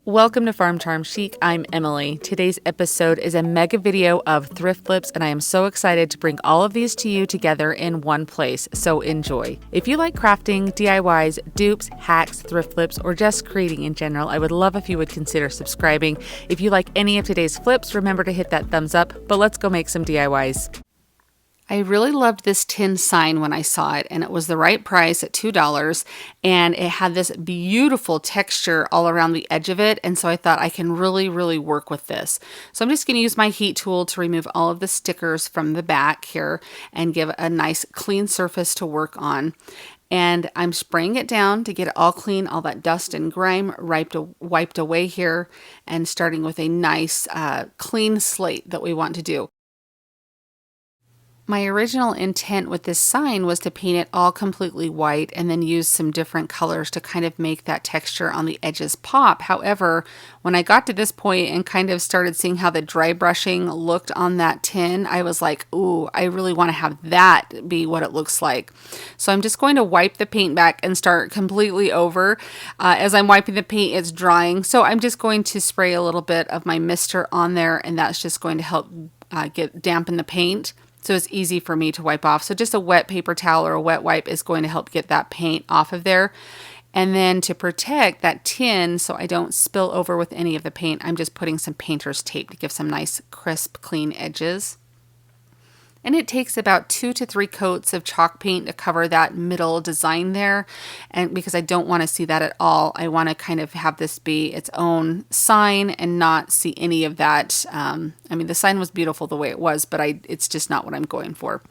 Welcome to Farm Charm Chic. I'm Emily. Today's episode is a mega video of thrift flips, and I am so excited to bring all of these to you together in one place, so enjoy. If you like crafting, DIYs, dupes, hacks, thrift flips, or just creating in general, I would love if you would consider subscribing. If you like any of today's flips, remember to hit that thumbs up, but let's go make some DIYs. I really loved this tin sign when I saw it, and it was the right price at $2, and it had this beautiful texture all around the edge of it, and so I thought I can really work with this. So I'm just going to use my heat tool to remove all of the stickers from the back here and give a nice clean surface to work on. And I'm spraying it down to get it all clean, all that dust and grime wiped away here, and starting with a nice clean slate that we want to do. My original intent with this sign was to paint it all completely white and then use some different colors to kind of make that texture on the edges pop. However, when I got to this point and kind of started seeing how the dry brushing looked on that tin, I was like, ooh, I really want to have that be what it looks like. So I'm just going to wipe the paint back and start completely over. As I'm wiping the paint, it's drying. So I'm just going to spray a little bit of my mister on there, and that's just going to help dampen the paint. So it's easy for me to wipe off. So just a wet paper towel or a wet wipe is going to help get that paint off of there. And then to protect that tin so I don't spill over with any of the paint, I'm just putting some painter's tape to give some nice crisp, clean edges. And it takes about 2 to 3 coats of chalk paint to cover that middle design there. And because I don't want to see that at all, I want to kind of have this be its own sign and not see any of that. I mean, the sign was beautiful the way it was, but it's just not what I'm going for.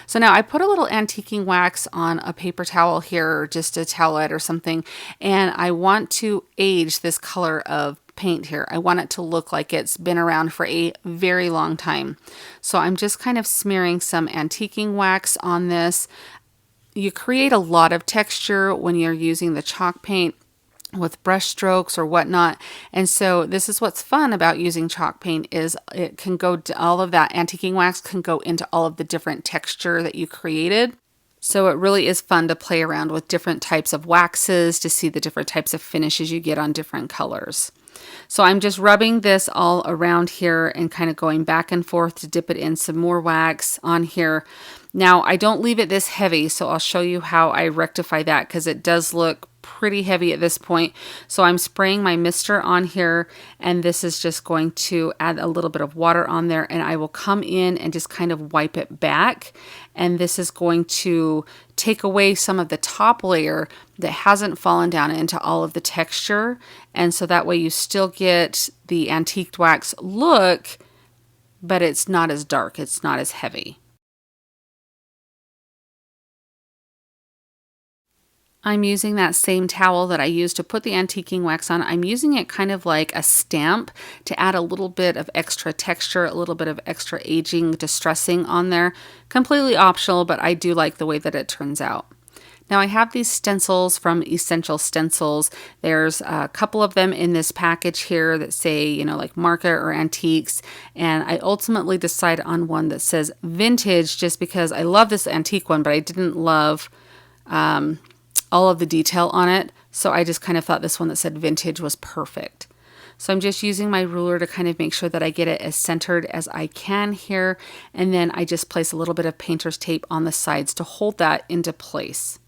So now I put a little antiquing wax on a paper towel here, or just a towelette or something, and I want to age this color of paint here. I want it to look like it's been around for a very long time. So I'm just kind of smearing some antiquing wax on this. You create a lot of texture when you're using the chalk paint with brush strokes or whatnot. And so this is what's fun about using chalk paint is it can go to all of that antiquing wax can go into all of the different texture that you created. So it really is fun to play around with different types of waxes to see the different types of finishes you get on different colors. So I'm just rubbing this all around here and kind of going back and forth to dip it in some more wax on here. Now I don't leave it this heavy, so I'll show you how I rectify that because it does look pretty heavy at this point. So I'm spraying my mister on here, and this is just going to add a little bit of water on there, and I will come in and just kind of wipe it back. And this is going to take away some of the top layer that hasn't fallen down into all of the texture. And so that way you still get the antiqued wax look, but it's not as dark, it's not as heavy. I'm using that same towel that I used to put the antiquing wax on. I'm using it kind of like a stamp to add a little bit of extra texture, a little bit of extra aging, distressing on there. Completely optional, but I do like the way that it turns out. Now I have these stencils from Essential Stencils. There's a couple of them in this package here that say, like market or antiques. And I ultimately decided on one that says vintage just because I love this antique one, but I didn't love all of the detail on it. So I just kind of thought this one that said vintage was perfect. So I'm just using my ruler to kind of make sure that I get it as centered as I can here. And then I just place a little bit of painter's tape on the sides to hold that into place.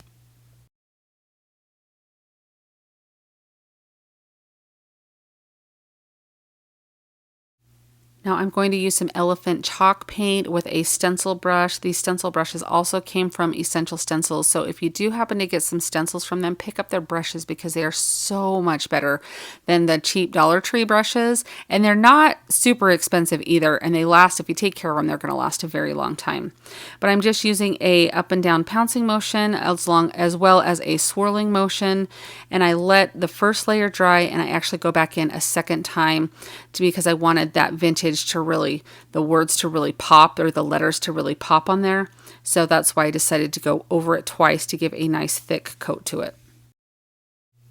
Now I'm going to use some elephant chalk paint with a stencil brush. These stencil brushes also came from Essential Stencils. So if you do happen to get some stencils from them, pick up their brushes because they are so much better than the cheap Dollar Tree brushes. And they're not super expensive either. And they last, if you take care of them, they're going to last a very long time. But I'm just using a up and down pouncing motion as well as a swirling motion. And I let the first layer dry and I actually go back in a second time because I wanted that vintage to really, the words to really pop or the letters to really pop on there. So that's why I decided to go over it twice to give a nice thick coat to it.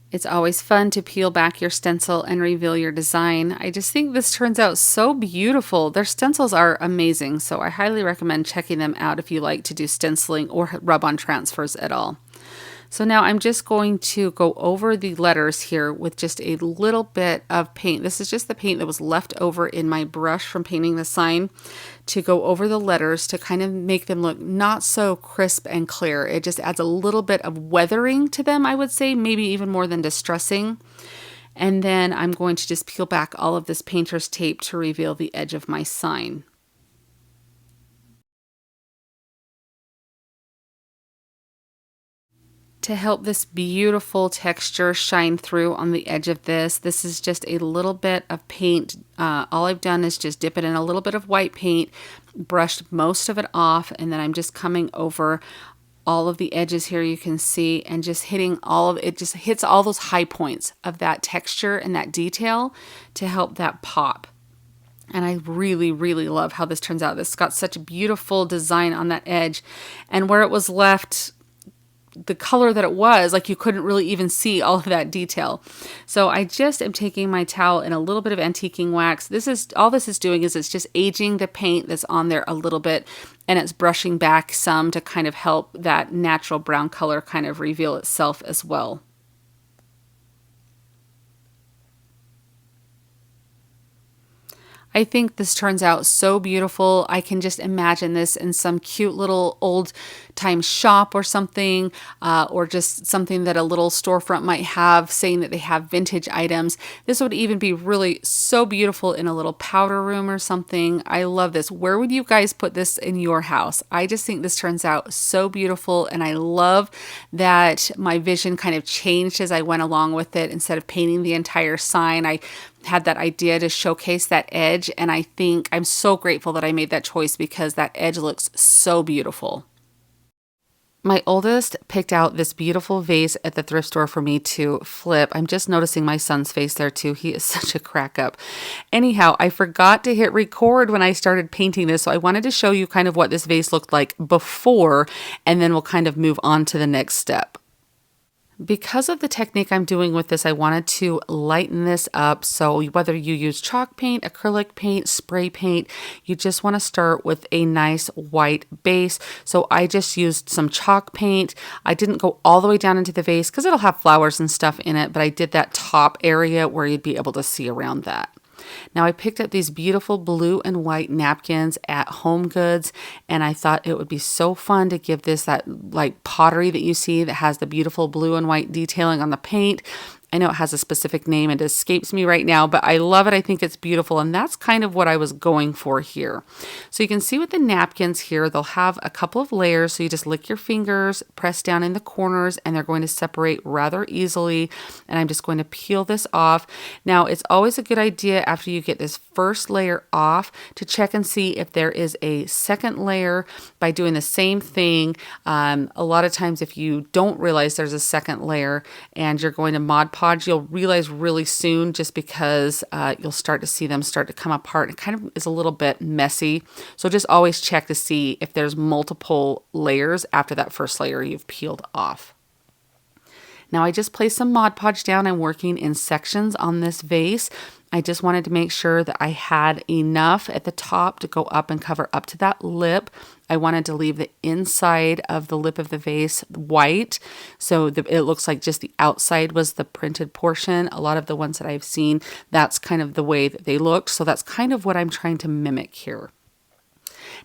It's always fun to peel back your stencil and reveal your design. I just think this turns out so beautiful. Their stencils are amazing, so I highly recommend checking them out if you like to do stenciling or rub-on transfers at all. So now I'm just going to go over the letters here with just a little bit of paint. This is just the paint that was left over in my brush from painting the sign, to go over the letters to kind of make them look not so crisp and clear. It just adds a little bit of weathering to them, I would say, maybe even more than distressing. And then I'm going to just peel back all of this painter's tape to reveal the edge of my sign. To help this beautiful texture shine through on the edge of this is just a little bit of paint. All I've done is just dip it in a little bit of white paint, brushed most of it off, and then I'm just coming over all of the edges here, you can see, and just hitting all of it, just hits all those high points of that texture and that detail to help that pop. And I really, really love how this turns out. This got such a beautiful design on that edge, and where it was left the color that it was, like you couldn't really even see all of that detail. So I just am taking my towel and a little bit of antiquing wax. All this is doing is it's just aging the paint that's on there a little bit, and it's brushing back some to kind of help that natural brown color kind of reveal itself as well. I think this turns out so beautiful. I can just imagine this in some cute little old time shop or something, or just something that a little storefront might have, saying that they have vintage items. This would even be really so beautiful in a little powder room or something. I love this. Where would you guys put this in your house? I just think this turns out so beautiful, and I love that my vision kind of changed as I went along with it. Instead of painting the entire sign, I had that idea to showcase that edge, and I think I'm so grateful that I made that choice because that edge looks so beautiful. My oldest picked out this beautiful vase at the thrift store for me to flip. I'm just noticing my son's face there too. He is such a crack up. Anyhow, I forgot to hit record when I started painting this, so I wanted to show you kind of what this vase looked like before, and then we'll kind of move on to the next step. Because of the technique I'm doing with this, I wanted to lighten this up. So whether you use chalk paint, acrylic paint, spray paint, you just want to start with a nice white base. So I just used some chalk paint. I didn't go all the way down into the vase because it'll have flowers and stuff in it, but I did that top area where you'd be able to see around that. Now I picked up these beautiful blue and white napkins at Home Goods, and I thought it would be so fun to give this that like pottery that you see that has the beautiful blue and white detailing on the paint. I know it has a specific name, it escapes me right now, but I love it. I think it's beautiful, and that's kind of what I was going for here. So you can see with the napkins here, they'll have a couple of layers, so you just lick your fingers, press down in the corners, and they're going to separate rather easily, and I'm just going to peel this off. Now, it's always a good idea after you get this first layer off to check and see if there is a second layer by doing the same thing. A lot of times if you don't realize there's a second layer and you're going to Mod Podge, you'll realize really soon, just because you'll start to see them start to come apart. It kind of is a little bit messy. So just always check to see if there's multiple layers after that first layer you've peeled off. Now I just placed some Mod Podge down. I'm working in sections on this vase. I just wanted to make sure that I had enough at the top to go up and cover up to that lip. I wanted to leave the inside of the lip of the vase white, so it looks like just the outside was the printed portion. A lot of the ones that I've seen, that's kind of the way that they looked, so that's kind of what I'm trying to mimic here.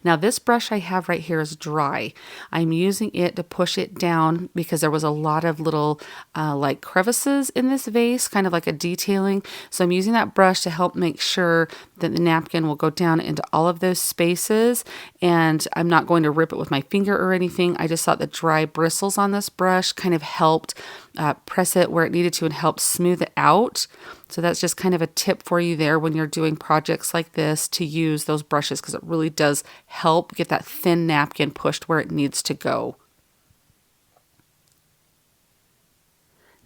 Now this brush I have right here is dry. I'm using it to push it down because there was a lot of little like crevices in this vase, kind of like a detailing. So I'm using that brush to help make sure that the napkin will go down into all of those spaces, and I'm not going to rip it with my finger or anything. I just thought the dry bristles on this brush kind of helped press it where it needed to and helped smooth it out. So that's just kind of a tip for you there when you're doing projects like this, to use those brushes, because it really does help get that thin napkin pushed where it needs to go.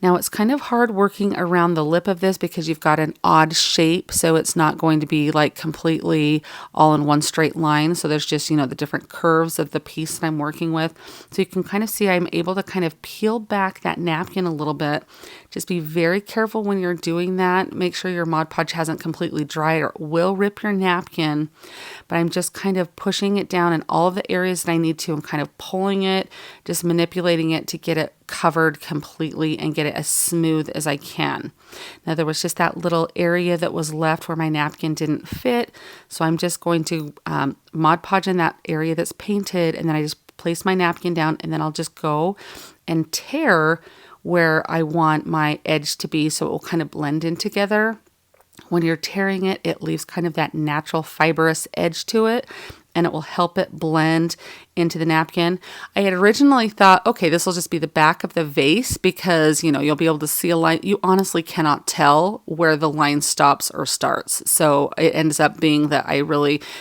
Now it's kind of hard working around the lip of this because you've got an odd shape, so it's not going to be like completely all in one straight line. So there's just, the different curves of the piece that I'm working with. So you can kind of see I'm able to kind of peel back that napkin a little bit. Just be very careful when you're doing that. Make sure your Mod Podge hasn't completely dried or it will rip your napkin. But I'm just kind of pushing it down in all of the areas that I need to. I'm kind of pulling it, just manipulating it to get it covered completely and get it as smooth as I can. Now there was just that little area that was left where my napkin didn't fit, so I'm just going to Mod Podge in that area that's painted, and then I just place my napkin down, and then I'll just go and tear where I want my edge to be so it will kind of blend in together. When you're tearing it, it leaves kind of that natural fibrous edge to it, and it will help it blend into the napkin. I had originally thought, okay, this will just be the back of the vase because, you know, you'll be able to see a line. You honestly cannot tell where the line stops or starts. So it ends up being that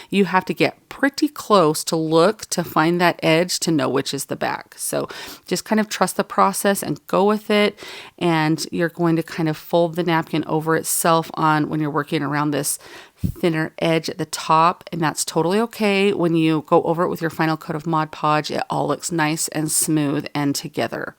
you have to get pretty close to look to find that edge to know which is the back. So just kind of trust the process and go with it. And you're going to kind of fold the napkin over itself when you're working around this thinner edge at the top, and that's totally okay. When you go over it with your final coat of Mod Podge, it all looks nice and smooth and together.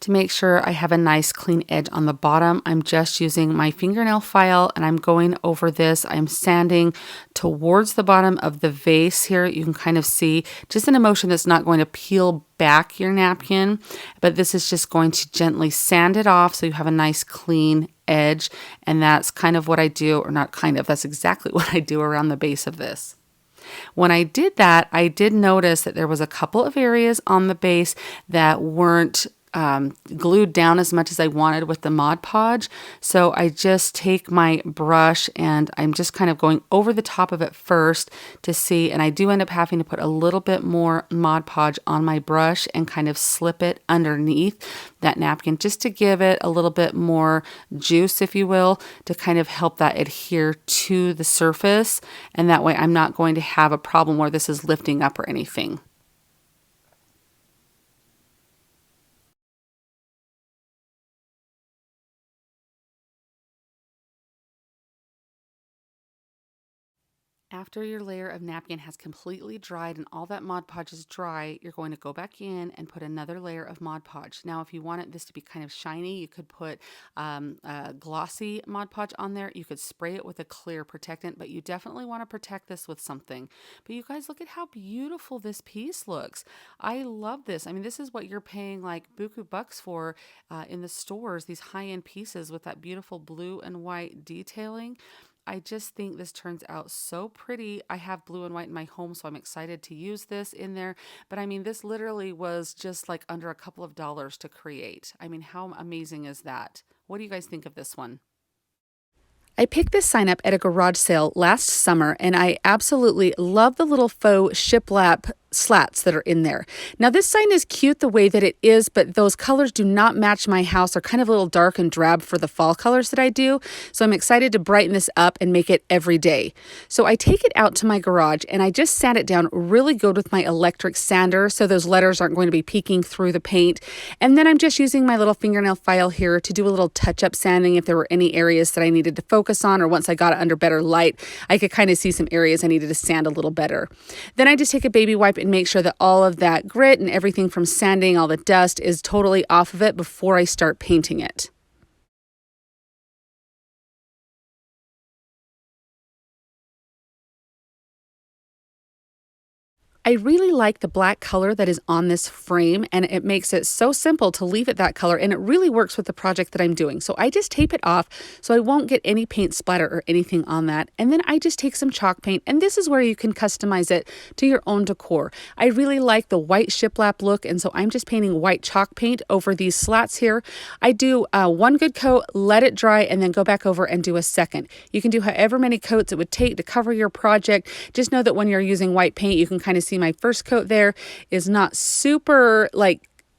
To make sure I have a nice clean edge on the bottom, I'm just using my fingernail file and I'm going over this. I'm sanding towards the bottom of the vase here. You can kind of see just an motion that's not going to peel back your napkin, but this is just going to gently sand it off so you have a nice clean edge. And that's kind of what I do, or not kind of, that's exactly what I do around the base of this. When I did that, I did notice that there was a couple of areas on the base that weren't glued down as much as I wanted with the Mod Podge. So I just take my brush and I'm just kind of going over the top of it first to see, and I do end up having to put a little bit more Mod Podge on my brush and kind of slip it underneath that napkin just to give it a little bit more juice, if you will, to kind of help that adhere to the surface. And that way I'm not going to have a problem where this is lifting up or anything. After your layer of napkin has completely dried and all that Mod Podge is dry, you're going to go back in and put another layer of Mod Podge. Now, if you wanted this to be kind of shiny, you could put a glossy Mod Podge on there. You could spray it with a clear protectant, but you definitely want to protect this with something. But you guys, look at how beautiful this piece looks. I love this. I mean, this is what you're paying like buku bucks for in the stores, these high-end pieces with that beautiful blue and white detailing. I just think this turns out so pretty. I have blue and white in my home, so I'm excited to use this in there. But I mean, this literally was just like under a couple of dollars to create. I mean, how amazing is that? What do you guys think of this one? I picked this sign up at a garage sale last summer, and I absolutely love the little faux shiplap slats that are in there. Now, this sign is cute the way that it is, but those colors do not match my house. They're kind of a little dark and drab for the fall colors that I do. So I'm excited to brighten this up and make it every day. So I take it out to my garage and I just sand it down really good with my electric sander so those letters aren't going to be peeking through the paint. And then I'm just using my little fingernail file here to do a little touch-up sanding if there were any areas that I needed to focus on, or once I got it under better light, I could kind of see some areas I needed to sand a little better. Then I just take a baby wipe and make sure that all of that grit and everything from sanding, all the dust, is totally off of it before I start painting it. I really like the black color that is on this frame, and it makes it so simple to leave it that color, and it really works with the project that I'm doing. So I just tape it off so I won't get any paint splatter or anything on that. And then I just take some chalk paint, and this is where you can customize it to your own decor. I really like the white shiplap look, and so I'm just painting white chalk paint over these slats here. I do one good coat, let it dry, and then go back over and do a second. You can do however many coats it would take to cover your project. Just know that when you're using white paint, you can kind of see my first coat there is not super,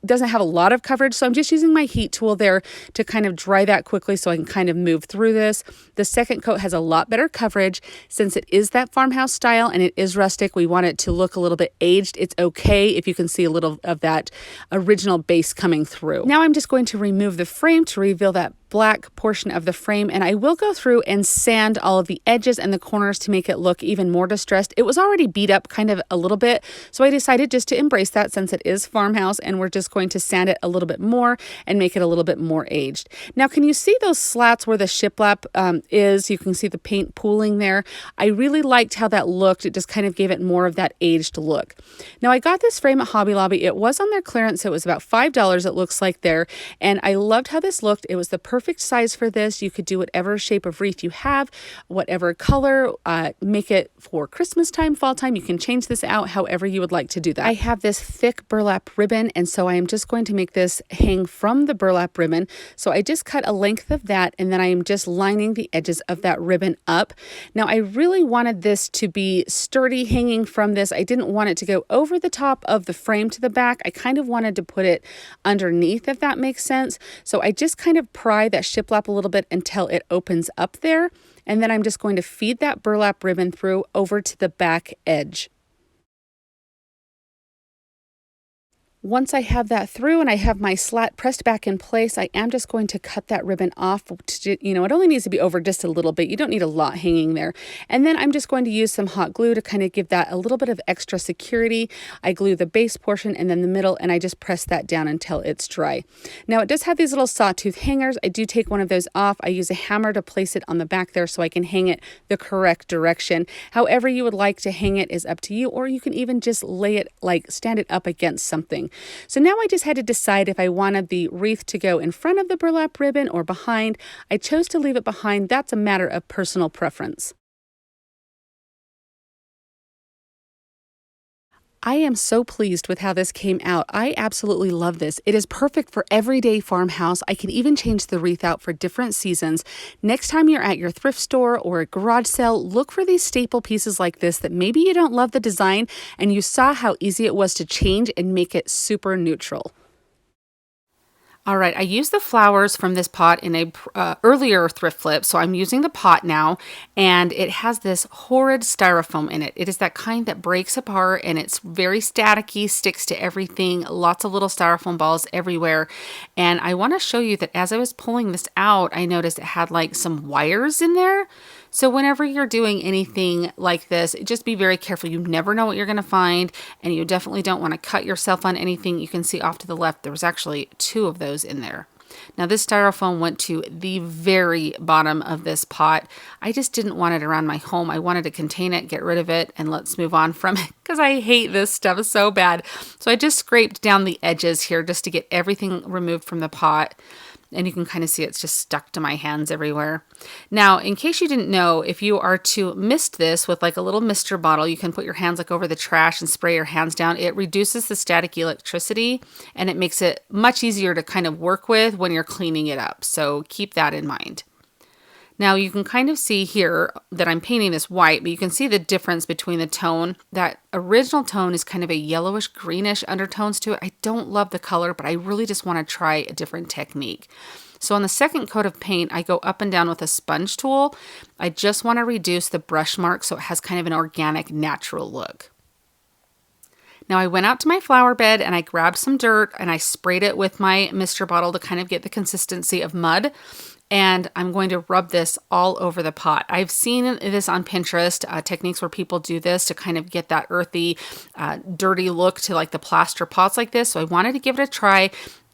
doesn't have a lot of coverage, so I'm just using my heat tool there to kind of dry that quickly so I can kind of move through this. The second coat has a lot better coverage since it is that farmhouse style and it is rustic. We want it to look a little bit aged. It's okay if you can see a little of that original base coming through. Now I'm just going to remove the frame to reveal that black portion of the frame, and I will go through and sand all of the edges and the corners to make it look even more distressed. It was already beat up kind of a little bit, so I decided just to embrace that since it is farmhouse, and we're just going to sand it a little bit more and make it a little bit more aged. Now, can you see those slats where the shiplap is? You can see the paint pooling there. I really liked how that looked. It just kind of gave it more of that aged look. Now, I got this frame at Hobby Lobby. It was on their clearance, so it was about $5, it looks like there, and I loved how this looked. It was the perfect size for this. You could do whatever shape of wreath you have, whatever color, make it for Christmas time, fall time. You can change this out however you would like to do that. I have this thick burlap ribbon, and so I am just going to make this hang from the burlap ribbon. So I just cut a length of that, and then I am just lining the edges of that ribbon up. Now, I really wanted this to be sturdy hanging from this. I didn't want it to go over the top of the frame to the back. I kind of wanted to put it underneath, if that makes sense. So I just kind of pry that shiplap a little bit until it opens up there. And then I'm just going to feed that burlap ribbon through over to the back edge. Once I have that through and I have my slat pressed back in place, I am just going to cut that ribbon off. It only needs to be over just a little bit. You don't need a lot hanging there. And then I'm just going to use some hot glue to kind of give that a little bit of extra security. I glue the base portion and then the middle, and I just press that down until it's dry. Now, it does have these little sawtooth hangers. I do take one of those off. I use a hammer to place it on the back there so I can hang it the correct direction. However you would like to hang it is up to you, or you can even just lay it, stand it up against something. So now I just had to decide if I wanted the wreath to go in front of the burlap ribbon or behind. I chose to leave it behind. That's a matter of personal preference. I am so pleased with how this came out. I absolutely love this. It is perfect for everyday farmhouse. I can even change the wreath out for different seasons. Next time you're at your thrift store or a garage sale, look for these staple pieces like this that maybe you don't love the design and you saw how easy it was to change and make it super neutral. All right, I used the flowers from this pot in a earlier thrift flip, so I'm using the pot now, and it has this horrid styrofoam in it. It is that kind that breaks apart, and it's very staticky, sticks to everything, lots of little styrofoam balls everywhere. And I want to show you that as I was pulling this out, I noticed it had some wires in there. So whenever you're doing anything like this, just be very careful. You never know what you're going to find, and you definitely don't want to cut yourself on anything. You can see off to the left, there was actually 2 of those in there. Now this styrofoam went to the very bottom of this pot. I just didn't want it around my home. I wanted to contain it, get rid of it, and let's move on from it because I hate this stuff so bad. So I just scraped down the edges here just to get everything removed from the pot. And you can kind of see it's just stuck to my hands everywhere. Now, in case you didn't know, if you are to mist this with a little mister bottle, you can put your hands over the trash and spray your hands down. It reduces the static electricity and it makes it much easier to kind of work with when you're cleaning it up. So keep that in mind. Now you can kind of see here that I'm painting this white, but you can see the difference between the tone. That original tone is kind of a yellowish greenish undertones to it. I don't love the color, but I really just want to try a different technique. So on the second coat of paint, I go up and down with a sponge tool. I just want to reduce the brush mark so it has kind of an organic, natural look. Now I went out to my flower bed and I grabbed some dirt and I sprayed it with my mister bottle to kind of get the consistency of mud. And I'm going to rub this all over the pot. I've seen this on Pinterest, techniques where people do this to kind of get that earthy, dirty look to the plaster pots like this. So I wanted to give it a try.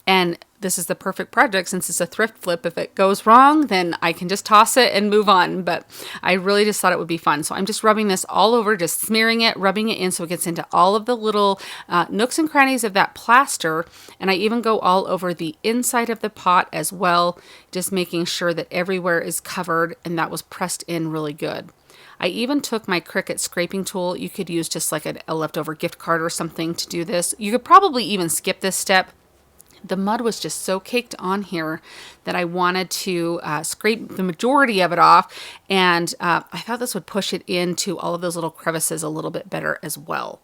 And this is the perfect project since it's a thrift flip. If it goes wrong, then I can just toss it and move on. But I really just thought it would be fun. So I'm just rubbing this all over, just smearing it, rubbing it in so it gets into all of the little nooks and crannies of that plaster. And I even go all over the inside of the pot as well, just making sure that everywhere is covered and that was pressed in really good. I even took my Cricut scraping tool. You could use just a leftover gift card or something to do this. You could probably even skip this step. The mud was just so caked on here that I wanted to scrape the majority of it off, and I thought this would push it into all of those little crevices a little bit better as well.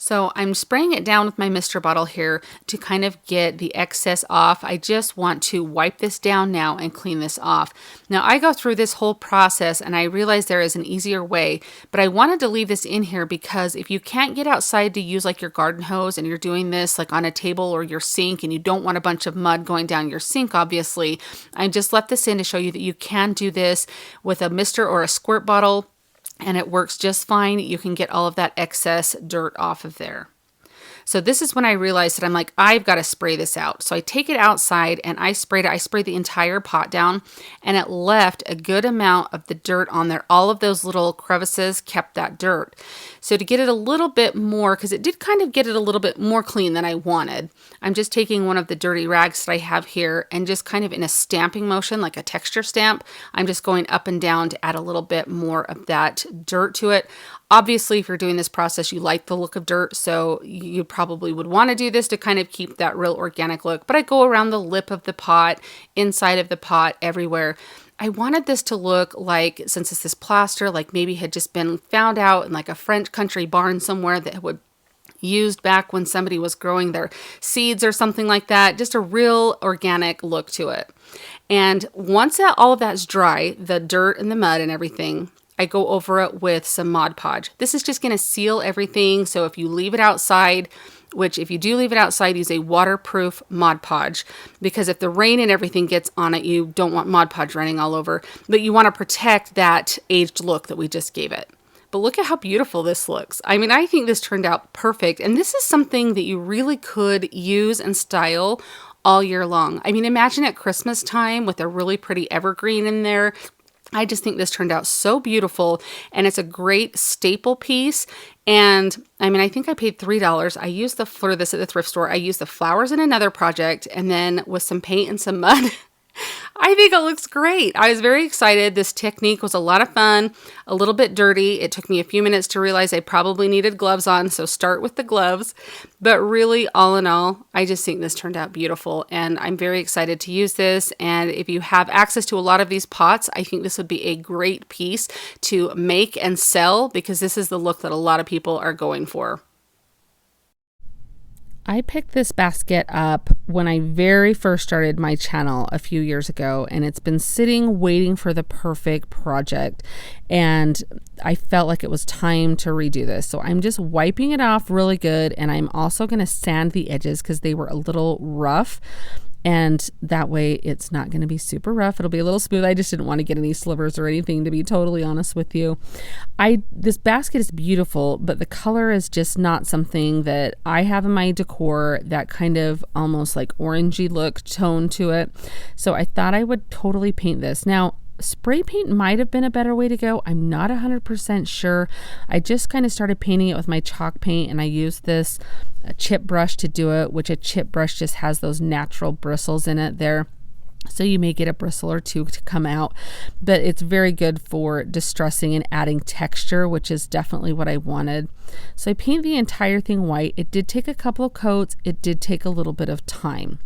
So I'm spraying it down with my mister bottle here to kind of get the excess off. I just want to wipe this down now and clean this off. Now I go through this whole process and I realize there is an easier way, but I wanted to leave this in here because if you can't get outside to use like your garden hose and you're doing this like on a table or your sink and you don't want a bunch of mud going down your sink, obviously, I just left this in to show you that you can do this with a mister or a squirt bottle. And it works just fine. You can get all of that excess dirt off of there. So this is when I realized that I'm like, I've got to spray this out. So I take it outside and I sprayed it. I sprayed the entire pot down and it left a good amount of the dirt on there. All of those little crevices kept that dirt. So to get it a little bit more, because it did kind of get it a little bit more clean than I wanted, I'm just taking one of the dirty rags that I have here and just kind of in a stamping motion, like a texture stamp, I'm just going up and down to add a little bit more of that dirt to it. Obviously, if you're doing this process, you like the look of dirt, so you probably would want to do this to kind of keep that real organic look. But I go around the lip of the pot, inside of the pot, everywhere. I wanted this to look like, since it's this plaster, like maybe had just been found out in like a French country barn somewhere that would used back when somebody was growing their seeds or something like that. Just a real organic look to it. And once all of that's dry, the dirt and the mud and everything, I go over it with some Mod Podge. This is just going to seal everything. So if you leave it outside, which if you do leave it outside, use a waterproof Mod Podge, because if the rain and everything gets on it, you don't want Mod Podge running all over, but you want to protect that aged look that we just gave it. But look at how beautiful this looks. I mean, I think this turned out perfect. And this is something that you really could use and style all year long. I mean, imagine at Christmas time with a really pretty evergreen in there. I just think this turned out so beautiful, and it's a great staple piece. And I mean, I think I paid $3. I used for this at the thrift store. I used the flowers in another project, and then with some paint and some mud, I think it looks great. I was very excited. This technique was a lot of fun, a little bit dirty. It took me a few minutes to realize I probably needed gloves on, so start with the gloves. But really, all in all, I just think this turned out beautiful, and I'm very excited to use this. And if you have access to a lot of these pots, I think this would be a great piece to make and sell, because this is the look that a lot of people are going for. I picked this basket up when I very first started my channel a few years ago, and it's been sitting waiting for the perfect project, and I felt like it was time to redo this. So I'm just wiping it off really good, and I'm also going to sand the edges because they were a little rough. And that way it's not going to be super rough. It'll be a little smooth. I just didn't want to get any slivers or anything, to be totally honest with you. This basket is beautiful, but the color is just not something that I have in my decor, that kind of almost like orangey look tone to it. So I thought I would totally paint this. Now, spray paint might have been a better way to go. I'm not 100% sure. I just kind of started painting it with my chalk paint, and I used this chip brush to do it, which a chip brush just has those natural bristles in it there. So you may get a bristle or two to come out, but it's very good for distressing and adding texture, which is definitely what I wanted. So I paint the entire thing white. It did take a couple of coats. It did take a little bit of time.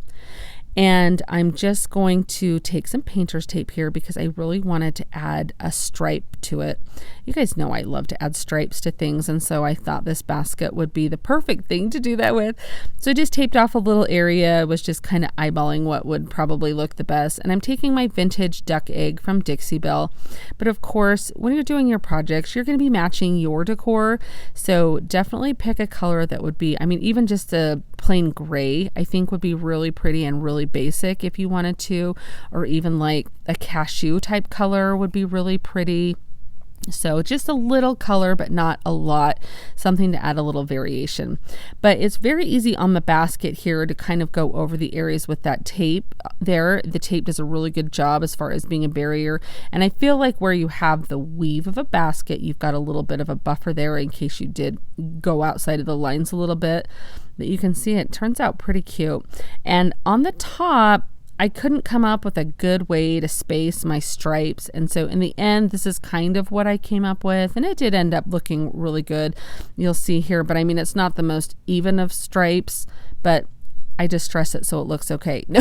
And I'm just going to take some painter's tape here because I really wanted to add a stripe to it. You guys know I love to add stripes to things, and so I thought this basket would be the perfect thing to do that with. So I just taped off a little area, was just kind of eyeballing what would probably look the best. And I'm taking my vintage duck egg from Dixie Belle. But of course, when you're doing your projects, you're going to be matching your decor. So definitely pick a color that would be, I mean, even just a plain gray, I think would be really pretty and really basic if you wanted to, or even like a cashew type color would be really pretty. So just a little color, but not a lot, something to add a little variation. But it's very easy on the basket here to kind of go over the areas with that tape there. The tape does a really good job as far as being a barrier. And I feel like where you have the weave of a basket, you've got a little bit of a buffer there in case you did go outside of the lines a little bit. But you can see it turns out pretty cute. And on the top, I couldn't come up with a good way to space my stripes, and so in the end this is kind of what I came up with, and it did end up looking really good. You'll see here, but I mean, it's not the most even of stripes, but I distress it so it looks okay. No,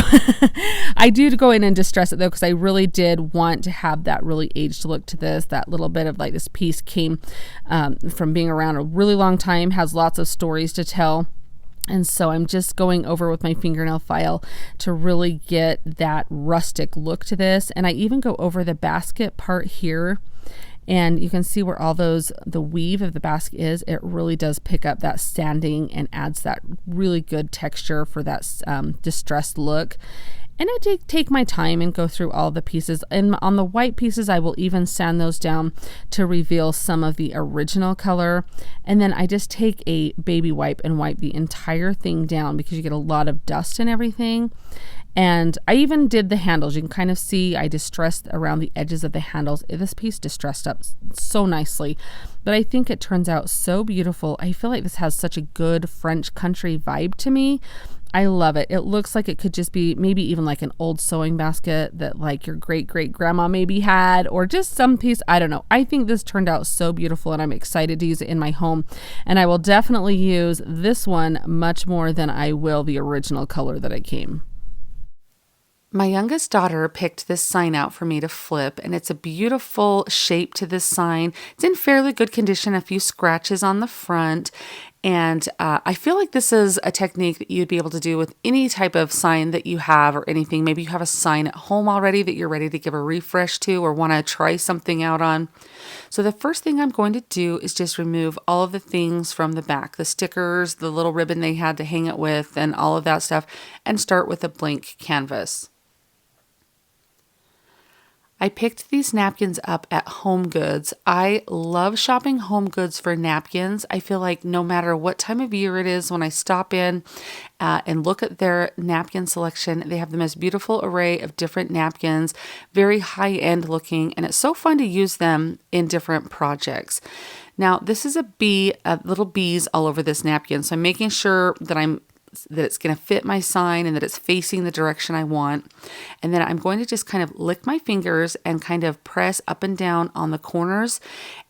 I do go in and distress it though, because I really did want to have that really aged look to this. That little bit of like this piece came from being around a really long time, has lots of stories to tell. And so I'm just going over with my fingernail file to really get that rustic look to this. And I even go over the basket part here. And you can see where all the weave of the basket is. It really does pick up that sanding and adds that really good texture for that distressed look. And I did take my time and go through all the pieces. And on the white pieces, I will even sand those down to reveal some of the original color. And then I just take a baby wipe and wipe the entire thing down, because you get a lot of dust and everything. And I even did the handles. You can kind of see I distressed around the edges of the handles. This piece distressed up so nicely, but I think it turns out so beautiful. I feel like this has such a good French country vibe to me. I love it. It looks like it could just be maybe even like an old sewing basket that like your great grandma maybe had, or just some piece. I don't know. I think this turned out so beautiful, and I'm excited to use it in my home. And I will definitely use this one much more than I will the original color that it came. My youngest daughter picked this sign out for me to flip, and it's a beautiful shape to this sign. It's in fairly good condition, a few scratches on the front, and I feel like this is a technique that you'd be able to do with any type of sign that you have or anything. Maybe you have a sign at home already that you're ready to give a refresh to or want to try something out on. So the first thing I'm going to do is just remove all of the things from the back, the stickers, the little ribbon they had to hang it with, and all of that stuff, and start with a blank canvas. I picked these napkins up at Home Goods. I love shopping Home Goods for napkins. I feel like no matter what time of year it is, when I stop in and look at their napkin selection, they have the most beautiful array of different napkins, very high-end looking, and it's so fun to use them in different projects. Now, this is a little bees all over this napkin, so I'm making sure that it's going to fit my sign and that it's facing the direction I want. And then I'm going to just kind of lick my fingers and kind of press up and down on the corners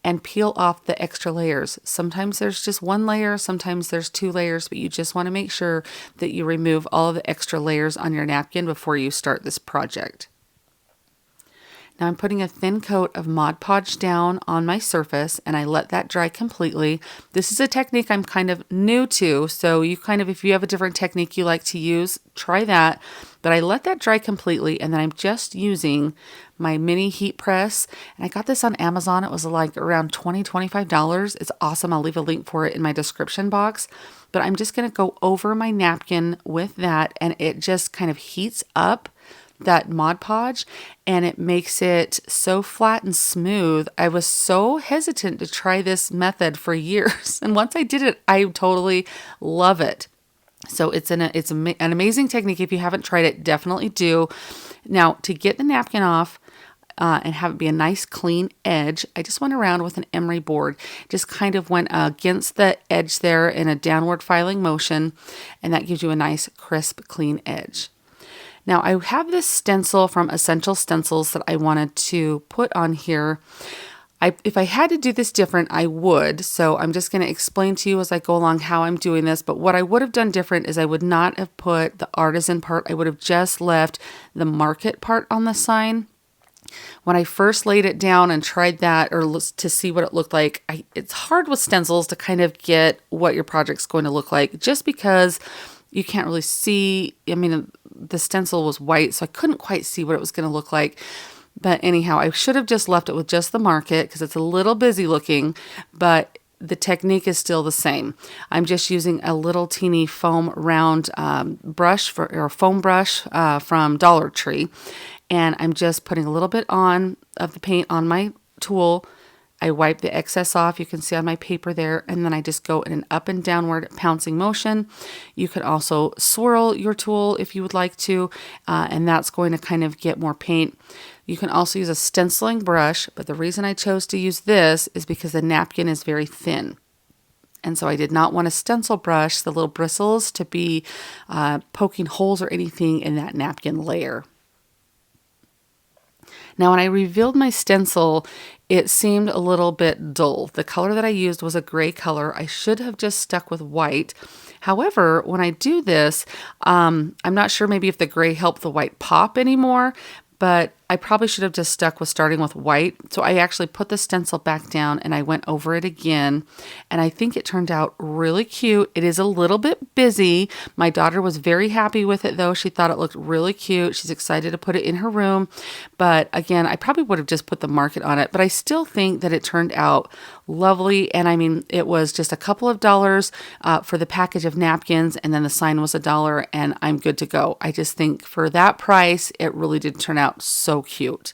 and peel off the extra layers. Sometimes there's just one layer, sometimes there's two layers, but you just want to make sure that you remove all of the extra layers on your napkin before you start this project. Now I'm putting a thin coat of Mod Podge down on my surface, and I let that dry completely. This is a technique I'm kind of new to, so if you have a different technique you like to use, try that. But I let that dry completely, and then I'm just using my mini heat press. And I got this on Amazon. It was like around $20, $25. It's awesome. I'll leave a link for it in my description box. But I'm just going to go over my napkin with that, and it just kind of heats up that Mod Podge, and it makes it so flat and smooth. I was so hesitant to try this method for years, and once I did it, I totally love it. So it's an amazing technique. If you haven't tried it, definitely do. Now, to get the napkin off and have it be a nice clean edge, I just went around with an emery board, just kind of went against the edge there in a downward filing motion, and that gives you a nice crisp clean edge. Now I have this stencil from Essential Stencils that I wanted to put on here. If I had to do this different, I would. So I'm just going to explain to you as I go along how I'm doing this. But what I would have done different is I would not have put the artisan part. I would have just left the market part on the sign. When I first laid it down and tried that to see what it looked like, it's hard with stencils to kind of get what your project's going to look like, just because you can't really see. I mean, the stencil was white, so I couldn't quite see what it was going to look like. But anyhow, I should have just left it with just the market because it's a little busy looking, but the technique is still the same. I'm just using a little teeny foam round foam brush from Dollar Tree, and I'm just putting a little bit of the paint on my tool. I wipe the excess off, you can see on my paper there, and then I just go in an up and downward pouncing motion. You could also swirl your tool if you would like to, and that's going to kind of get more paint. You can also use a stenciling brush, but the reason I chose to use this is because the napkin is very thin. And so I did not want a stencil brush, the little bristles, to be poking holes or anything in that napkin layer. Now, when I revealed my stencil, it seemed a little bit dull. The color that I used was a gray color. I should have just stuck with white. However, when I do this, I'm not sure maybe if the gray helped the white pop anymore, but I probably should have just stuck with starting with white. So I actually put the stencil back down and I went over it again. And I think it turned out really cute. It is a little bit busy. My daughter was very happy with it though. She thought it looked really cute. She's excited to put it in her room. But again, I probably would have just put the market on it. But I still think that it turned out lovely. And I mean, it was just a couple of dollars for the package of napkins. And then the sign was $1 and I'm good to go. I just think for that price, it really did turn out so cute.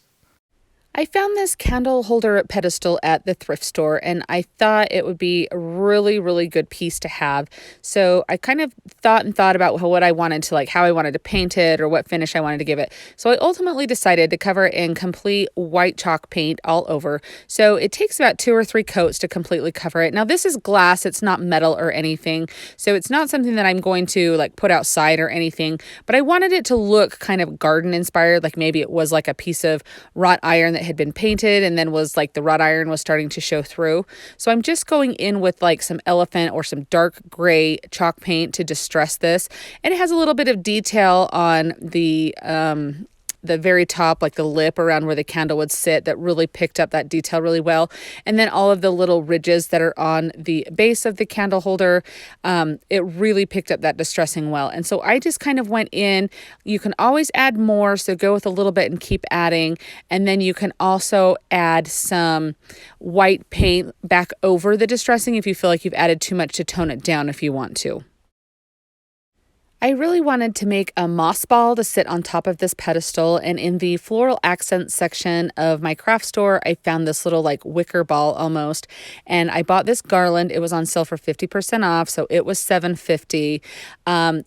I found this candle holder pedestal at the thrift store and I thought it would be a really, really good piece to have. So I kind of thought about what I wanted to how I wanted to paint it or what finish I wanted to give it. So I ultimately decided to cover it in complete white chalk paint all over. So it takes about 2 or 3 coats to completely cover it. Now this is glass, it's not metal or anything. So it's not something that I'm going to put outside or anything, but I wanted it to look kind of garden inspired, like maybe it was like a piece of wrought iron that had been painted and then was the wrought iron was starting to show through. So I'm just going in with some elephant or some dark gray chalk paint to distress this. And it has a little bit of detail on the very top, the lip around where the candle would sit, that really picked up that detail really well. And then all of the little ridges that are on the base of the candle holder, it really picked up that distressing well. And so I just kind of went in. You can always add more, so go with a little bit and keep adding. And then you can also add some white paint back over the distressing if you feel like you've added too much to tone it down if you want to. I really wanted to make a moss ball to sit on top of this pedestal, and in the floral accents section of my craft store, I found this little wicker ball almost, and I bought this garland. It was on sale for 50% off, so it was $7.50.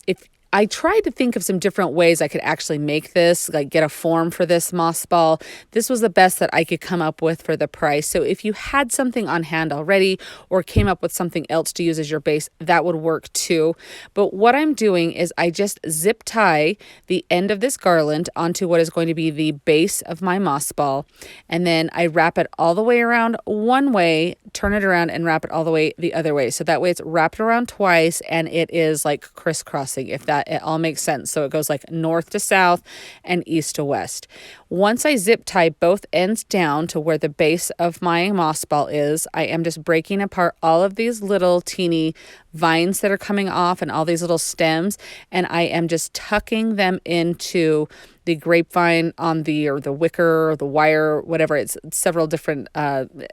If I tried to think of some different ways I could actually make this, get a form for this moss ball. This was the best that I could come up with for the price. So if you had something on hand already or came up with something else to use as your base, that would work too. But what I'm doing is I just zip tie the end of this garland onto what is going to be the base of my moss ball. And then I wrap it all the way around one way, turn it around and wrap it all the way the other way. So that way it's wrapped around twice and it is crisscrossing, if that it all makes sense. So it goes north to south and east to west. Once I zip tie both ends down to where the base of my moss ball is, I am just breaking apart all of these little teeny vines that are coming off and all these little stems, and I am just tucking them into the grapevine on the wicker or the wire, whatever. It's several different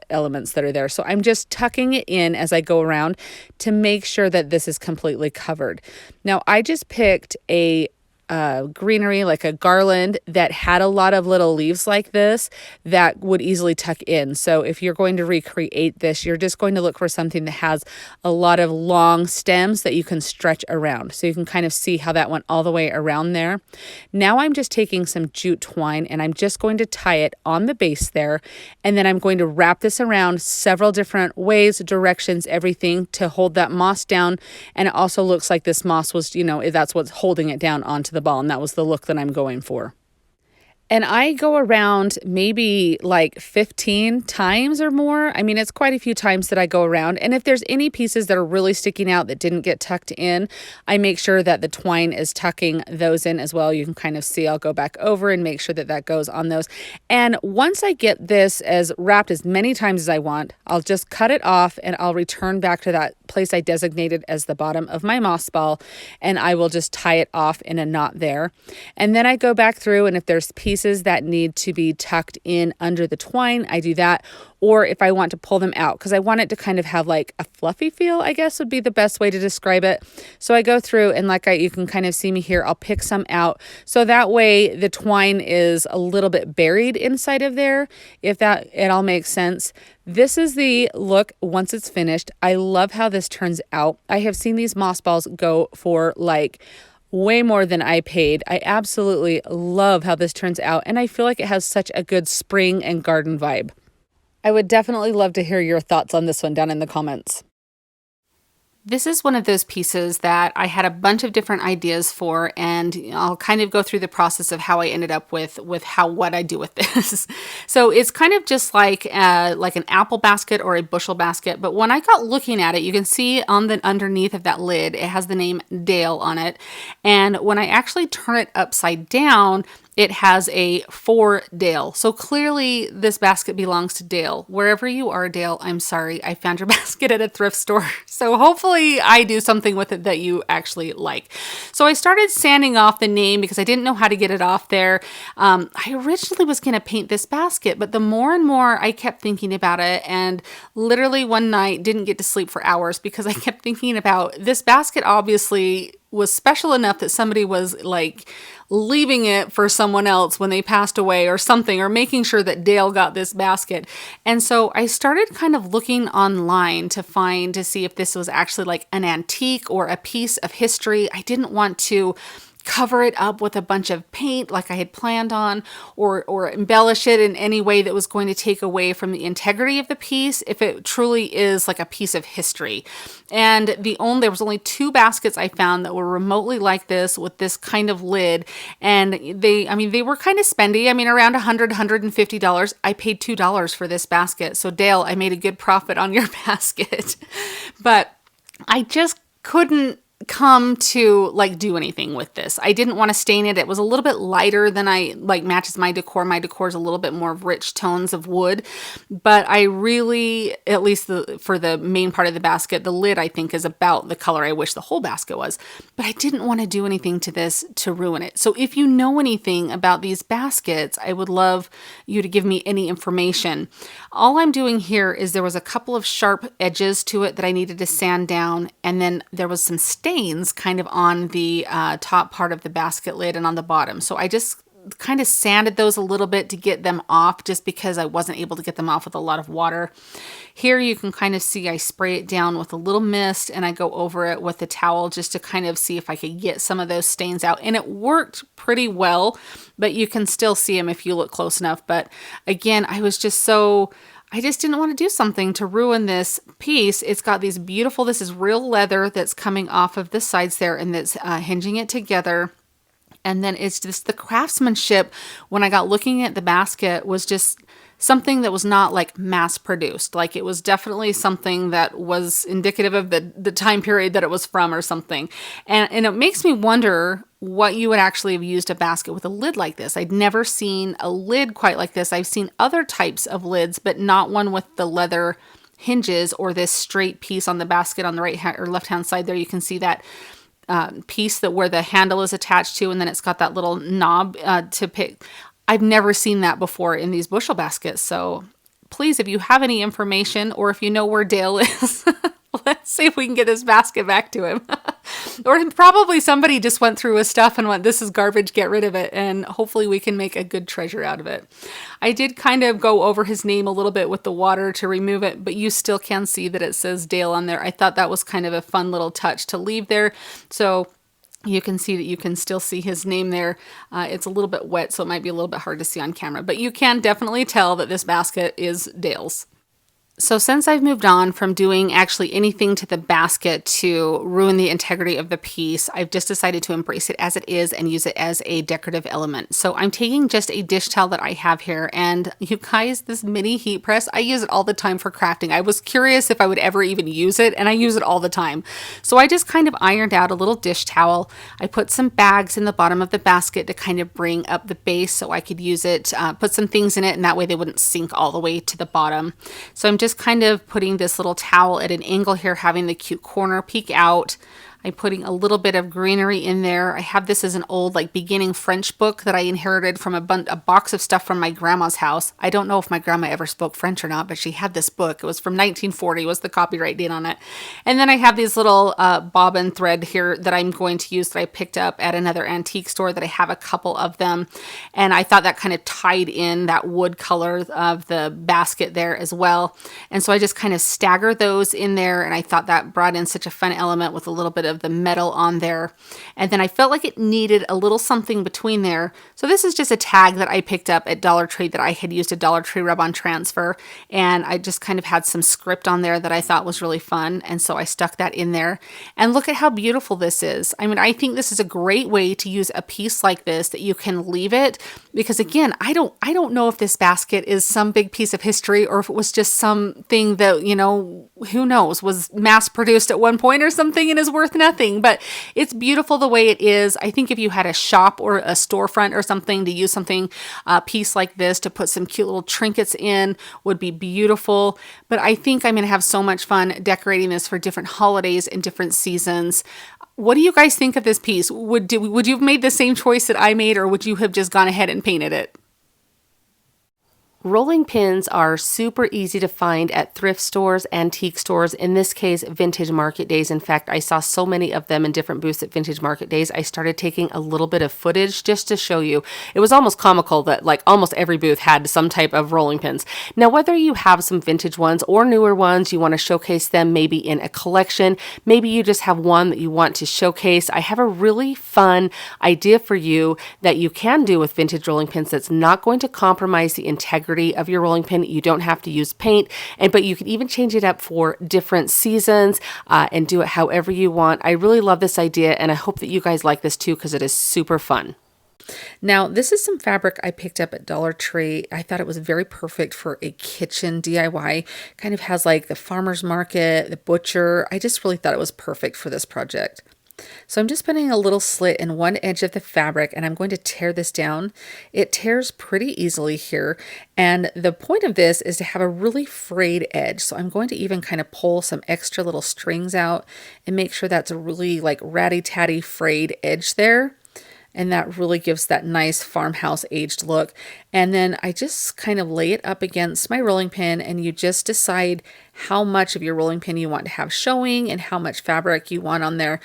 elements that are there. So I'm just tucking it in as I go around to make sure that this is completely covered. Now I just picked a greenery, a garland that had a lot of little leaves like this that would easily tuck in. So if you're going to recreate this, you're just going to look for something that has a lot of long stems that you can stretch around. So you can kind of see how that went all the way around there. Now I'm just taking some jute twine and I'm just going to tie it on the base there. And then I'm going to wrap this around several different ways, directions, everything to hold that moss down. And it also looks like this moss was, that's what's holding it down onto the ball, and that was the look that I'm going for. And I go around maybe 15 times or more. I mean, it's quite a few times that I go around. And if there's any pieces that are really sticking out that didn't get tucked in, I make sure that the twine is tucking those in as well. You can kind of see, I'll go back over and make sure that that goes on those. And once I get this as wrapped as many times as I want, I'll just cut it off and I'll return back to that place I designated as the bottom of my moss ball. And I will just tie it off in a knot there. And then I go back through, and if there's pieces that need to be tucked in under the twine, I do that. Or if I want to pull them out, because I want it to kind of have a fluffy feel, I guess would be the best way to describe it. So I go through and you can kind of see me here, I'll pick some out. So that way the twine is a little bit buried inside of there, if that it all makes sense. This is the look once it's finished. I love how this turns out. I have seen these moss balls go for way more than I paid. I absolutely love how this turns out, and I feel like it has such a good spring and garden vibe. I would definitely love to hear your thoughts on this one down in the comments. This is one of those pieces that I had a bunch of different ideas for, and I'll kind of go through the process of how I ended up with what I do with this. So it's kind of just like an apple basket or a bushel basket, but when I got looking at it, you can see on the underneath of that lid, it has the name Dale on it, and when I actually turn it upside down, it has a for Dale. So clearly this basket belongs to Dale. Wherever you are, Dale, I'm sorry. I found your basket at a thrift store. So hopefully I do something with it that you actually like. So I started sanding off the name because I didn't know how to get it off there. I originally was going to paint this basket, but the more and more I kept thinking about it, and literally one night didn't get to sleep for hours because I kept thinking about this basket obviously was special enough that somebody was like leaving it for someone else when they passed away or something, or making sure that Dale got this basket. And so I started kind of looking online to see if this was actually like an antique or a piece of history. I didn't want to cover it up with a bunch of paint like I had planned on, or embellish it in any way that was going to take away from the integrity of the piece if it truly is like a piece of history. And there was only 2 baskets I found that were remotely like this with this kind of lid, and they were kind of spendy. I mean, around $150. I paid $2 for this basket. So Dale, I made a good profit on your basket. But I just couldn't come to like do anything with this. I didn't want to stain it. It was a little bit lighter than I like matches my decor. My decor is a little bit more rich tones of wood, but I really, at least for the main part of the basket, the lid I think is about the color I wish the whole basket was, but I didn't want to do anything to this to ruin it. So if you know anything about these baskets, I would love you to give me any information. All I'm doing here is there was a couple of sharp edges to it that I needed to sand down, and then there was some stains kind of on the top part of the basket lid and on the bottom. So I just kind of sanded those a little bit to get them off, just because I wasn't able to get them off with a lot of water. Here you can kind of see I spray it down with a little mist, and I go over it with a towel just to kind of see if I could get some of those stains out. And it worked pretty well, but you can still see them if you look close enough. But again, I just didn't want to do something to ruin this piece. It's got this is real leather that's coming off of the sides there, and that's hinging it together. And then it's just the craftsmanship when I got looking at the basket was just something that was not like mass produced. Like it was definitely something that was indicative of the time period that it was from or something. And it makes me wonder what you would actually have used a basket with a lid like this. I'd never seen a lid quite like this. I've seen other types of lids, but not one with the leather hinges or this straight piece on the basket on the right hand or left hand side there. You can see that piece where the handle is attached to, and then it's got that little knob to pick. I've never seen that before in these bushel baskets. So please, if you have any information, or if you know where Dale is, let's see if we can get this basket back to him. Or probably somebody just went through his stuff and went, this is garbage, get rid of it. And hopefully we can make a good treasure out of it. I did kind of go over his name a little bit with the water to remove it, but you still can see that it says Dale on there. I thought that was kind of a fun little touch to leave there. So you can see that you can still see his name there. It's a little bit wet, so it might be a little bit hard to see on camera, but you can definitely tell that this basket is Dale's. So since I've moved on from doing actually anything to the basket to ruin the integrity of the piece, I've just decided to embrace it as it is and use it as a decorative element. So I'm taking just a dish towel that I have here, and you guys, this mini heat press, I use it all the time for crafting. I was curious if I would ever even use it, and I use it all the time. So I just kind of ironed out a little dish towel. I put some bags in the bottom of the basket to kind of bring up the base so I could use it, put some things in it, and that way they wouldn't sink all the way to the bottom. So I'm just kind of putting this little towel at an angle here, having the cute corner peek out. I'm putting a little bit of greenery in there. I have this as an old like beginning French book that I inherited from a box of stuff from my grandma's house. I don't know if my grandma ever spoke French or not, but she had this book. It was from 1940 was the copyright date on it. And then I have these little bobbin thread here that I'm going to use that I picked up at another antique store that I have a couple of them. And I thought that kind of tied in that wood color of the basket there as well. And so I just kind of stagger those in there. And I thought that brought in such a fun element with a little bit of of the metal on there. And then I felt like it needed a little something between there. So this is just a tag that I picked up at Dollar Tree that I had used a Dollar Tree rub-on transfer. And I just kind of had some script on there that I thought was really fun. And so I stuck that in there. And look at how beautiful this is. I mean, I think this is a great way to use a piece like this that you can leave it, because again, I don't know if this basket is some big piece of history or if it was just something that, you know, who knows, was mass produced at one point or something and is worth nothing, but it's beautiful the way it is. I think if you had a shop or a storefront or something to use something, a piece like this to put some cute little trinkets in would be beautiful. But I think I'm going to have so much fun decorating this for different holidays and different seasons. What do you guys think of this piece? Would you have made the same choice that I made, or would you have just gone ahead and painted it? Rolling pins are super easy to find at thrift stores, antique stores, in this case, vintage market days. In fact, I saw so many of them in different booths at vintage market days. I started taking a little bit of footage just to show you. It was almost comical that like almost every booth had some type of rolling pins. Now, whether you have some vintage ones or newer ones, you want to showcase them maybe in a collection, maybe you just have one that you want to showcase, I have a really fun idea for you that you can do with vintage rolling pins that's not going to compromise the integrity of your rolling pin. You don't have to use paint, but you can even change it up for different seasons and do it however you want. I really love this idea, and I hope that you guys like this too, because it is super fun. Now, this is some fabric I picked up at Dollar Tree. I thought it was very perfect for a kitchen DIY. Kind of has like the farmer's market, the butcher. I just really thought it was perfect for this project. So I'm just putting a little slit in one edge of the fabric, and I'm going to tear this down. It tears pretty easily here, and the point of this is to have a really frayed edge. So I'm going to even kind of pull some extra little strings out and make sure that's a really like ratty-tatty frayed edge there. And that really gives that nice farmhouse aged look. And then I just kind of lay it up against my rolling pin, and you just decide how much of your rolling pin you want to have showing and how much fabric you want on there.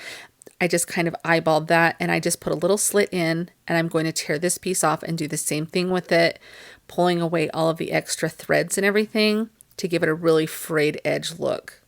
I just kind of eyeballed that, and I just put a little slit in, and I'm going to tear this piece off and do the same thing with it, pulling away all of the extra threads and everything to give it a really frayed edge look.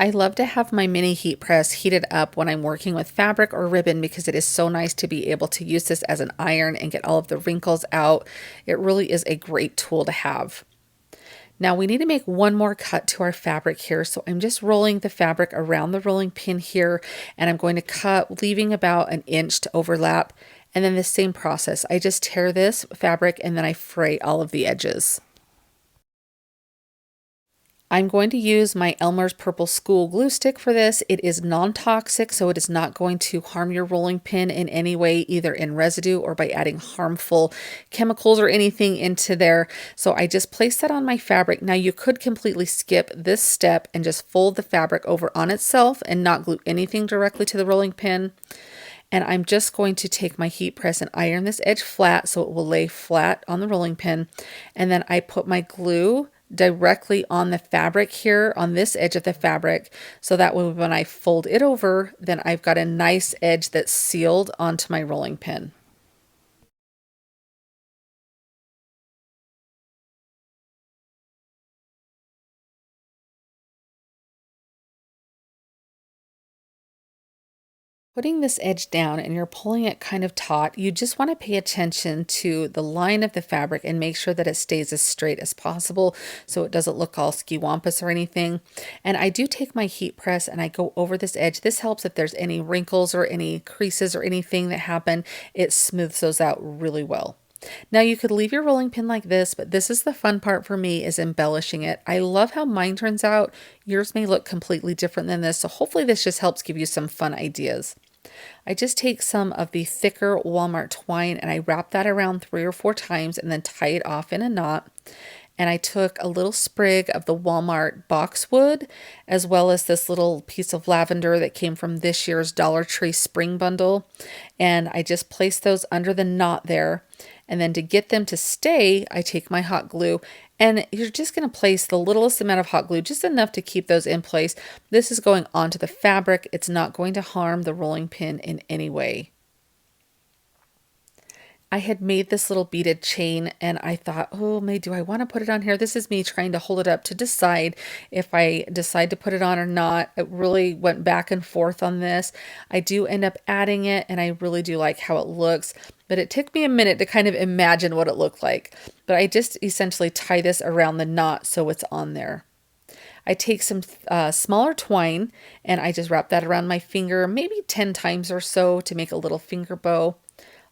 I love to have my mini heat press heated up when I'm working with fabric or ribbon, because it is so nice to be able to use this as an iron and get all of the wrinkles out. It really is a great tool to have. Now we need to make one more cut to our fabric here. So I'm just rolling the fabric around the rolling pin here, and I'm going to cut, leaving about an inch to overlap. And then the same process, I just tear this fabric and then I fray all of the edges. I'm going to use my Elmer's Purple School glue stick for this. It is non-toxic, so it is not going to harm your rolling pin in any way, either in residue or by adding harmful chemicals or anything into there. So I just placed that on my fabric. Now you could completely skip this step and just fold the fabric over on itself and not glue anything directly to the rolling pin. And I'm just going to take my heat press and iron this edge flat so it will lay flat on the rolling pin. And then I put my glue directly on the fabric here on this edge of the fabric, so that way when I fold it over, then I've got a nice edge that's sealed onto my rolling pin. Putting this edge down and you're pulling it kind of taut, you just want to pay attention to the line of the fabric and make sure that it stays as straight as possible so it doesn't look all ski-wampus or anything. And I do take my heat press and I go over this edge. This helps if there's any wrinkles or any creases or anything that happen. It smooths those out really well. Now you could leave your rolling pin like this, but this is the fun part for me, is embellishing it. I love how mine turns out. Yours may look completely different than this, so hopefully this just helps give you some fun ideas. I just take some of the thicker Walmart twine and I wrap that around 3 or 4 times and then tie it off in a knot. and I took a little sprig of the Walmart boxwood, as well as this little piece of lavender that came from this year's Dollar Tree spring bundle, and I just placed those under the knot there. And then to get them to stay, I take my hot glue, and you're just going to place the littlest amount of hot glue, just enough to keep those in place. This is going onto the fabric. It's not going to harm the rolling pin in any way. I had made this little beaded chain, and I thought, oh, May, do I want to put it on here? This is me trying to hold it up to decide if I decide to put it on or not. It really went back and forth on this. I do end up adding it, and I really do like how it looks, but it took me a minute to kind of imagine what it looked like. But I just essentially tie this around the knot so it's on there. I take some smaller twine, and I just wrap that around my finger, maybe 10 times or so to make a little finger bow.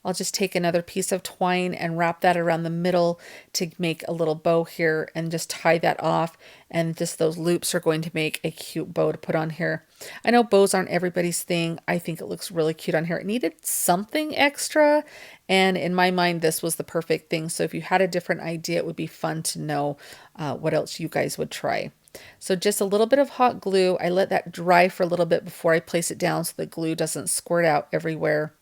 I'll just take another piece of twine and wrap that around the middle to make a little bow here, and just tie that off, and just those loops are going to make a cute bow to put on here. I know bows aren't everybody's thing. I think it looks really cute on here. It needed something extra, and in my mind this was the perfect thing. So if you had a different idea, it would be fun to know what else you guys would try. So just a little bit of hot glue. I let that dry for a little bit before I place it down so the glue doesn't squirt out everywhere.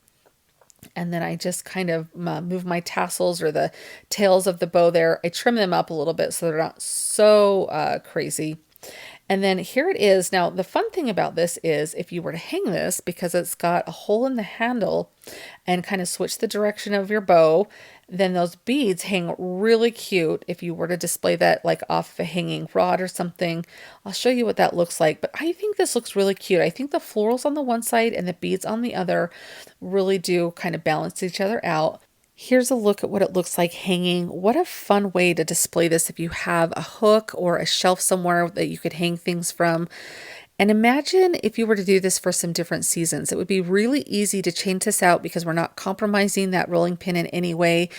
And then I just kind of move my tassels, or the tails of the bow there. I trim them up a little bit so they're not so crazy. And then here it is. Now, the fun thing about this is if you were to hang this, because it's got a hole in the handle, and kind of switch the direction of your bow, then those beads hang really cute if you were to display that like off of a hanging rod or something. I'll show you what that looks like, but I think this looks really cute. I think the florals on the one side and the beads on the other really do kind of balance each other out. Here's a look at what it looks like hanging. What a fun way to display this if you have a hook or a shelf somewhere that you could hang things from. And imagine if you were to do this for some different seasons. It would be really easy to change this out because we're not compromising that rolling pin in any way.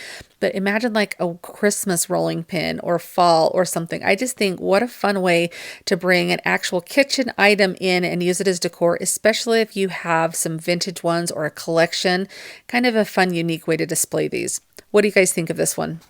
But imagine like a Christmas rolling pin or fall or something. I just think what a fun way to bring an actual kitchen item in and use it as decor, especially if you have some vintage ones or a collection. Kind of a fun, unique way to display these. What do you guys think of this one?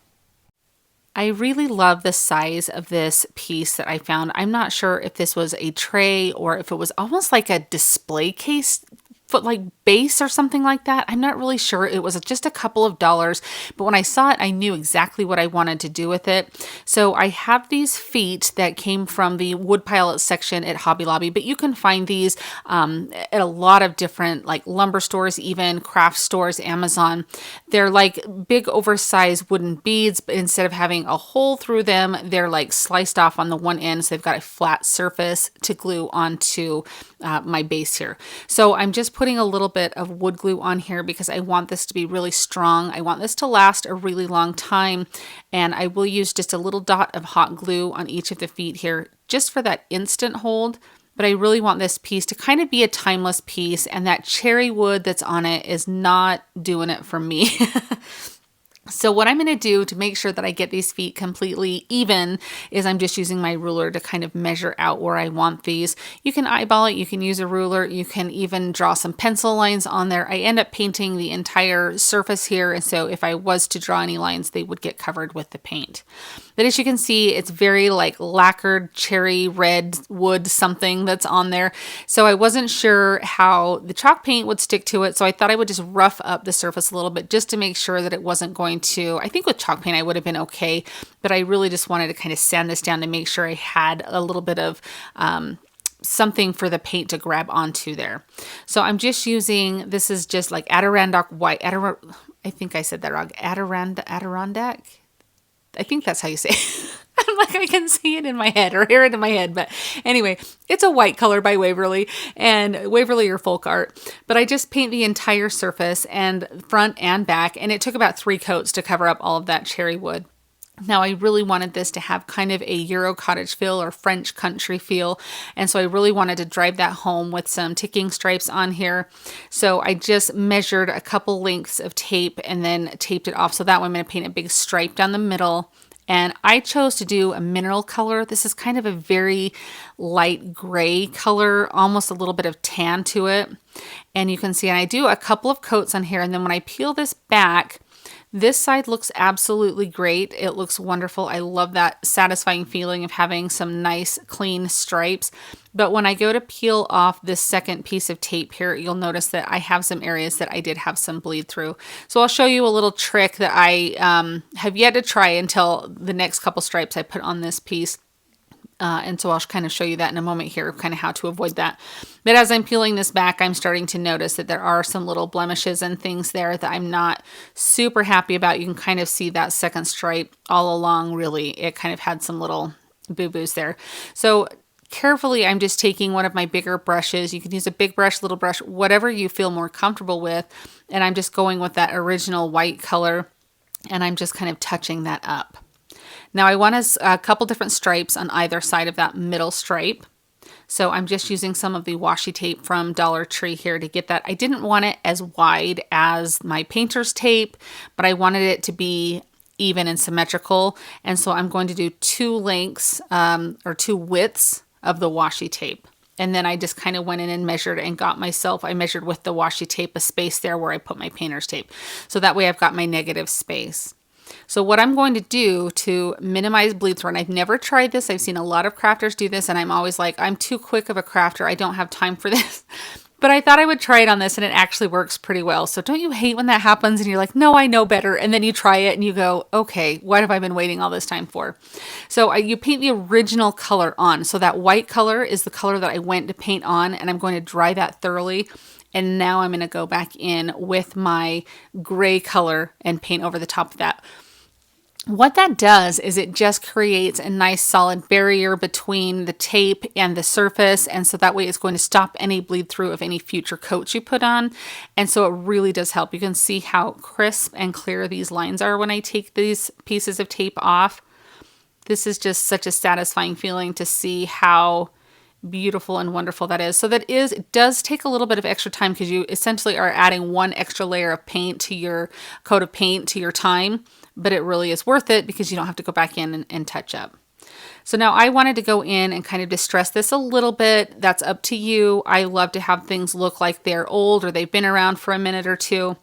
I really love the size of this piece that I found. I'm not sure if this was a tray or if it was almost like a display case like base or something like that. I'm not really sure. It was just a couple of dollars, but when I saw it, I knew exactly what I wanted to do with it. So I have these feet that came from the wood pile section at Hobby Lobby, but you can find these at a lot of different like lumber stores, even craft stores, Amazon. They're like big oversized wooden beads, but instead of having a hole through them, they're like sliced off on the one end. So they've got a flat surface to glue onto my base here. So I'm just putting a little bit of wood glue on here because I want this to be really strong. I want this to last a really long time, and I will use just a little dot of hot glue on each of the feet here just for that instant hold. But I really want this piece to kind of be a timeless piece, and that cherry wood that's on it is not doing it for me. So what I'm going to do to make sure that I get these feet completely even is I'm just using my ruler to kind of measure out where I want these. You can eyeball it, you can use a ruler, you can even draw some pencil lines on there. I end up painting the entire surface here, and so if I was to draw any lines, they would get covered with the paint. But as you can see, it's very like lacquered cherry red wood something that's on there. So I wasn't sure how the chalk paint would stick to it, so I thought I would just rough up the surface a little bit just to make sure that it wasn't going to, I think with chalk paint I would have been okay, but I really just wanted to kind of sand this down to make sure I had a little bit of something for the paint to grab onto there. So I'm just using, this is just like Adirondack white, I think I said that wrong, Adirondack? I think that's how you say it. I'm like, I can see it in my head or hear it in my head. But anyway, it's a white color by Waverly and Waverly or Folk Art. But I just paint the entire surface and front and back. And it took about 3 coats to cover up all of that cherry wood. Now I really wanted this to have kind of a Euro cottage feel or French country feel. And so I really wanted to drive that home with some ticking stripes on here. So I just measured a couple lengths of tape and then taped it off. So that way I'm going to paint a big stripe down the middle. And I chose to do a mineral color. This is kind of a very light gray color, almost a little bit of tan to it. And you can see, and I do a couple of coats on here, and then when I peel this back, this side looks absolutely great. It looks wonderful. I love that satisfying feeling of having some nice clean stripes. But when I go to peel off this second piece of tape here, you'll notice that I have some areas that I did have some bleed through. So I'll show you a little trick that I have yet to try until the next couple stripes I put on this piece. And so I'll kind of show you that in a moment here, kind of how to avoid that. But as I'm peeling this back, I'm starting to notice that there are some little blemishes and things there that I'm not super happy about. You can kind of see that second stripe all along, really. It kind of had some little boo-boos there. So carefully, I'm just taking one of my bigger brushes. You can use a big brush, little brush, whatever you feel more comfortable with. And I'm just going with that original white color, and I'm just kind of touching that up. Now I want a couple different stripes on either side of that middle stripe. So I'm just using some of the washi tape from Dollar Tree here to get that. I didn't want it as wide as my painter's tape, but I wanted it to be even and symmetrical. And so I'm going to do two lengths or two widths of the washi tape. And then I just kind of went in and measured and got myself, I measured with the washi tape a space there where I put my painter's tape. So that way I've got my negative space. So what I'm going to do to minimize bleed through, and I've never tried this, I've seen a lot of crafters do this, and I'm always like, I'm too quick of a crafter, I don't have time for this. But I thought I would try it on this, and it actually works pretty well. So don't you hate when that happens and you're like, no, I know better, and then you try it and you go, okay, what have I been waiting all this time for? So you paint the original color on. So that white color is the color that I went to paint on, and I'm going to dry that thoroughly. And now I'm going to go back in with my gray color and paint over the top of that. What that does is it just creates a nice solid barrier between the tape and the surface. And so that way it's going to stop any bleed through of any future coats you put on. And so it really does help. You can see how crisp and clear these lines are when I take these pieces of tape off. This is just such a satisfying feeling to see how beautiful and wonderful that is. So it does take a little bit of extra time because you essentially are adding one extra layer of paint to your coat of paint to your time, but it really is worth it because you don't have to go back in and touch up. So now I wanted to go in and kind of distress this a little bit. That's up to you. I love to have things look like they're old or they've been around for a minute or two.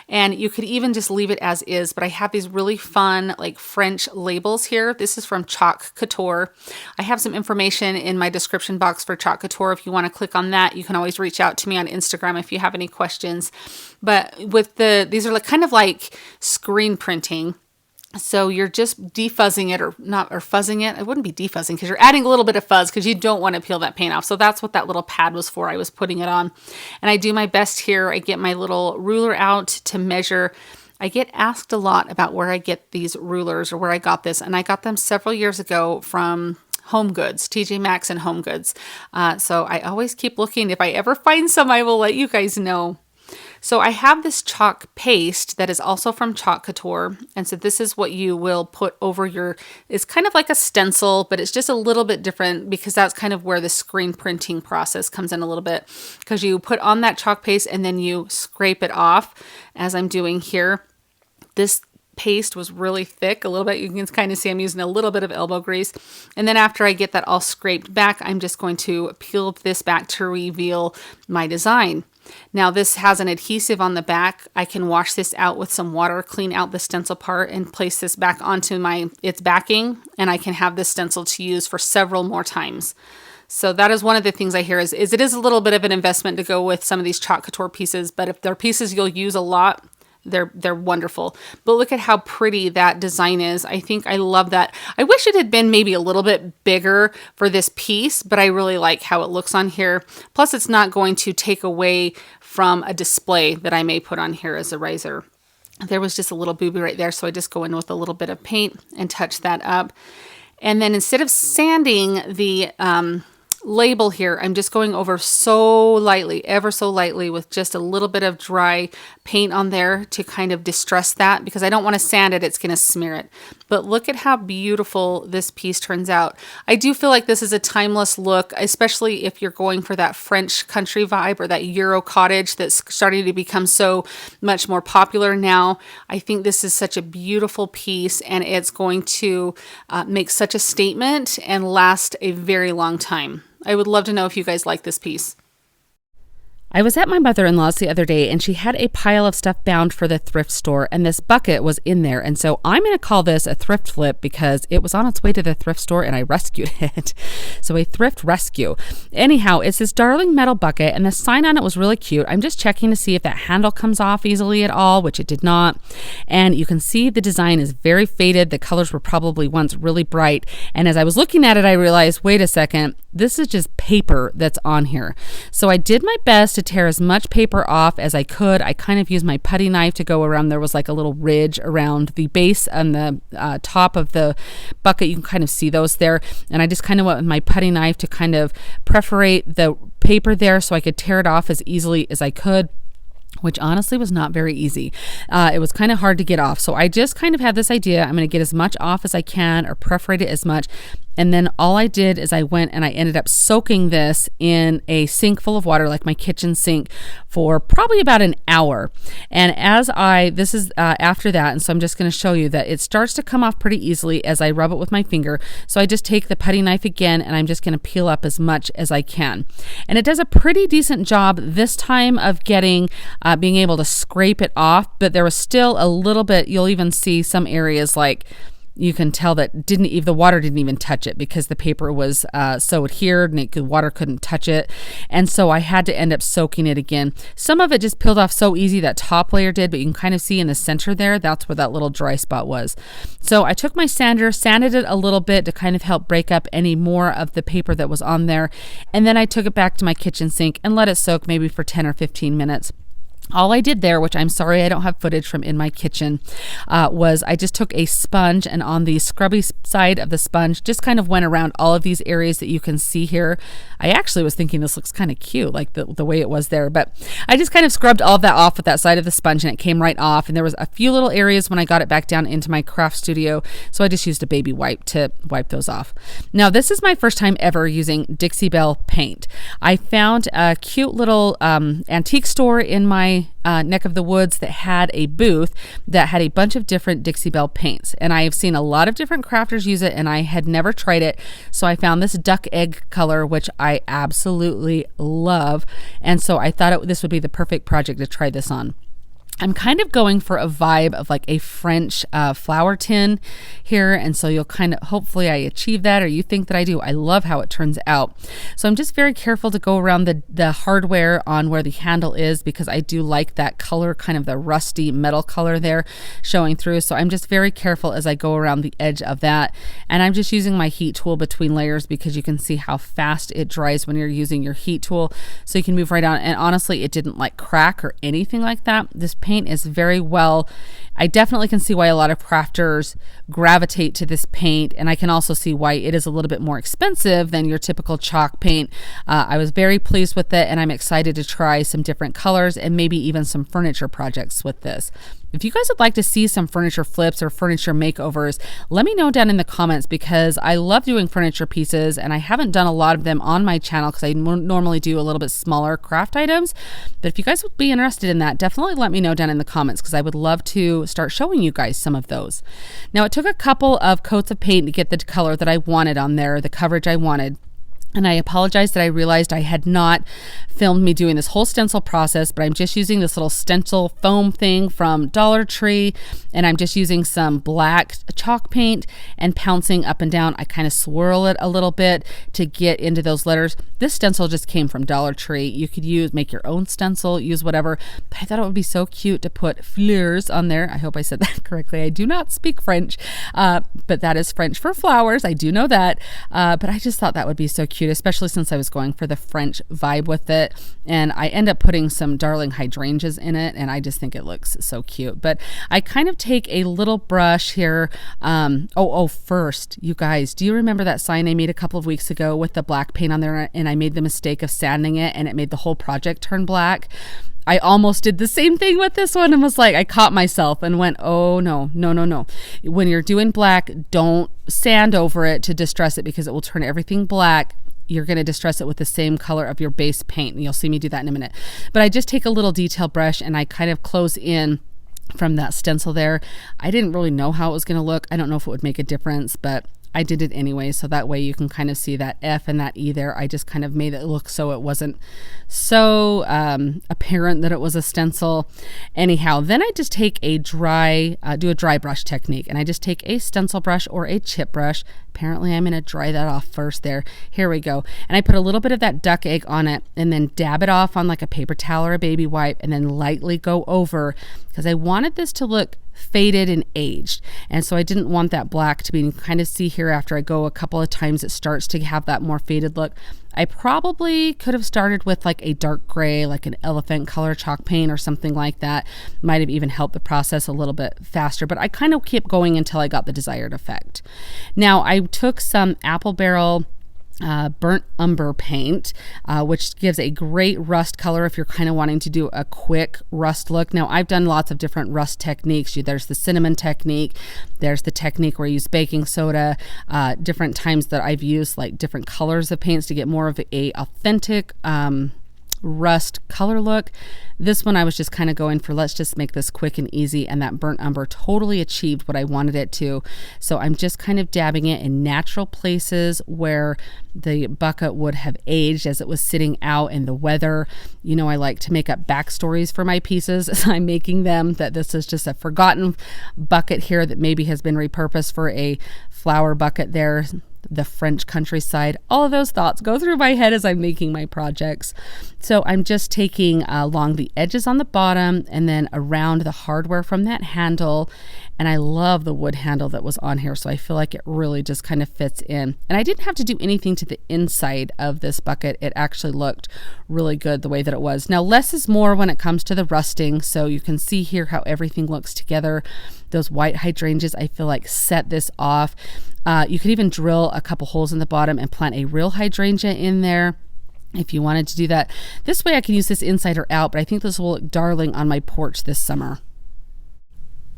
And you could even just leave it as is, but I have these really fun like French labels here. This is from Chalk Couture. I have some information in my description box for Chalk Couture. If you want to click on that, you can always reach out to me on Instagram if you have any questions. But with these are kind of like screen printing. So you're just defuzzing it or fuzzing it. It wouldn't be defuzzing because you're adding a little bit of fuzz because you don't want to peel that paint off. So that's what that little pad was for. I was putting it on and I do my best here. I get my little ruler out to measure. I get asked a lot about where I get these rulers or where I got this. And I got them several years ago from Home Goods, TJ Maxx and Home Goods. So I always keep looking. If I ever find some, I will let you guys know. So I have this chalk paste that is also from Chalk Couture. And so this is what you will put over it's kind of like a stencil, but it's just a little bit different because that's kind of where the screen printing process comes in a little bit. Because you put on that chalk paste and then you scrape it off as I'm doing here. This paste was really thick a little bit. You can kind of see I'm using a little bit of elbow grease. And then after I get that all scraped back, I'm just going to peel this back to reveal my design. Now this has an adhesive on the back. I can wash this out with some water, clean out the stencil part and place this back onto its backing. And I can have this stencil to use for several more times. So that is one of the things I hear is it is a little bit of an investment to go with some of these Chalk Couture pieces, but if they're pieces you'll use a lot, they're wonderful. But look at how pretty that design is. I think I love that. I wish it had been maybe a little bit bigger for this piece, but I really like how it looks on here. Plus it's not going to take away from a display that I may put on here as a riser. There was just a little boo-boo right there, so I just go in with a little bit of paint and touch that up. And then instead of sanding the label here, I'm just going over so lightly, ever so lightly with just a little bit of dry paint on there to kind of distress that because I don't want to sand it, it's going to smear it. But look at how beautiful this piece turns out. I do feel like this is a timeless look, especially if you're going for that French country vibe or that Euro cottage that's starting to become so much more popular now. I think this is such a beautiful piece and it's going to make such a statement and last a very long time. I would love to know if you guys like this piece. I was at my mother-in-law's the other day and she had a pile of stuff bound for the thrift store and this bucket was in there. And so I'm going to call this a thrift flip because it was on its way to the thrift store and I rescued it. So a thrift rescue. Anyhow, it's this darling metal bucket and the sign on it was really cute. I'm just checking to see if that handle comes off easily at all, which it did not. And you can see the design is very faded. The colors were probably once really bright. And as I was looking at it, I realized, wait a second, this is just paper that's on here. So I did my best to tear as much paper off as I could. I kind of used my putty knife to go around. There was like a little ridge around the base and the top of the bucket. You can kind of see those there. And I just kind of went with my putty knife to kind of perforate the paper there so I could tear it off as easily as I could, which honestly was not very easy. It was kind of hard to get off. So I just kind of had this idea, I'm going to get as much off as I can or perforate it as much. And then all I did is I went and I ended up soaking this in a sink full of water, like my kitchen sink, for probably about an hour. And this is after that, and so I'm just going to show you that it starts to come off pretty easily as I rub it with my finger. So I just take the putty knife again and I'm just going to peel up as much as I can. And it does a pretty decent job this time of being able to scrape it off, but there was still a little bit. You'll even see some areas like you can tell that the water didn't even touch it because the paper was so adhered and the water couldn't touch it. And so I had to end up soaking it again. Some of it just peeled off so easy, that top layer did, but you can kind of see in the center there, that's where that little dry spot was. So I took my sander, sanded it a little bit to kind of help break up any more of the paper that was on there. And then I took it back to my kitchen sink and let it soak maybe for 10 or 15 minutes. All I did there, which I'm sorry I don't have footage from in my kitchen, was I just took a sponge and on the scrubby side of the sponge, just kind of went around all of these areas that you can see here. I actually was thinking this looks kind of cute, like the way it was there, but I just kind of scrubbed all of that off with that side of the sponge and it came right off. And there was a few little areas when I got it back down into my craft studio, so I just used a baby wipe to wipe those off. Now, this is my first time ever using Dixie Belle paint. I found a cute little antique store in my neck of the woods that had a booth that had a bunch of different Dixie Belle paints, and I have seen a lot of different crafters use it and I had never tried it, so I found this duck egg color, which I absolutely love, and so I thought this would be the perfect project to try this on. I'm kind of going for a vibe of like a French flower tin here, and so you'll kind of, hopefully I achieve that, or you think that I do. I love how it turns out. So I'm just very careful to go around the hardware on where the handle is, because I do like that color, kind of the rusty metal color there showing through. So I'm just very careful as I go around the edge of that, and I'm just using my heat tool between layers because you can see how fast it dries when you're using your heat tool, so you can move right on. And honestly, it didn't like crack or anything like that. This paint is very well, I definitely can see why a lot of crafters gravitate to this paint, and I can also see why it is a little bit more expensive than your typical chalk paint. I was very pleased with it, and I'm excited to try some different colors and maybe even some furniture projects with this. If you guys would like to see some furniture flips or furniture makeovers, let me know down in the comments, because I love doing furniture pieces and I haven't done a lot of them on my channel because I normally do a little bit smaller craft items. But if you guys would be interested in that, definitely let me know down in the comments, because I would love to start showing you guys some of those. Now, it took a couple of coats of paint to get the color that I wanted on there, the coverage I wanted. And I apologize that I realized I had not filmed me doing this whole stencil process, but I'm just using this little stencil foam thing from Dollar Tree, and I'm just using some black chalk paint and pouncing up and down. I kind of swirl it a little bit to get into those letters. This stencil just came from Dollar Tree. You could make your own stencil, use whatever, but I thought it would be so cute to put fleurs on there. I hope I said that correctly. I do not speak French, but that is French for flowers. I do know that, but I just thought that would be so cute, especially since I was going for the French vibe with it. And I end up putting some darling hydrangeas in it, and I just think it looks so cute. But I kind of take a little brush here. First, you guys, do you remember that sign I made a couple of weeks ago with the black paint on there, and I made the mistake of sanding it and it made the whole project turn black? I almost did the same thing with this one and was like, I caught myself and went, oh no. When you're doing black, don't sand over it to distress it, because it will turn everything black. You're going to distress it with the same color of your base paint, and you'll see me do that in a minute. But I just take a little detail brush and I kind of close in from that stencil there. I didn't really know how it was going to look. I don't know if it would make a difference, but I did it anyway, so that way you can kind of see that F and that E there. I just kind of made it look so it wasn't so apparent that it was a stencil. Anyhow, then I just take a do a dry brush technique, and I just take a stencil brush or a chip brush. Apparently I'm going to dry that off first there. Here we go. And I put a little bit of that duck egg on it and then dab it off on like a paper towel or a baby wipe and then lightly go over, because I wanted this to look faded and aged. And so I didn't want that black to be, you can kind of see here after I go a couple of times, it starts to have that more faded look. I probably could have started with like a dark gray, like an elephant color chalk paint or something like that. Might have even helped the process a little bit faster, but I kind of kept going until I got the desired effect. Now I took some apple barrel burnt umber paint, which gives a great rust color if you're kind of wanting to do a quick rust look. Now I've done lots of different rust techniques. There's the cinnamon technique, there's the technique where you use baking soda, different times that I've used like different colors of paints to get more of a authentic rust color look. This one I was just kind of going for, let's just make this quick and easy, and that burnt umber totally achieved what I wanted it to. So I'm just kind of dabbing it in natural places where the bucket would have aged as it was sitting out in the weather. You know, I like to make up backstories for my pieces as I'm making them, that this is just a forgotten bucket here that maybe has been repurposed for a flower bucket there, the French countryside. All of those thoughts go through my head as I'm making my projects. So I'm just taking along the edges on the bottom and then around the hardware from that handle. And I love the wood handle that was on here, so I feel like it really just kind of fits in. And I didn't have to do anything to the inside of this bucket. It actually looked really good the way that it was. Now, less is more when it comes to the rusting, so you can see here how everything looks together. Those white hydrangeas, I feel like, set this off. You could even drill a couple holes in the bottom and plant a real hydrangea in there if you wanted to do that. This way I can use this inside or out, but I think this will look darling on my porch this summer.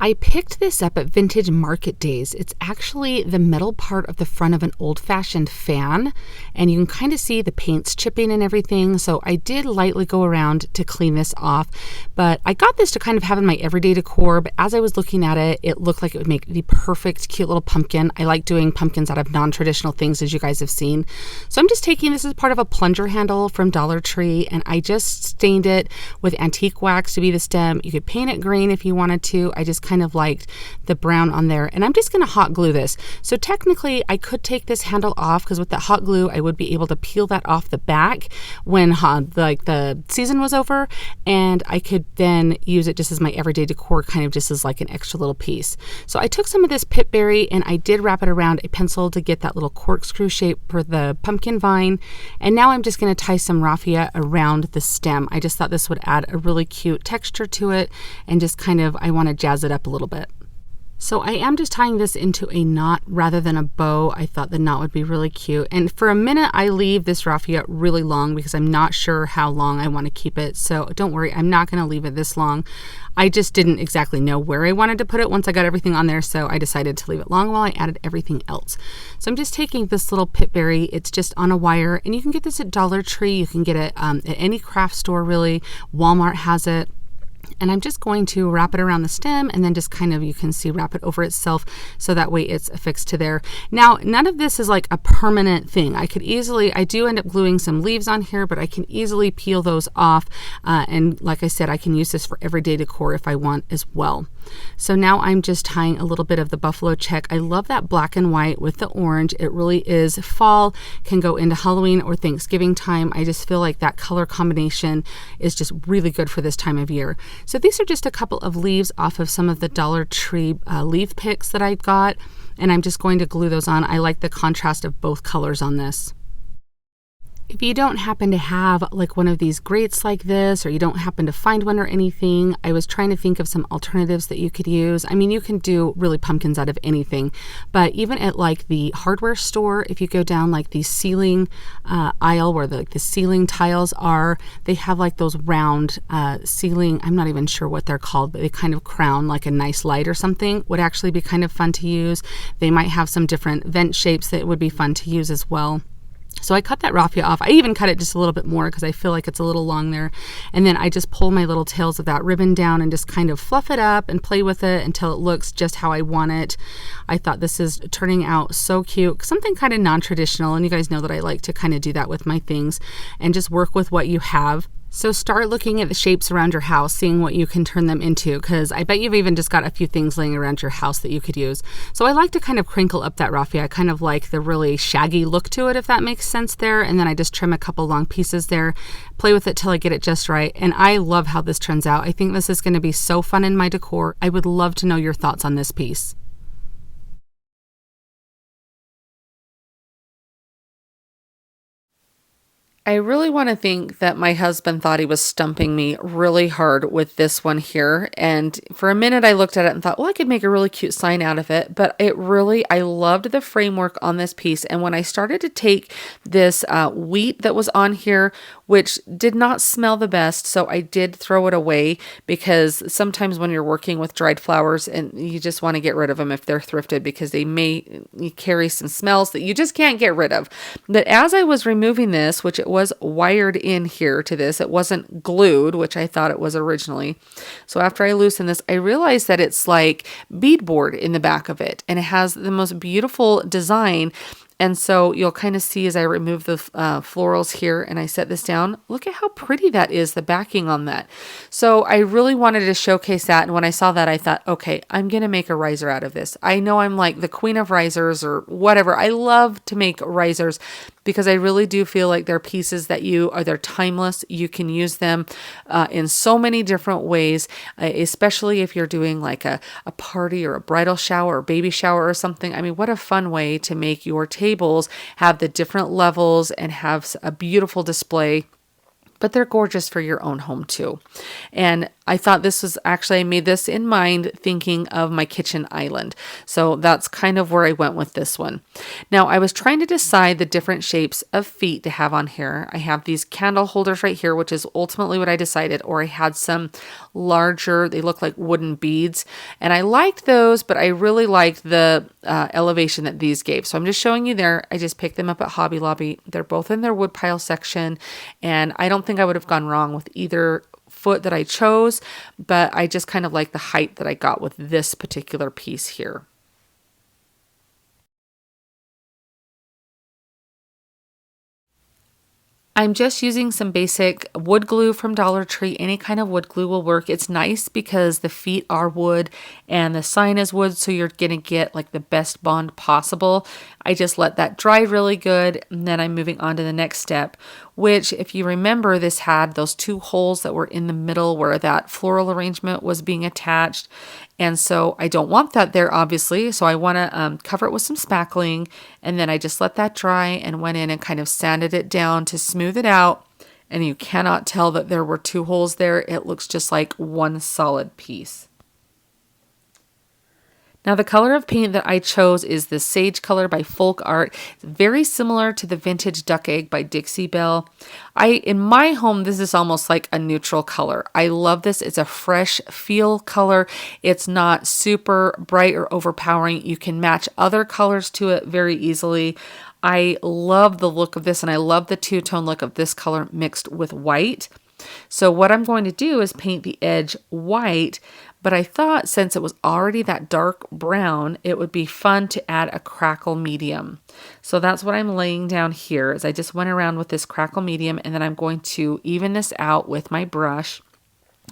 I picked this up at Vintage Market Days. It's actually the metal part of the front of an old-fashioned fan, and you can kind of see the paints chipping and everything. So I did lightly go around to clean this off, but I got this to kind of have in my everyday decor. But as I was looking at it, it looked like it would make the perfect cute little pumpkin. I like doing pumpkins out of non-traditional things, as you guys have seen. So I'm just taking this as part of a plunger handle from Dollar Tree, and I just stained it with antique wax to be the stem. You could paint it green if you wanted to. I just kind of liked the brown on there, and I'm just going to hot glue this. So technically I could take this handle off, because with that hot glue I would be able to peel that off the back when the season was over, and I could then use it just as my everyday decor, kind of just as like an extra little piece. So I took some of this pitberry and I did wrap it around a pencil to get that little corkscrew shape for the pumpkin vine, and now I'm just going to tie some raffia around the stem. I just thought this would add a really cute texture to it, and just kind of, I want to jazz it up a little bit. So I am just tying this into a knot rather than a bow. I thought the knot would be really cute. And for a minute I leave this raffia really long because I'm not sure how long I want to keep it. So don't worry, I'm not going to leave it this long. I just didn't exactly know where I wanted to put it once I got everything on there, so I decided to leave it long while I added everything else. So I'm just taking this little pitberry. It's just on a wire, and you can get this at Dollar Tree. You can get it at any craft store really. Walmart has it. And I'm just going to wrap it around the stem, and then just kind of, you can see, wrap it over itself so that way it's affixed to there. Now, none of this is like a permanent thing. I do end up gluing some leaves on here, but I can easily peel those off. And like I said, I can use this for everyday decor if I want as well. So now I'm just tying a little bit of the buffalo check. I love that black and white with the orange. It really is fall, can go into Halloween or Thanksgiving time. I just feel like that color combination is just really good for this time of year. So these are just a couple of leaves off of some of the Dollar Tree leaf picks that I got, and I'm just going to glue those on. I like the contrast of both colors on this. If you don't happen to have like one of these grates like this, or you don't happen to find one or anything, I was trying to think of some alternatives that you could use. I mean, you can do really pumpkins out of anything, but even at like the hardware store, if you go down like the ceiling aisle where the ceiling tiles are, they have like those round ceiling, I'm not even sure what they're called, but they kind of crown like a nice light or something, would actually be kind of fun to use. They might have some different vent shapes that would be fun to use as well. So I cut that raffia off. I even cut it just a little bit more because I feel like it's a little long there. And then I just pull my little tails of that ribbon down and just kind of fluff it up and play with it until it looks just how I want it. I thought this is turning out so cute. Something kind of non-traditional, and you guys know that I like to kind of do that with my things and just work with what you have. So start looking at the shapes around your house, seeing what you can turn them into, because I bet you've even just got a few things laying around your house that you could use. So I like to kind of crinkle up that raffia. I kind of like the really shaggy look to it, if that makes sense there. And then I just trim a couple long pieces there, play with it till I get it just right. And I love how this turns out. I think this is going to be so fun in my decor. I would love to know your thoughts on this piece. I really want to think that my husband thought he was stumping me really hard with this one here. And for a minute, I looked at it and thought, well, I could make a really cute sign out of it. But I loved the framework on this piece. And when I started to take this wheat that was on here, which did not smell the best, so I did throw it away, because sometimes when you're working with dried flowers and you just want to get rid of them if they're thrifted, because they may carry some smells that you just can't get rid of. But as I was removing this, which it was wired in here to this, it wasn't glued, which I thought it was originally. So after I loosened this, I realized that it's like beadboard in the back of it, and it has the most beautiful design. And so you'll kind of see as I remove the florals here and I set this down, look at how pretty that is, the backing on that. So I really wanted to showcase that. And when I saw that, I thought, okay, I'm going to make a riser out of this. I know I'm like the queen of risers or whatever. I love to make risers because I really do feel like they're pieces that they're timeless. You can use them in so many different ways, especially if you're doing like a party or a bridal shower or baby shower or something. I mean, what a fun way to make your tables have the different levels and have a beautiful display. But they're gorgeous for your own home too. And I thought I made this in mind thinking of my kitchen island. So that's kind of where I went with this one. Now I was trying to decide the different shapes of feet to have on here. I have these candle holders right here, which is ultimately what I decided, or I had some larger, they look like wooden beads. And I liked those, but I really liked the elevation that these gave. So I'm just showing you there. I just picked them up at Hobby Lobby. They're both in their wood pile section. And I don't think I would have gone wrong with either foot that I chose, but I just kind of like the height that I got with this particular piece here. I'm just using some basic wood glue from Dollar Tree. Any kind of wood glue will work. It's nice because the feet are wood and the sign is wood, so you're going to get like the best bond possible. I just let that dry really good, and then I'm moving on to the next step, which, if you remember, this had those two holes that were in the middle where that floral arrangement was being attached. And so I don't want that there, obviously. So I want to cover it with some spackling. And then I just let that dry and went in and kind of sanded it down to smooth it out. And you cannot tell that there were two holes there. It looks just like one solid piece. Now the color of paint that I chose is the Sage color by Folk Art. It's very similar to the Vintage Duck Egg by Dixie Belle. In my home, this is almost like a neutral color. I love this. It's a fresh feel color. It's not super bright or overpowering. You can match other colors to it very easily. I love the look of this, and I love the two-tone look of this color mixed with white. So what I'm going to do is paint the edge white, but I thought since it was already that dark brown, it would be fun to add a crackle medium. So that's what I'm laying down here, is I just went around with this crackle medium, and then I'm going to even this out with my brush.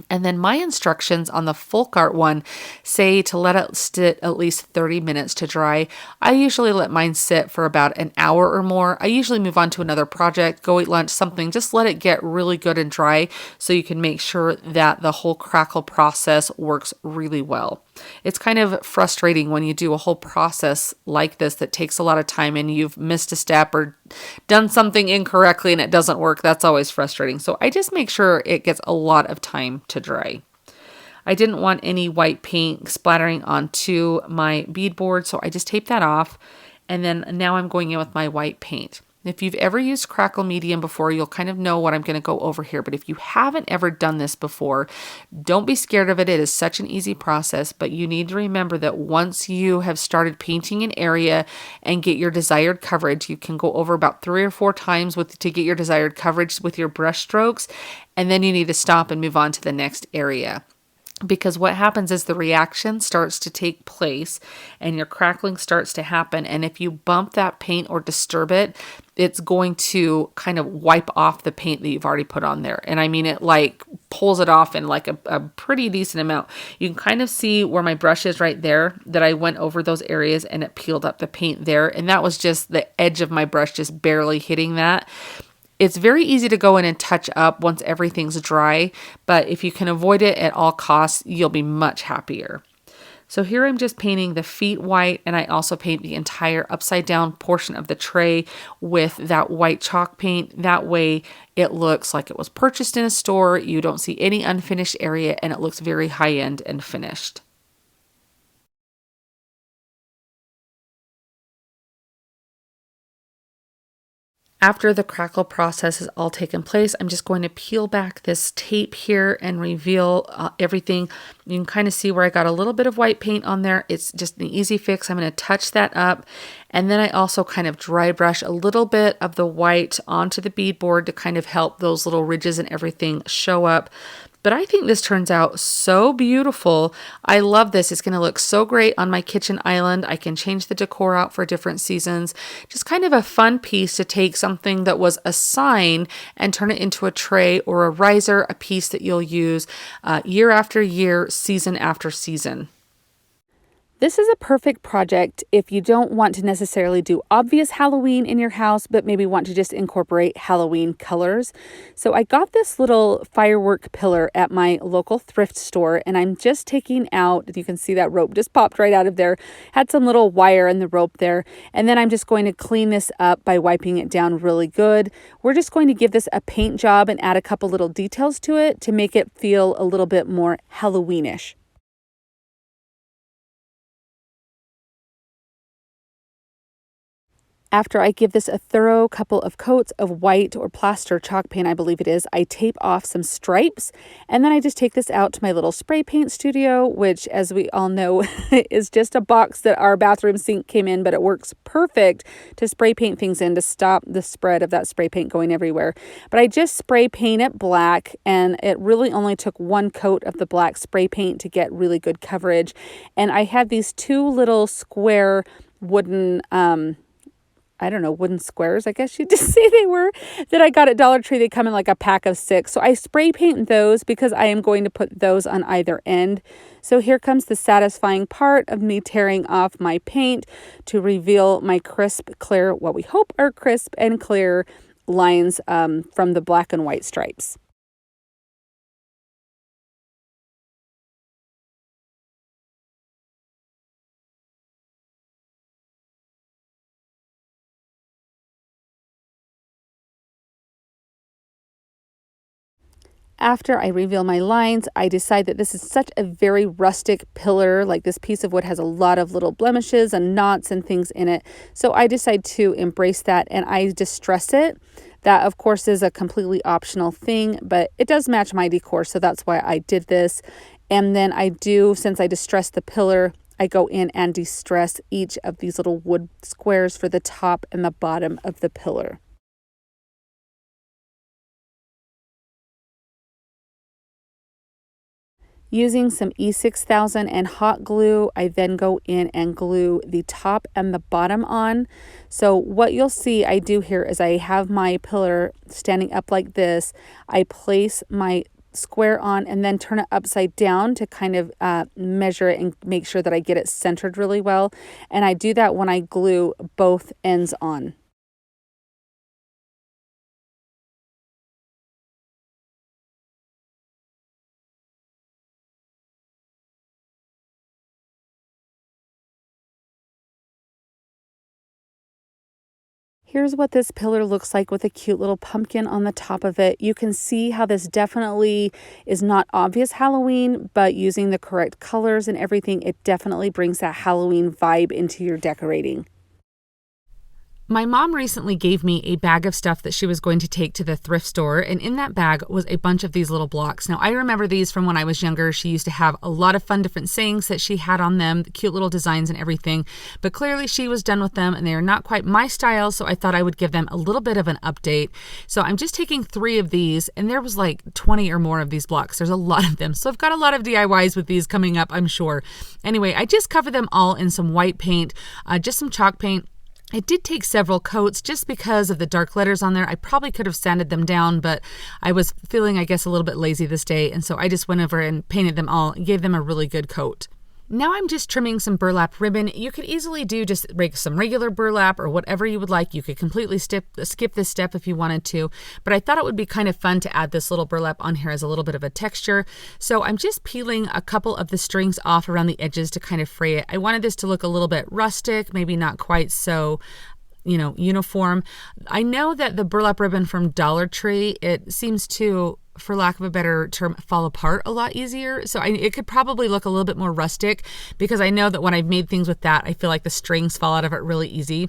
And then my instructions on the Folk Art one say to let it sit at least 30 minutes to dry. I usually let mine sit for about an hour or more. I usually move on to another project, go eat lunch, something. Just let it get really good and dry so you can make sure that the whole crackle process works really well. It's kind of frustrating when you do a whole process like this that takes a lot of time and you've missed a step or done something incorrectly and it doesn't work. That's always frustrating. So I just make sure it gets a lot of time to dry. I didn't want any white paint splattering onto my beadboard, so I just taped that off. And then now I'm going in with my white paint. If you've ever used Crackle Medium before, you'll kind of know what I'm going to go over here. But if you haven't ever done this before, don't be scared of it. It is such an easy process, but you need to remember that once you have started painting an area and get your desired coverage, you can go over about 3 or 4 times to get your desired coverage with your brush strokes, and then you need to stop and move on to the next area. Because what happens is the reaction starts to take place and your crackling starts to happen. And if you bump that paint or disturb it, it's going to kind of wipe off the paint that you've already put on there. And I mean, it like pulls it off in like a pretty decent amount. You can kind of see where my brush is right there, that I went over those areas and it peeled up the paint there. And that was just the edge of my brush just barely hitting that. It's very easy to go in and touch up once everything's dry, but if you can avoid it at all costs, you'll be much happier. So here I'm just painting the feet white, and I also paint the entire upside down portion of the tray with that white chalk paint. That way it looks like it was purchased in a store. You don't see any unfinished area, and it looks very high end and finished. After the crackle process has all taken place, I'm just going to peel back this tape here and reveal everything. You can kind of see where I got a little bit of white paint on there. It's just an easy fix. I'm going to touch that up. And then I also kind of dry brush a little bit of the white onto the beadboard to kind of help those little ridges and everything show up. But I think this turns out so beautiful. I love this. It's going to look so great on my kitchen island. I can change the decor out for different seasons. Just kind of a fun piece to take something that was a sign and turn it into a tray or a riser, a piece that you'll use year after year, season after season. This is a perfect project if you don't want to necessarily do obvious Halloween in your house, but maybe want to just incorporate Halloween colors. So I got this little firework pillar at my local thrift store, and I'm just taking out, you can see that rope just popped right out of there, had some little wire in the rope there, and then I'm just going to clean this up by wiping it down really good. We're just going to give this a paint job and add a couple little details to it to make it feel a little bit more Halloweenish. After I give this a thorough couple of coats of white or plaster chalk paint, I believe it is, I tape off some stripes, and then I just take this out to my little spray paint studio, which, as we all know, is just a box that our bathroom sink came in, but it works perfect to spray paint things in to stop the spread of that spray paint going everywhere. But I just spray paint it black, and it really only took 1 coat of the black spray paint to get really good coverage. And I had these 2 little square wooden wooden squares, I guess you'd just say they were, that I got at Dollar Tree. They come in like a pack of 6. So I spray paint those because I am going to put those on either end. So here comes the satisfying part of me tearing off my paint to reveal my crisp, clear, what we hope are crisp and clear lines from the black and white stripes. After I reveal my lines, I decide that this is such a very rustic pillar. Like, this piece of wood has a lot of little blemishes and knots and things in it. So I decide to embrace that and I distress it. That, of course, is a completely optional thing, but it does match my decor. So that's why I did this. And then since I distressed the pillar, I go in and distress each of these little wood squares for the top and the bottom of the pillar. Using some E6000 and hot glue, I then go in and glue the top and the bottom on. So what you'll see I do here is I have my pillar standing up like this. I place my square on and then turn it upside down to kind of measure it and make sure that I get it centered really well. And I do that when I glue both ends on. Here's what this pillar looks like with a cute little pumpkin on the top of it. You can see how this definitely is not obvious Halloween, but using the correct colors and everything, it definitely brings that Halloween vibe into your decorating. My mom recently gave me a bag of stuff that she was going to take to the thrift store, and in that bag was a bunch of these little blocks. Now, I remember these from when I was younger. She used to have a lot of fun different sayings that she had on them, cute little designs and everything, but clearly she was done with them and they are not quite my style, so I thought I would give them a little bit of an update. So I'm just taking 3 of these, and there was like 20 or more of these blocks. There's a lot of them, so I've got a lot of DIYs with these coming up, I'm sure. Anyway, I just covered them all in some white paint, just some chalk paint. It did take several coats just because of the dark letters on there. I probably could have sanded them down, but I was feeling, I guess, a little bit lazy this day. And so I just went over and painted them all and gave them a really good coat. Now I'm just trimming some burlap ribbon. You could easily do just some regular burlap or whatever you would like. You could completely skip this step if you wanted to, but I thought it would be kind of fun to add this little burlap on here as a little bit of a texture. So I'm just peeling a couple of the strings off around the edges to kind of fray it. I wanted this to look a little bit rustic, maybe not quite so uniform. I know that the burlap ribbon from Dollar Tree, it seems to, for lack of a better term, fall apart a lot easier. So it could probably look a little bit more rustic, because I know that when I've made things with that, I feel like the strings fall out of it really easy,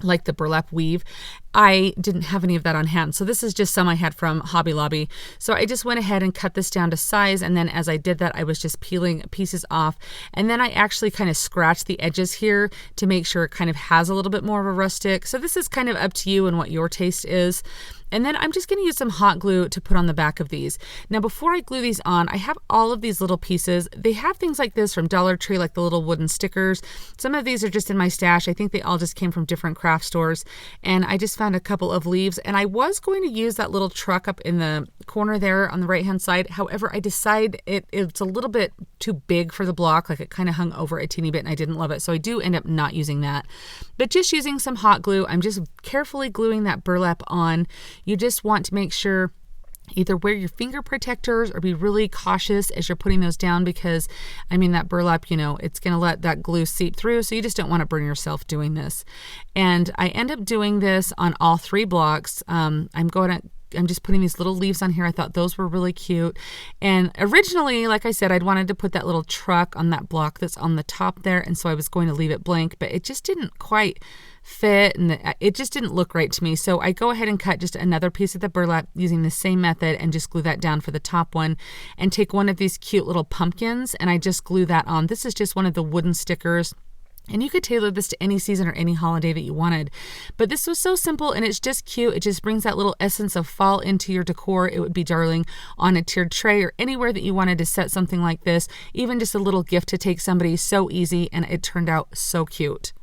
like the burlap weave. I didn't have any of that on hand. So this is just some I had from Hobby Lobby. So I just went ahead and cut this down to size. And then as I did that, I was just peeling pieces off. And then I actually kind of scratched the edges here to make sure it kind of has a little bit more of a rustic. So this is kind of up to you and what your taste is. And then I'm just going to use some hot glue to put on the back of these. Now, before I glue these on, I have all of these little pieces. They have things like this from Dollar Tree, like the little wooden stickers. Some of these are just in my stash. I think they all just came from different craft stores. And I just found a couple of leaves. And I was going to use that little truck up in the corner there on the right-hand side. However, I decided it's a little bit too big for the block. Like it kind of hung over a teeny bit and I didn't love it. So I do end up not using that. But just using some hot glue, I'm just carefully gluing that burlap on. You just want to make sure either wear your finger protectors or be really cautious as you're putting those down, because that burlap, it's going to let that glue seep through. So you just don't want to burn yourself doing this. And I end up doing this on all 3 blocks. I'm just putting these little leaves on here. I thought those were really cute. And originally, like I said, I'd wanted to put that little truck on that block that's on the top there. And so I was going to leave it blank, but it just didn't quite fit and it just didn't look right to me. So I go ahead and cut just another piece of the burlap using the same method and just glue that down for the top one, and take one of these cute little pumpkins and I just glue that on. This is just one of the wooden stickers. And you could tailor this to any season or any holiday that you wanted. But this was so simple and it's just cute. It just brings that little essence of fall into your decor. It would be darling on a tiered tray or anywhere that you wanted to set something like this. Even just a little gift to take somebody. So easy, and it turned out so cute.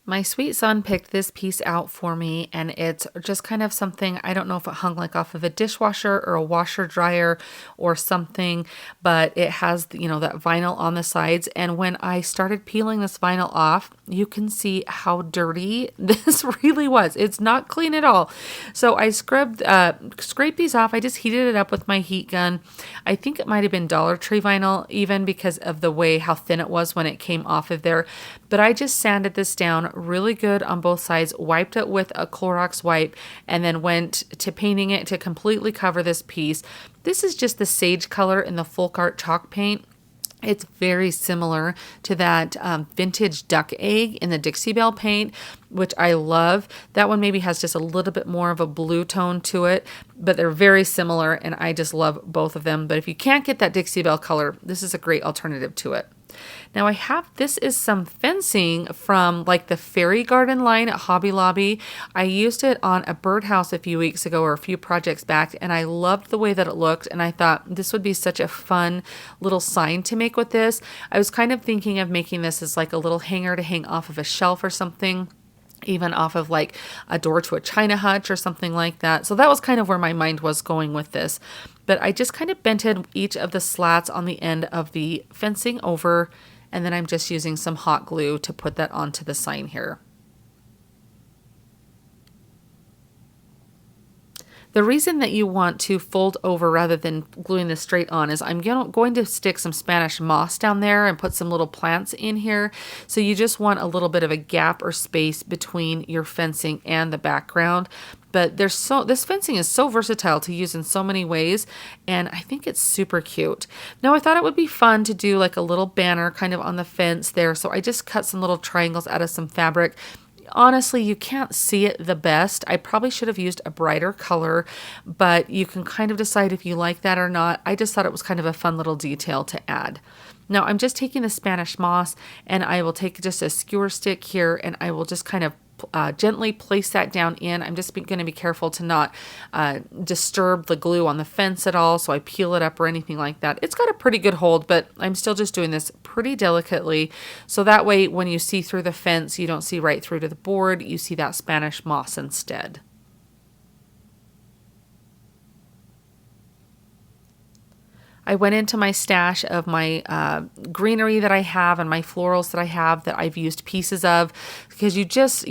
My sweet son picked this piece out for me, and it's just kind of something, I don't know if it hung like off of a dishwasher or a washer dryer or something, but it has, that vinyl on the sides. And when I started peeling this vinyl off, you can see how dirty this really was. It's not clean at all. So I scraped these off. I just heated it up with my heat gun. I think it might have been Dollar Tree vinyl, even because of the way how thin it was when it came off of there. But I just sanded this down really good on both sides, wiped it with a Clorox wipe, and then went to painting it to completely cover this piece. This is just the sage color in the Folk Art chalk paint. It's very similar to that vintage duck egg in the Dixie Belle paint, which I love. That one maybe has just a little bit more of a blue tone to it, but they're very similar, and I just love both of them. But if you can't get that Dixie Belle color, this is a great alternative to it. Now this is some fencing from like the Fairy Garden line at Hobby Lobby. I used it on a birdhouse a few weeks ago or a few projects back, and I loved the way that it looked, and I thought this would be such a fun little sign to make with this. I was kind of thinking of making this as like a little hanger to hang off of a shelf or something, even off of like a door to a china hutch or something like that. So that was kind of where my mind was going with this. But I just kind of bented each of the slats on the end of the fencing over, and then I'm just using some hot glue to put that onto the sign here. The reason that you want to fold over rather than gluing this straight on is I'm going to stick some Spanish moss down there and put some little plants in here. So you just want a little bit of a gap or space between your fencing and the background. But this fencing is so versatile to use in so many ways, and I think it's super cute. Now I thought it would be fun to do like a little banner kind of on the fence there. So I just cut some little triangles out of some fabric. honestly, you can't see it the best. I probably should have used a brighter color, but you can kind of decide if you like that or not. I just thought it was kind of a fun little detail to add. Now I'm just taking the Spanish moss, and I will take just a skewer stick here, and I will just kind of gently place that down in. I'm just going to be careful to not disturb the glue on the fence at all, so I peel it up or anything like that. It's got a pretty good hold, but I'm still just doing this pretty delicately, so that way when you see through the fence, you don't see right through to the board, you see that Spanish moss instead. I went into my stash of my greenery that I have and my florals that I have that I've used pieces of, because you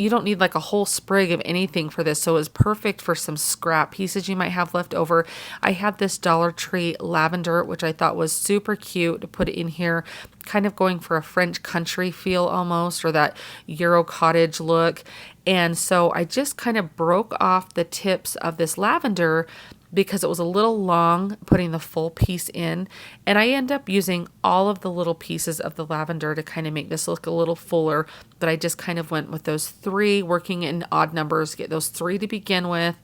don't need like a whole sprig of anything for this. So it was perfect for some scrap pieces you might have left over. I had this Dollar Tree lavender, which I thought was super cute to put in here, kind of going for a French country feel almost, or that Euro cottage look. And so I just kind of broke off the tips of this lavender because it was a little long putting the full piece in, and I end up using all of the little pieces of the lavender to kind of make this look a little fuller, but I just kind of went with those three, working in odd numbers, get those three to begin with,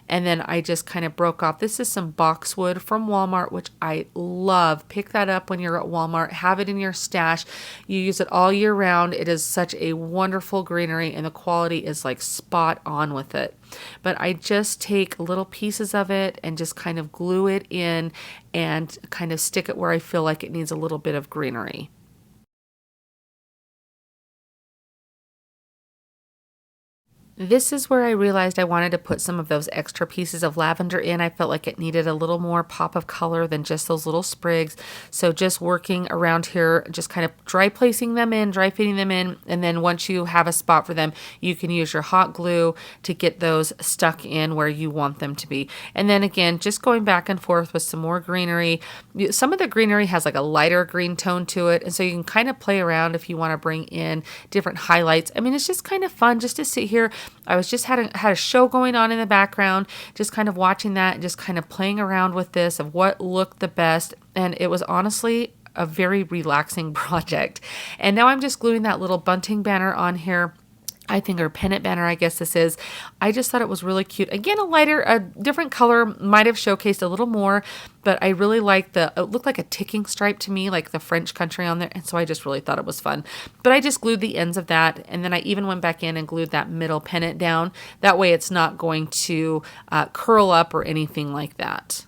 and then I just kind of broke off. This is some boxwood from Walmart, which I love. Pick that up when you're at Walmart, have it in your stash. You use it all year round. It is such a wonderful greenery, and the quality is like spot on with it. But I just take little pieces of it and just kind of glue it in and kind of stick it where I feel like it needs a little bit of greenery. This is where I realized I wanted to put some of those extra pieces of lavender in. I felt like it needed a little more pop of color than just those little sprigs. So just working around here, just kind of dry placing them in, dry fitting them in. And then once you have a spot for them, you can use your hot glue to get those stuck in where you want them to be. And then again, just going back and forth with some more greenery. Some of the greenery has like a lighter green tone to it. And so you can kind of play around if you want to bring in different highlights. I mean, it's just kind of fun just to sit here. I was just had a show going on in the background, just kind of watching that and just kind of playing around with this of what looked the best. And it was honestly a very relaxing project. And now I'm just gluing that little bunting banner on here. I think, or pennant banner, I guess this is. I just thought it was really cute. Again, a different color might have showcased a little more, but I really liked it looked like a ticking stripe to me, like the French country on there. And so I just really thought it was fun. But I just glued the ends of that. And then I even went back in and glued that middle pennant down. That way it's not going to curl up or anything like that.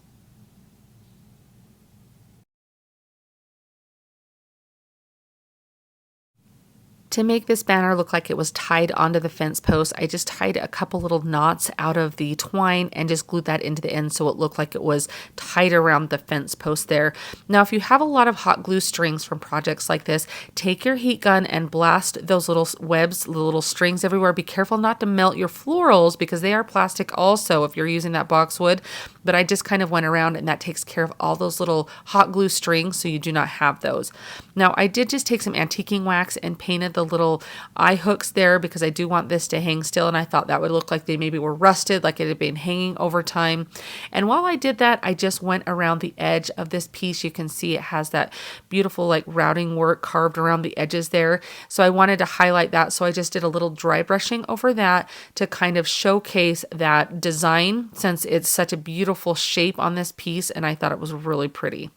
To make this banner look like it was tied onto the fence post, I just tied a couple little knots out of the twine and just glued that into the end so it looked like it was tied around the fence post there. Now, if you have a lot of hot glue strings from projects like this, take your heat gun and blast those little webs, the little strings everywhere. Be careful not to melt your florals because they are plastic also if you're using that boxwood. But I just kind of went around and that takes care of all those little hot glue strings so you do not have those. Now, I did just take some antiquing wax and painted the little eye hooks there because I do want this to hang still, and I thought that would look like they maybe were rusted, like it had been hanging over time. And while I did that, I just went around the edge of this piece. You can see it has that beautiful like routing work carved around the edges there. So I wanted to highlight that, so I just did a little dry brushing over that to kind of showcase that design since it's such a beautiful shape on this piece, and I thought it was really pretty.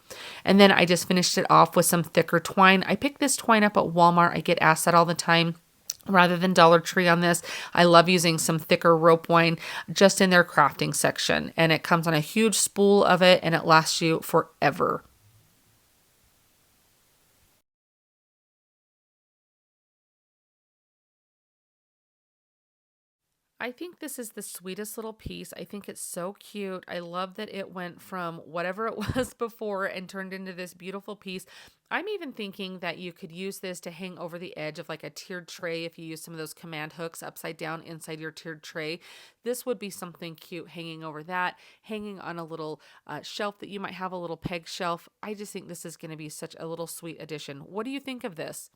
And then I just finished it off with some thicker twine. I picked this twine up at Walmart. I get asked that all the time. Rather than Dollar Tree on this, I love using some thicker rope twine just in their crafting section. And it comes on a huge spool of it and it lasts you forever. I think this is the sweetest little piece. I think it's so cute. I love that it went from whatever it was before and turned into this beautiful piece. I'm even thinking that you could use this to hang over the edge of like a tiered tray if you use some of those command hooks upside down inside your tiered tray. This would be something cute hanging over that, hanging on a little shelf that you might have, a little peg shelf. I just think this is going to be such a little sweet addition. What do you think of this?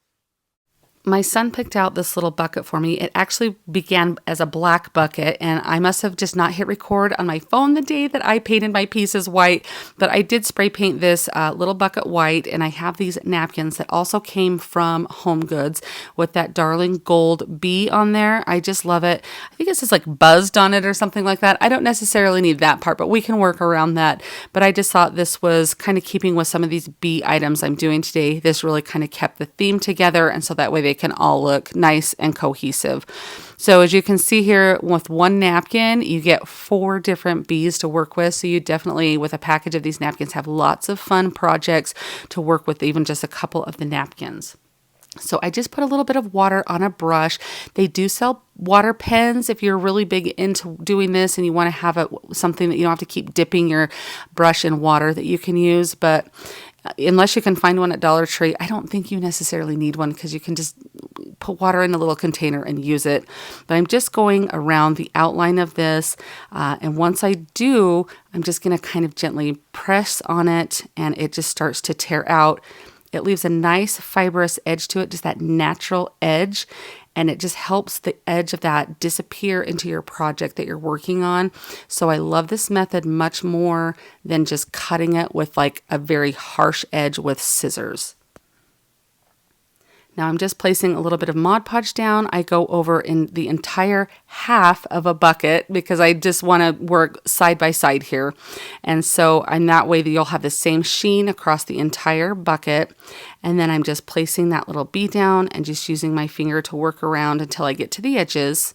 My son picked out this little bucket for me. It actually began as a black bucket, and I must have just not hit record on my phone the day that I painted my pieces white, but I did spray paint this little bucket white, and I have these napkins that also came from Home Goods with that darling gold bee on there. I just love it. I think it says like buzzed on it or something like that. I don't necessarily need that part, but we can work around that. But I just thought this was kind of keeping with some of these bee items I'm doing today. This really kind of kept the theme together, and so that way they can all look nice and cohesive. So as you can see here, with one napkin, you get 4 different bees to work with. So you definitely, with a package of these napkins, have lots of fun projects to work with, even just a couple of the napkins. So I just put a little bit of water on a brush. They do sell water pens if you're really big into doing this and you want to have something that you don't have to keep dipping your brush in water that you can use. But unless you can find one at Dollar Tree, I don't think you necessarily need one because you can just put water in a little container and use it. But I'm just going around the outline of this. And once I do, I'm just going to kind of gently press on it and it just starts to tear out. It leaves a nice fibrous edge to it, just that natural edge. And it just helps the edge of that disappear into your project that you're working on. So I love this method much more than just cutting it with like a very harsh edge with scissors. Now I'm just placing a little bit of Mod Podge down. I go over in the entire half of a bucket because I just want to work side by side here. And so in that way that you'll have the same sheen across the entire bucket. And then I'm just placing that little bee down and just using my finger to work around until I get to the edges.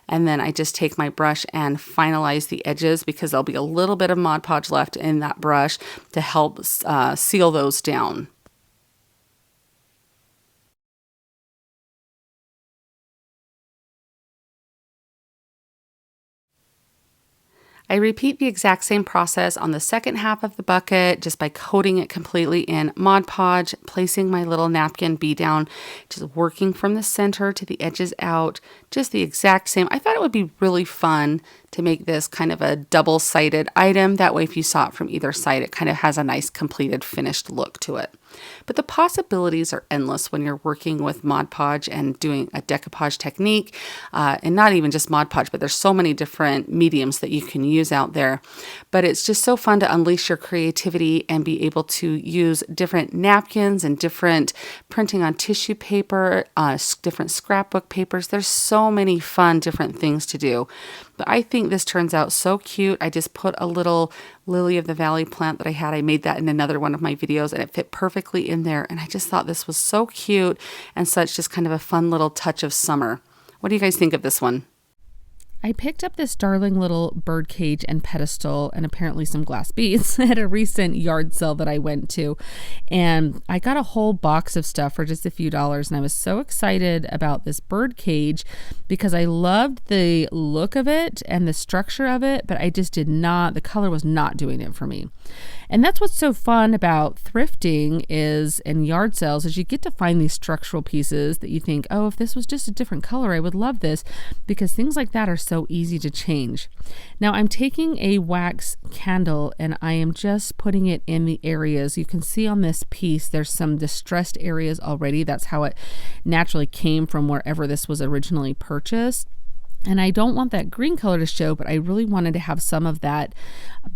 And then I just take my brush and finalize the edges because there'll be a little bit of Mod Podge left in that brush to help seal those down. I repeat the exact same process on the second half of the bucket just by coating it completely in Mod Podge, placing my little napkin bee down, just working from the center to the edges out, just the exact same. I thought it would be really fun to make this kind of a double-sided item. That way if you saw it from either side, it kind of has a nice completed finished look to it. But the possibilities are endless when you're working with Mod Podge and doing a decoupage technique, and not even just Mod Podge, but there's so many different mediums that you can use out there. But it's just so fun to unleash your creativity and be able to use different napkins and different printing on tissue paper, different scrapbook papers. There's so many fun different things to do. But I think this turns out so cute. I just put a little lily of the valley plant that I had. I made that in another one of my videos and it fit perfectly in there. And I just thought this was so cute and such just kind of a fun little touch of summer. What do you guys think of this one? I picked up this darling little bird cage and pedestal and apparently some glass beads at a recent yard sale that I went to. And I got a whole box of stuff for just a few dollars. And I was so excited about this bird cage because I loved the look of it and the structure of it, but I just the color was not doing it for me. And that's what's so fun about thrifting and yard sales is you get to find these structural pieces that you think, oh, if this was just a different color, I would love this, because things like that are so easy to change. Now I'm taking a wax candle and I am just putting it in the areas. You can see on this piece, there's some distressed areas already. That's how it naturally came from wherever this was originally purchased. And I don't want that green color to show, but I really wanted to have some of that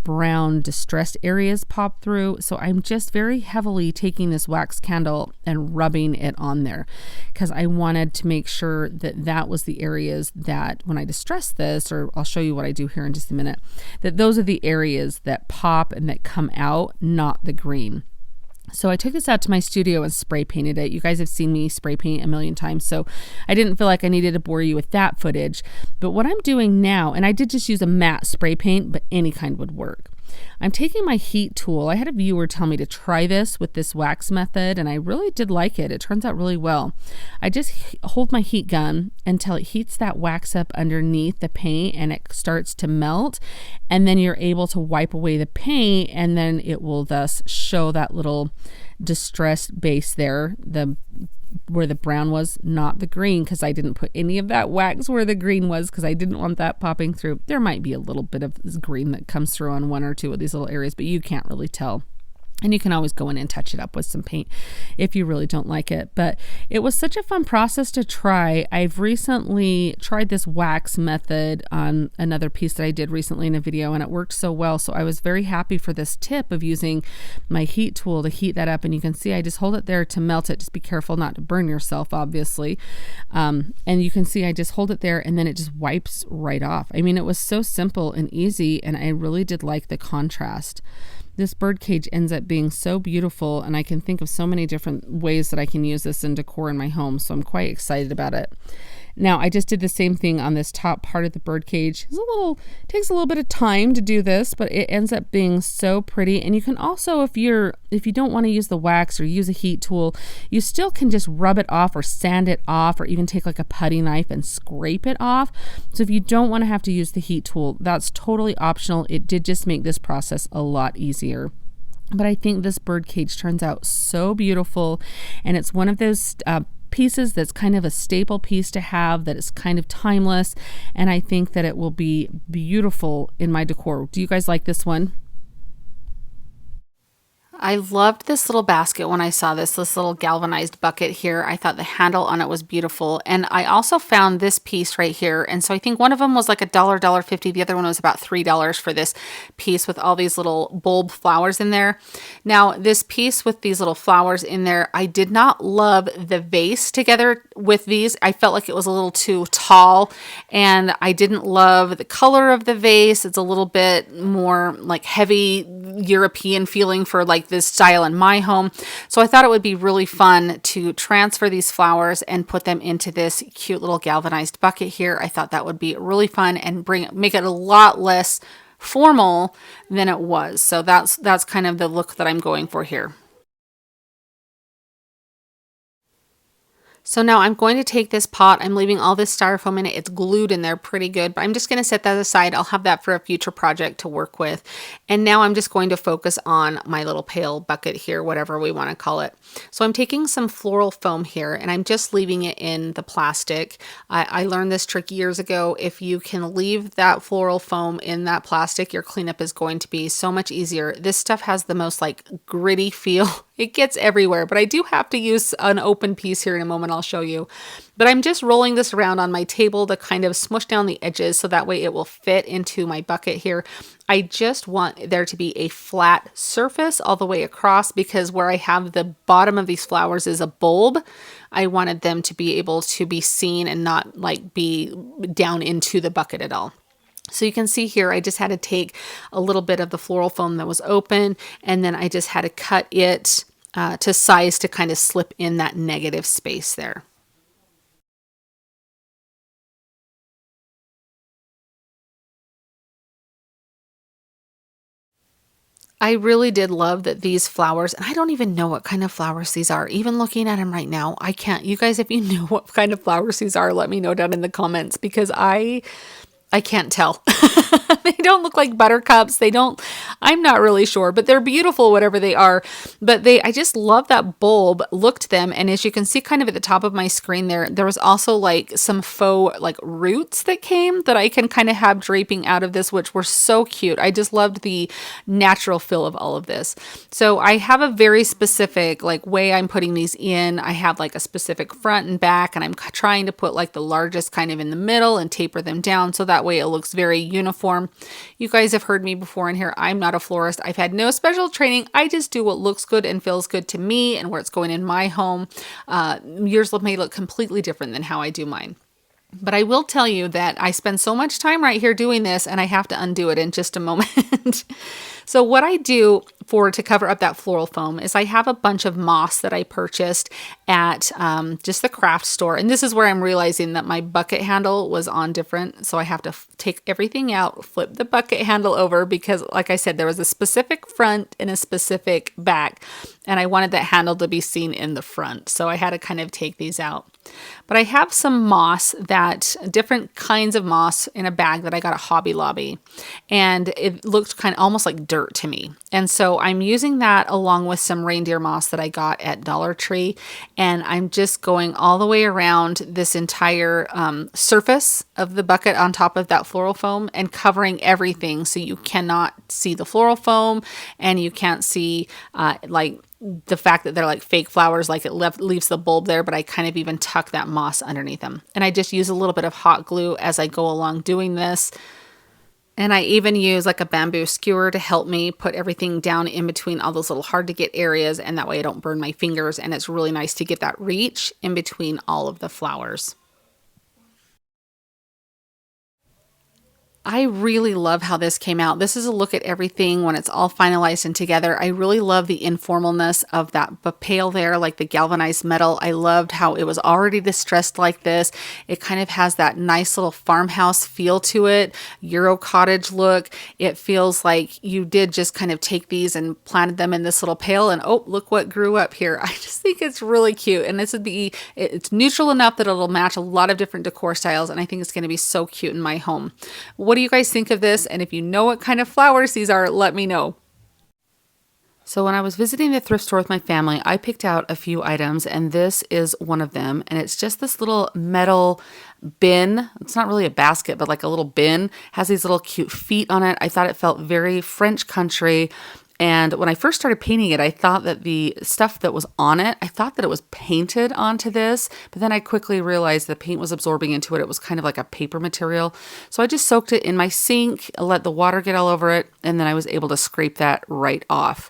brown distressed areas pop through. So I'm just very heavily taking this wax candle and rubbing it on there because I wanted to make sure that that was the areas that when I distress this, or I'll show you what I do here in just a minute, that those are the areas that pop and that come out, not the green. So I took this out to my studio and spray painted it. You guys have seen me spray paint a million times, so I didn't feel like I needed to bore you with that footage. But what I'm doing now, and I did just use a matte spray paint, but any kind would work. I'm taking my heat tool. I had a viewer tell me to try this with this wax method, and I really did like it. It turns out really well. I just hold my heat gun until it heats that wax up underneath the paint and it starts to melt, and then you're able to wipe away the paint, and then it will thus show that little distressed base there, where the brown was, not the green, because I didn't put any of that wax where the green was because I didn't want that popping through. There might be a little bit of green that comes through on one or two of these little areas, but you can't really tell. And you can always go in and touch it up with some paint if you really don't like it. But it was such a fun process to try. I've recently tried this wax method on another piece that I did recently in a video, and it worked so well. So I was very happy for this tip of using my heat tool to heat that up. And you can see I just hold it there to melt it. Just be careful not to burn yourself, obviously. And you can see I just hold it there and then it just wipes right off. I mean, it was so simple and easy, and I really did like the contrast. This bird cage ends up being so beautiful, and I can think of so many different ways that I can use this in decor in my home, so I'm quite excited about it. Now, I just did the same thing on this top part of the bird cage. Takes a little bit of time to do this, but it ends up being so pretty. And you can also, if you don't want to use the wax or use a heat tool, you still can just rub it off or sand it off, or even take like a putty knife and scrape it off. So if you don't want to have to use the heat tool, that's totally optional. It did just make this process a lot easier. But I think this bird cage turns out so beautiful, and it's one of those pieces that's kind of a staple piece to have, that is kind of timeless, and I think that it will be beautiful in my decor. Do you guys like this one? I loved this little basket when I saw this little galvanized bucket here. I thought the handle on it was beautiful. And I also found this piece right here. And so I think one of them was like $1.50. The other one was about $3 for this piece with all these little bulb flowers in there. Now, this piece with these little flowers in there, I did not love the vase together with these. I felt like it was a little too tall, and I didn't love the color of the vase. It's a little bit more like heavy European feeling for like this style in my home. So I thought it would be really fun to transfer these flowers and put them into this cute little galvanized bucket here. I thought that would be really fun and make it a lot less formal than it was. So that's kind of the look that I'm going for here. So now I'm going to take this pot. I'm leaving all this styrofoam in it. It's glued in there pretty good, but I'm just going to set that aside. I'll have that for a future project to work with. And now I'm just going to focus on my little pail bucket here, whatever we want to call it. So I'm taking some floral foam here, and I'm just leaving it in the plastic. I learned this trick years ago. If you can leave that floral foam in that plastic, your cleanup is going to be so much easier. This stuff has the most like gritty feel. It gets everywhere, but I do have to use an open piece here in a moment. I'll show you. But I'm just rolling this around on my table to kind of smush down the edges so that way it will fit into my bucket here. I just want there to be a flat surface all the way across, because where I have the bottom of these flowers is a bulb. I wanted them to be able to be seen and not like be down into the bucket at all. So you can see here, I just had to take a little bit of the floral foam that was open, and then I just had to cut it to size to kind of slip in that negative space there. I really did love that these flowers, and I don't even know what kind of flowers these are. Even looking at them right now, I can't. You guys, if you know what kind of flowers these are, let me know down in the comments, because I can't tell. They don't look like buttercups. I'm not really sure, but they're beautiful, whatever they are. But I just love that bulb look to them. And as you can see kind of at the top of my screen there was also like some faux like roots that came that I can kind of have draping out of this, which were so cute. I just loved the natural feel of all of this. So I have a very specific like way I'm putting these in. I have like a specific front and back, and I'm trying to put like the largest kind of in the middle and taper them down so that way it looks very uniform. You guys have heard me before in here. I'm not a florist. I've had no special training. I just do what looks good and feels good to me and where it's going in my home. Yours may look completely different than how I do mine. But I will tell you that I spend so much time right here doing this, and I have to undo it in just a moment. So what I do to cover up that floral foam is I have a bunch of moss that I purchased at just the craft store. And this is where I'm realizing that my bucket handle was on different. So I have to take everything out, flip the bucket handle over, because like I said, there was a specific front and a specific back, and I wanted that handle to be seen in the front. So I had to kind of take these out. But I have some moss, that different kinds of moss in a bag that I got at Hobby Lobby. And it looked kind of almost like dirt to me. And so I'm using that along with some reindeer moss that I got at Dollar Tree. And I'm just going all the way around this entire surface of the bucket on top of that floral foam and covering everything so you cannot see the floral foam and you can't see like the fact that they're like fake flowers, like it leaves the bulb there, but I kind of even tuck that moss underneath them. And I just use a little bit of hot glue as I go along doing this. And I even use like a bamboo skewer to help me put everything down in between all those little hard to get areas. And that way I don't burn my fingers. And it's really nice to get that reach in between all of the flowers. I really love how this came out. This is a look at everything when it's all finalized and together. I really love the informalness of that pail there, like the galvanized metal. I loved how it was already distressed like this. It kind of has that nice little farmhouse feel to it, Euro cottage look. It feels like you did just kind of take these and planted them in this little pail and oh, look what grew up here. I just think it's really cute. And this would be, it's neutral enough that it'll match a lot of different decor styles. And I think it's going to be so cute in my home. What do you guys think of this? And if you know what kind of flowers these are, let me know. So when I was visiting the thrift store with my family, I picked out a few items and this is one of them. And it's just this little metal bin. It's not really a basket, but like a little bin. Has these little cute feet on it. I thought it felt very French country. And when I first started painting it, I thought that the stuff that was on it, I thought that it was painted onto this, but then I quickly realized the paint was absorbing into it. It was kind of like a paper material. So I just soaked it in my sink, let the water get all over it, and then I was able to scrape that right off.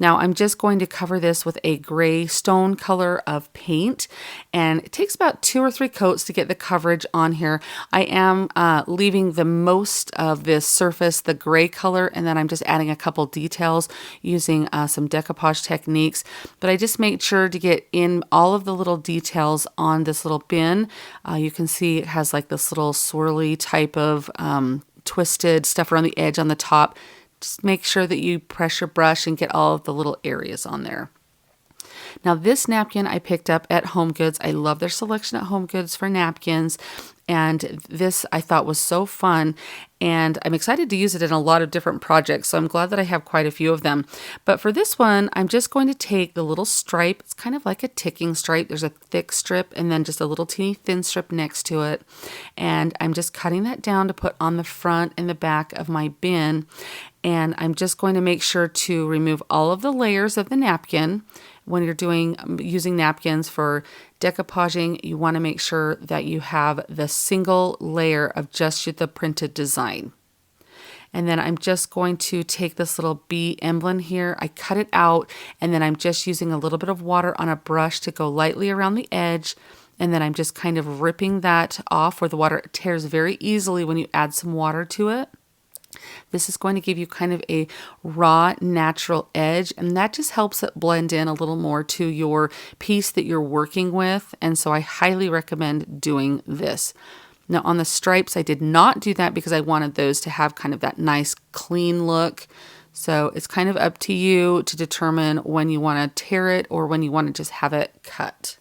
Now I'm just going to cover this with a gray stone color of paint, and it takes about 2 or 3 coats to get the coverage on here. I am leaving the most of this surface the gray color, and then I'm just adding a couple details using some decoupage techniques, but I just make sure to get in all of the little details on this little bin. You can see it has like this little swirly type of twisted stuff around the edge on the top. Just make sure that you pressure brush and get all of the little areas on there. Now this napkin I picked up at HomeGoods. I love their selection at HomeGoods for napkins. And this I thought was so fun, and I'm excited to use it in a lot of different projects, so I'm glad that I have quite a few of them. But for this one, I'm just going to take the little stripe. It's kind of like a ticking stripe. There's a thick strip and then just a little teeny thin strip next to it. And I'm just cutting that down to put on the front and the back of my bin. And I'm just going to make sure to remove all of the layers of the napkin. When you're using napkins for decoupaging, you want to make sure that you have the single layer of just the printed design. And then I'm just going to take this little bee emblem here. I cut it out, and then I'm just using a little bit of water on a brush to go lightly around the edge. And then I'm just kind of ripping that off where the water tears very easily when you add some water to it. This is going to give you kind of a raw, natural edge, and that just helps it blend in a little more to your piece that you're working with. And so I highly recommend doing this. Now on the stripes, I did not do that because I wanted those to have kind of that nice clean look. So it's kind of up to you to determine when you want to tear it or when you want to just have it cut.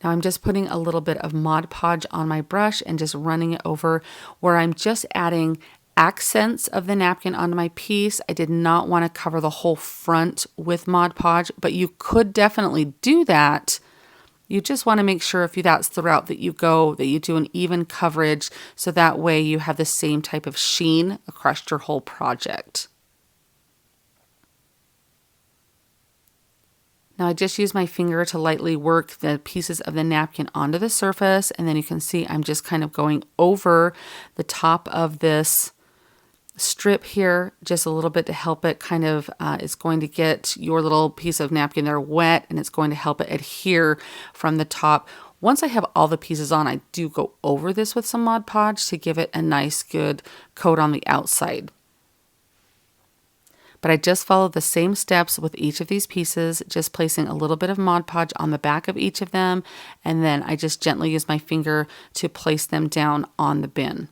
Now I'm just putting a little bit of Mod Podge on my brush and just running it over where I'm just adding accents of the napkin onto my piece. I did not want to cover the whole front with Mod Podge, but you could definitely do that. You just want to make sure if that's the route that you go, that you do an even coverage so that way you have the same type of sheen across your whole project. Now I just use my finger to lightly work the pieces of the napkin onto the surface, and then you can see I'm just kind of going over the top of this strip here just a little bit to help it kind of, it's going to get your little piece of napkin there wet, and it's going to help it adhere from the top. Once I have all the pieces on, I do go over this with some Mod Podge to give it a nice good coat on the outside. But I just followed the same steps with each of these pieces, just placing a little bit of Mod Podge on the back of each of them, and then I just gently use my finger to place them down on the bin.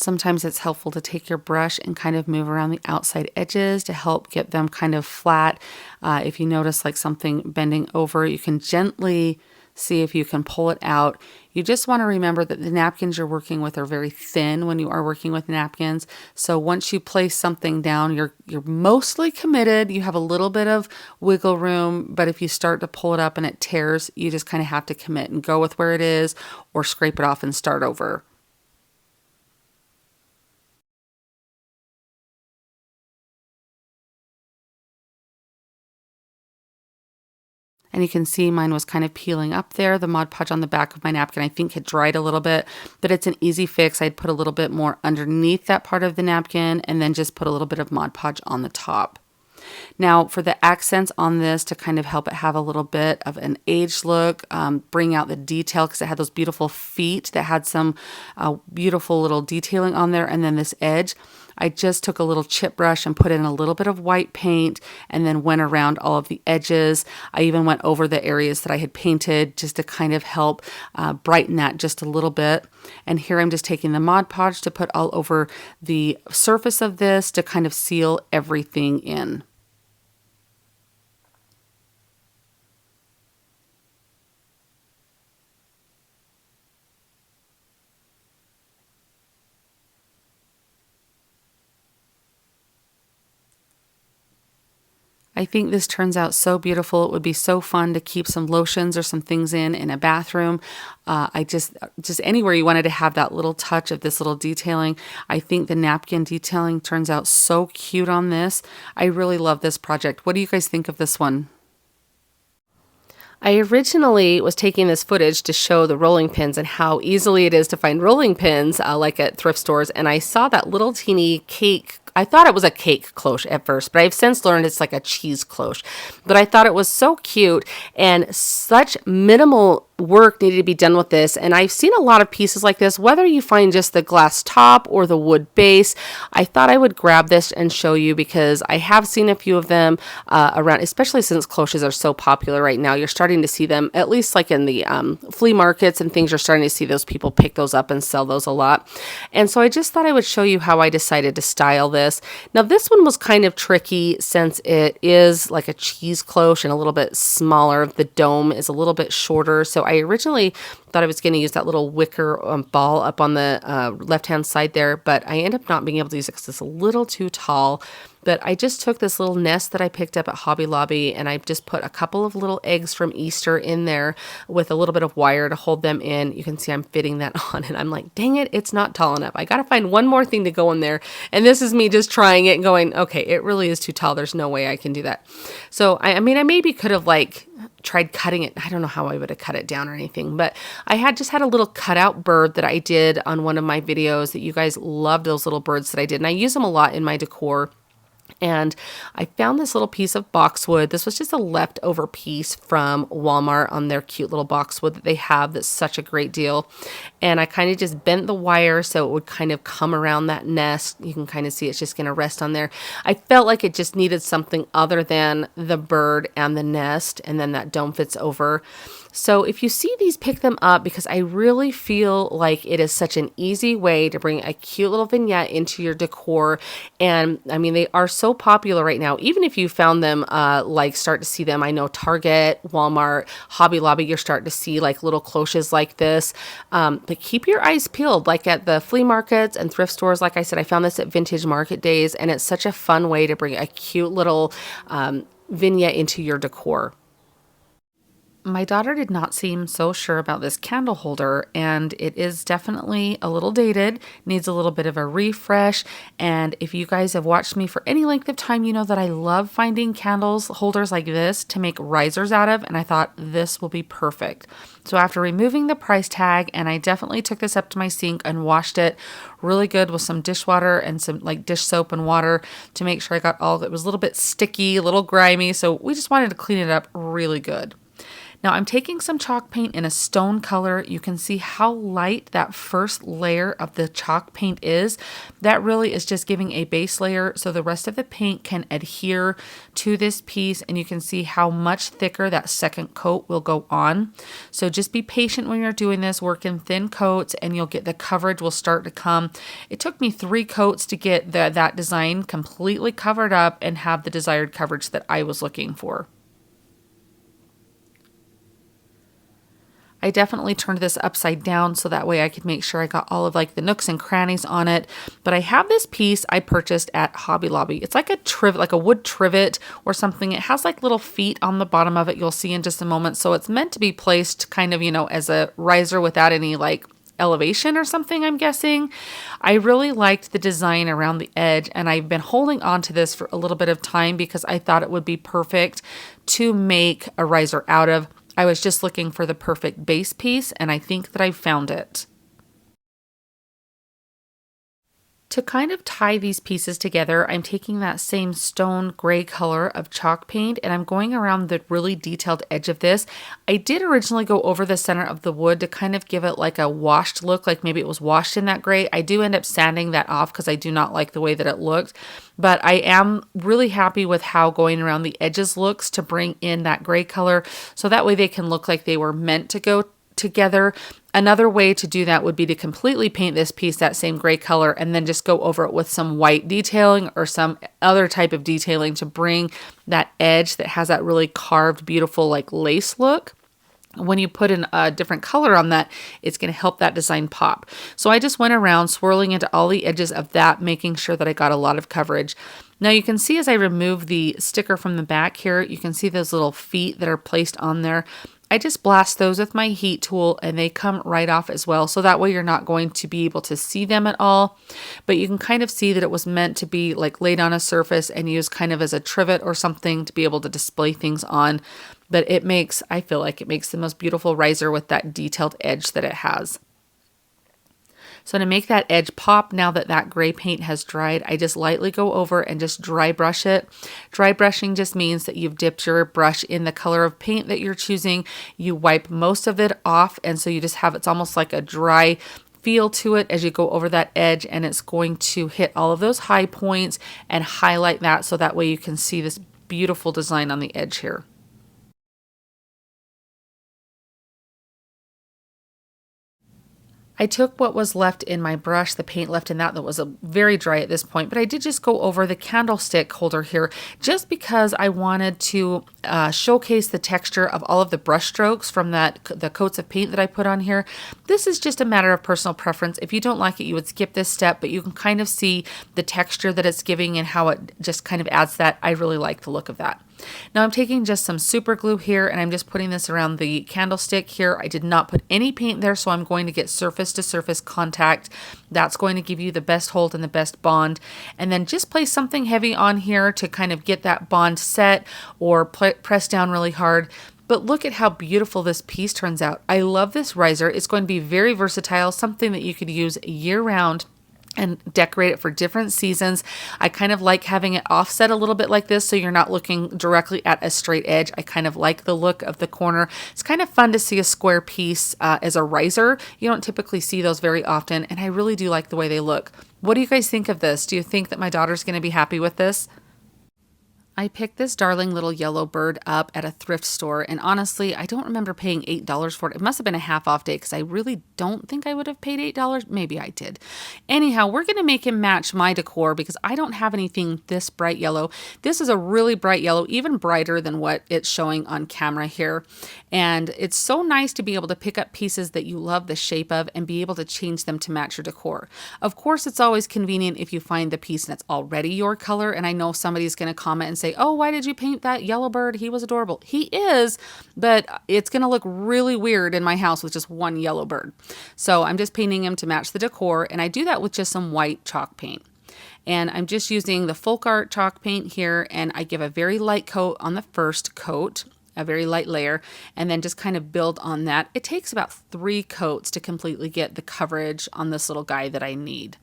Sometimes it's helpful to take your brush and kind of move around the outside edges to help get them kind of flat. If you notice like something bending over, you can gently see if you can pull it out. You just want to remember that the napkins you're working with are very thin when you are working with napkins. So once you place something down, you're mostly committed. You have a little bit of wiggle room, but if you start to pull it up and it tears, you just kind of have to commit and go with where it is or scrape it off and start over. And you can see mine was kind of peeling up there. The Mod Podge on the back of my napkin, I think, had dried a little bit, but it's an easy fix. I'd put a little bit more underneath that part of the napkin and then just put a little bit of Mod Podge on the top. Now for the accents on this to kind of help it have a little bit of an aged look, bring out the detail because it had those beautiful feet that had some beautiful little detailing on there, and then this edge. I just took a little chip brush and put in a little bit of white paint and then went around all of the edges. I even went over the areas that I had painted just to kind of help brighten that just a little bit. And here I'm just taking the Mod Podge to put all over the surface of this to kind of seal everything in. I think this turns out so beautiful. It would be so fun to keep some lotions or some things in a bathroom. I just anywhere you wanted to have that little touch of this little detailing. I think the napkin detailing turns out so cute on this. I really love this project. What do you guys think of this one? I originally was taking this footage to show the rolling pins and how easily it is to find rolling pins like at thrift stores, and I saw that little teeny cake. I thought it was a cake cloche at first, but I've since learned it's like a cheese cloche. But I thought it was so cute and such minimal work needed to be done with this. And I've seen a lot of pieces like this, whether you find just the glass top or the wood base. I thought I would grab this and show you because I have seen a few of them around, especially since cloches are so popular right now. You're starting to see them, at least like in the flea markets and things, you're starting to see those people pick those up and sell those a lot. And so I just thought I would show you how I decided to style this. Now this one was kind of tricky since it is like a cheese cloche and a little bit smaller. The dome is a little bit shorter. So I originally thought I was going to use that little wicker ball up on the left-hand side there, but I ended up not being able to use it because it's a little too tall. But I just took this little nest that I picked up at Hobby Lobby and I just put a couple of little eggs from Easter in there with a little bit of wire to hold them in. You can see I'm fitting that on and I'm like, dang it, it's not tall enough. I got to find one more thing to go in there. And this is me just trying it and going, okay, it really is too tall. There's no way I can do that. So, I mean, I maybe could have like tried cutting it. I don't know how I would have cut it down or anything, but I had just had a little cutout bird that I did on one of my videos that you guys loved, those little birds that I did. And I use them a lot in my decor. And I found this little piece of boxwood. This was just a leftover piece from Walmart on their cute little boxwood that they have that's such a great deal. And I kind of just bent the wire so it would kind of come around that nest. You can kind of see it's just going to rest on there. I felt like it just needed something other than the bird and the nest, and then that dome fits over. So if you see these, pick them up because I really feel like it is such an easy way to bring a cute little vignette into your decor. And I mean, they are so popular right now. Even if you found them, like start to see them, I know Target, Walmart, Hobby Lobby, you're starting to see like little cloches like this. But keep your eyes peeled, like at the flea markets and thrift stores. Like I said, I found this at Vintage Market Days, and it's such a fun way to bring a cute little vignette into your decor. My daughter did not seem so sure about this candle holder, and it is definitely a little dated, needs a little bit of a refresh. And if you guys have watched me for any length of time, you know that I love finding candles holders like this to make risers out of, and I thought this will be perfect. So after removing the price tag, and I definitely took this up to my sink and washed it really good with some dishwater and some like dish soap and water to make sure I got all, it was a little bit sticky, a little grimy, so we just wanted to clean it up really good. Now I'm taking some chalk paint in a stone color. You can see how light that first layer of the chalk paint is. That really is just giving a base layer so the rest of the paint can adhere to this piece, and you can see how much thicker that second coat will go on. So just be patient when you're doing this, work in thin coats, and you'll get the coverage will start to come. It took me 3 coats to get that design completely covered up and have the desired coverage that I was looking for. I definitely turned this upside down so that way I could make sure I got all of like the nooks and crannies on it. But I have this piece I purchased at Hobby Lobby. It's like a trivet, like a wood trivet or something. It has like little feet on the bottom of it. You'll see in just a moment. So it's meant to be placed kind of, as a riser without any like elevation or something, I'm guessing. I really liked the design around the edge, and I've been holding on to this for a little bit of time because I thought it would be perfect to make a riser out of. I was just looking for the perfect base piece, and I think that I found it. To kind of tie these pieces together, I'm taking that same stone gray color of chalk paint and I'm going around the really detailed edge of this. I did originally go over the center of the wood to kind of give it like a washed look, like maybe it was washed in that gray. I do end up sanding that off because I do not like the way that it looked, but I am really happy with how going around the edges looks to bring in that gray color so that way they can look like they were meant to go together. Another way to do that would be to completely paint this piece that same gray color and then just go over it with some white detailing or some other type of detailing to bring that edge that has that really carved, beautiful like lace look. When you put in a different color on that, it's going to help that design pop. So I just went around swirling into all the edges of that, making sure that I got a lot of coverage. Now you can see as I remove the sticker from the back here, you can see those little feet that are placed on there. I just blast those with my heat tool and they come right off as well. So that way you're not going to be able to see them at all, but you can kind of see that it was meant to be like laid on a surface and used kind of as a trivet or something to be able to display things on. But I feel like it makes the most beautiful riser with that detailed edge that it has. So to make that edge pop, now that that gray paint has dried, I just lightly go over and just dry brush it. Dry brushing just means that you've dipped your brush in the color of paint that you're choosing. You wipe most of it off, and so you just have, it's almost like a dry feel to it as you go over that edge, and it's going to hit all of those high points and highlight that so that way you can see this beautiful design on the edge here. I took what was left in my brush, the paint left in that was very dry at this point, but I did just go over the candlestick holder here just because I wanted to showcase the texture of all of the brush strokes from the coats of paint that I put on here. This is just a matter of personal preference. If you don't like it, you would skip this step, but you can kind of see the texture that it's giving and how it just kind of adds that. I really like the look of that. Now I'm taking just some super glue here and I'm just putting this around the candlestick here. I did not put any paint there, so I'm going to get surface to surface contact. That's going to give you the best hold and the best bond. And then just place something heavy on here to kind of get that bond set or press down really hard. But look at how beautiful this piece turns out. I love this riser. It's going to be very versatile, something that you could use year round and decorate it for different seasons. I kind of like having it offset a little bit like this so you're not looking directly at a straight edge. I kind of like the look of the corner. It's kind of fun to see a square piece as a riser. You don't typically see those very often, and I really do like the way they look. What do you guys think of this? Do you think that my daughter's going to be happy with this? I picked this darling little yellow bird up at a thrift store, and honestly, I don't remember paying $8 for it. It must have been a half off day because I really don't think I would have paid $8. Maybe I did. Anyhow, we're going to make him match my decor because I don't have anything this bright yellow. This is a really bright yellow, even brighter than what it's showing on camera here. And it's so nice to be able to pick up pieces that you love the shape of and be able to change them to match your decor. Of course, it's always convenient if you find the piece that's already your color. And I know somebody's going to comment and say, oh, why did you paint that yellow bird? He was adorable. He is, but it's going to look really weird in my house with just one yellow bird. So I'm just painting him to match the decor. And I do that with just some white chalk paint. And I'm just using the folk art chalk paint here. And I give a very light coat on the first coat, a very light layer, and then just kind of build on that. It takes about 3 coats to completely get the coverage on this little guy that I need.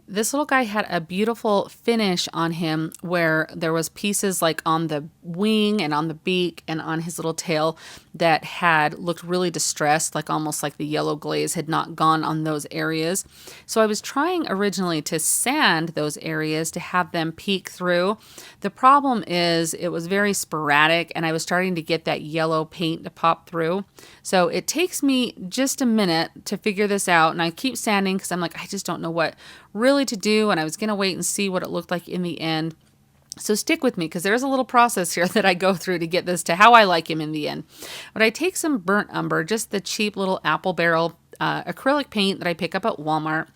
This little guy had a beautiful finish on him where there was pieces like on the wing and on the beak and on his little tail that had looked really distressed, like almost like the yellow glaze had not gone on those areas. So I was trying originally to sand those areas to have them peek through. The problem is it was very sporadic and I was starting to get that yellow paint to pop through. So it takes me just a minute to figure this out, and I keep sanding because I'm like, I just don't know what really to do, and I was going to wait and see what it looked like in the end. So stick with me because there's a little process here that I go through to get this to how I like him in the end. But I take some burnt umber, just the cheap little apple barrel acrylic paint that I pick up at Walmart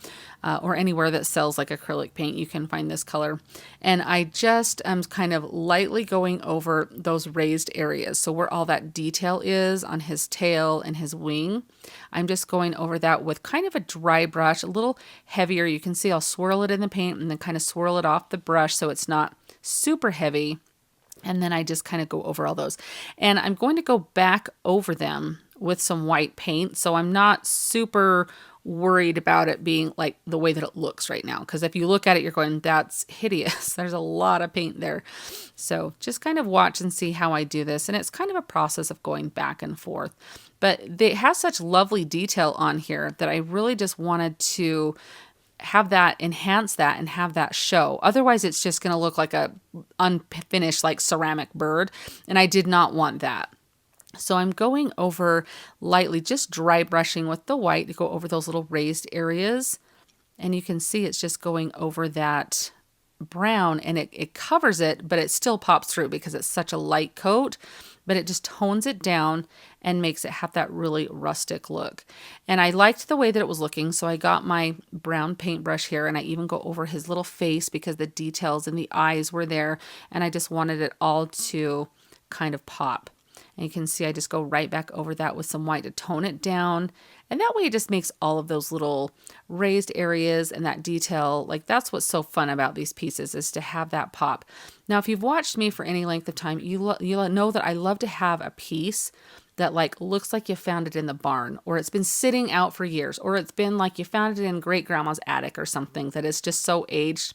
or anywhere that sells like acrylic paint. You can find this color. And I just am kind of lightly going over those raised areas. So where all that detail is on his tail and his wing, I'm just going over that with kind of a dry brush, a little heavier. You can see I'll swirl it in the paint and then kind of swirl it off the brush so it's not super heavy. And then I just kind of go over all those. And I'm going to go back over them with some white paint. So I'm not super worried about it being like the way that it looks right now. Because if you look at it, you're going, that's hideous. There's a lot of paint there. So just kind of watch and see how I do this. And it's kind of a process of going back and forth. But it has such lovely detail on here that I really just wanted to have that, enhance that, and have that show. Otherwise, it's just going to look like a unfinished like ceramic bird. And I did not want that. So I'm going over lightly, just dry brushing with the white to go over those little raised areas. And you can see it's just going over that brown, and it covers it, but it still pops through because it's such a light coat, but it just tones it down and makes it have that really rustic look. And I liked the way that it was looking, so I got my brown paintbrush here, and I even go over his little face because the details in the eyes were there, and I just wanted it all to kind of pop. And you can see I just go right back over that with some white to tone it down. And that way it just makes all of those little raised areas and that detail, like that's what's so fun about these pieces, is to have that pop. Now, if you've watched me for any length of time, you'll know that I love to have a piece that like looks like you found it in the barn, or it's been sitting out for years, or it's been like you found it in great grandma's attic or something that is just so aged.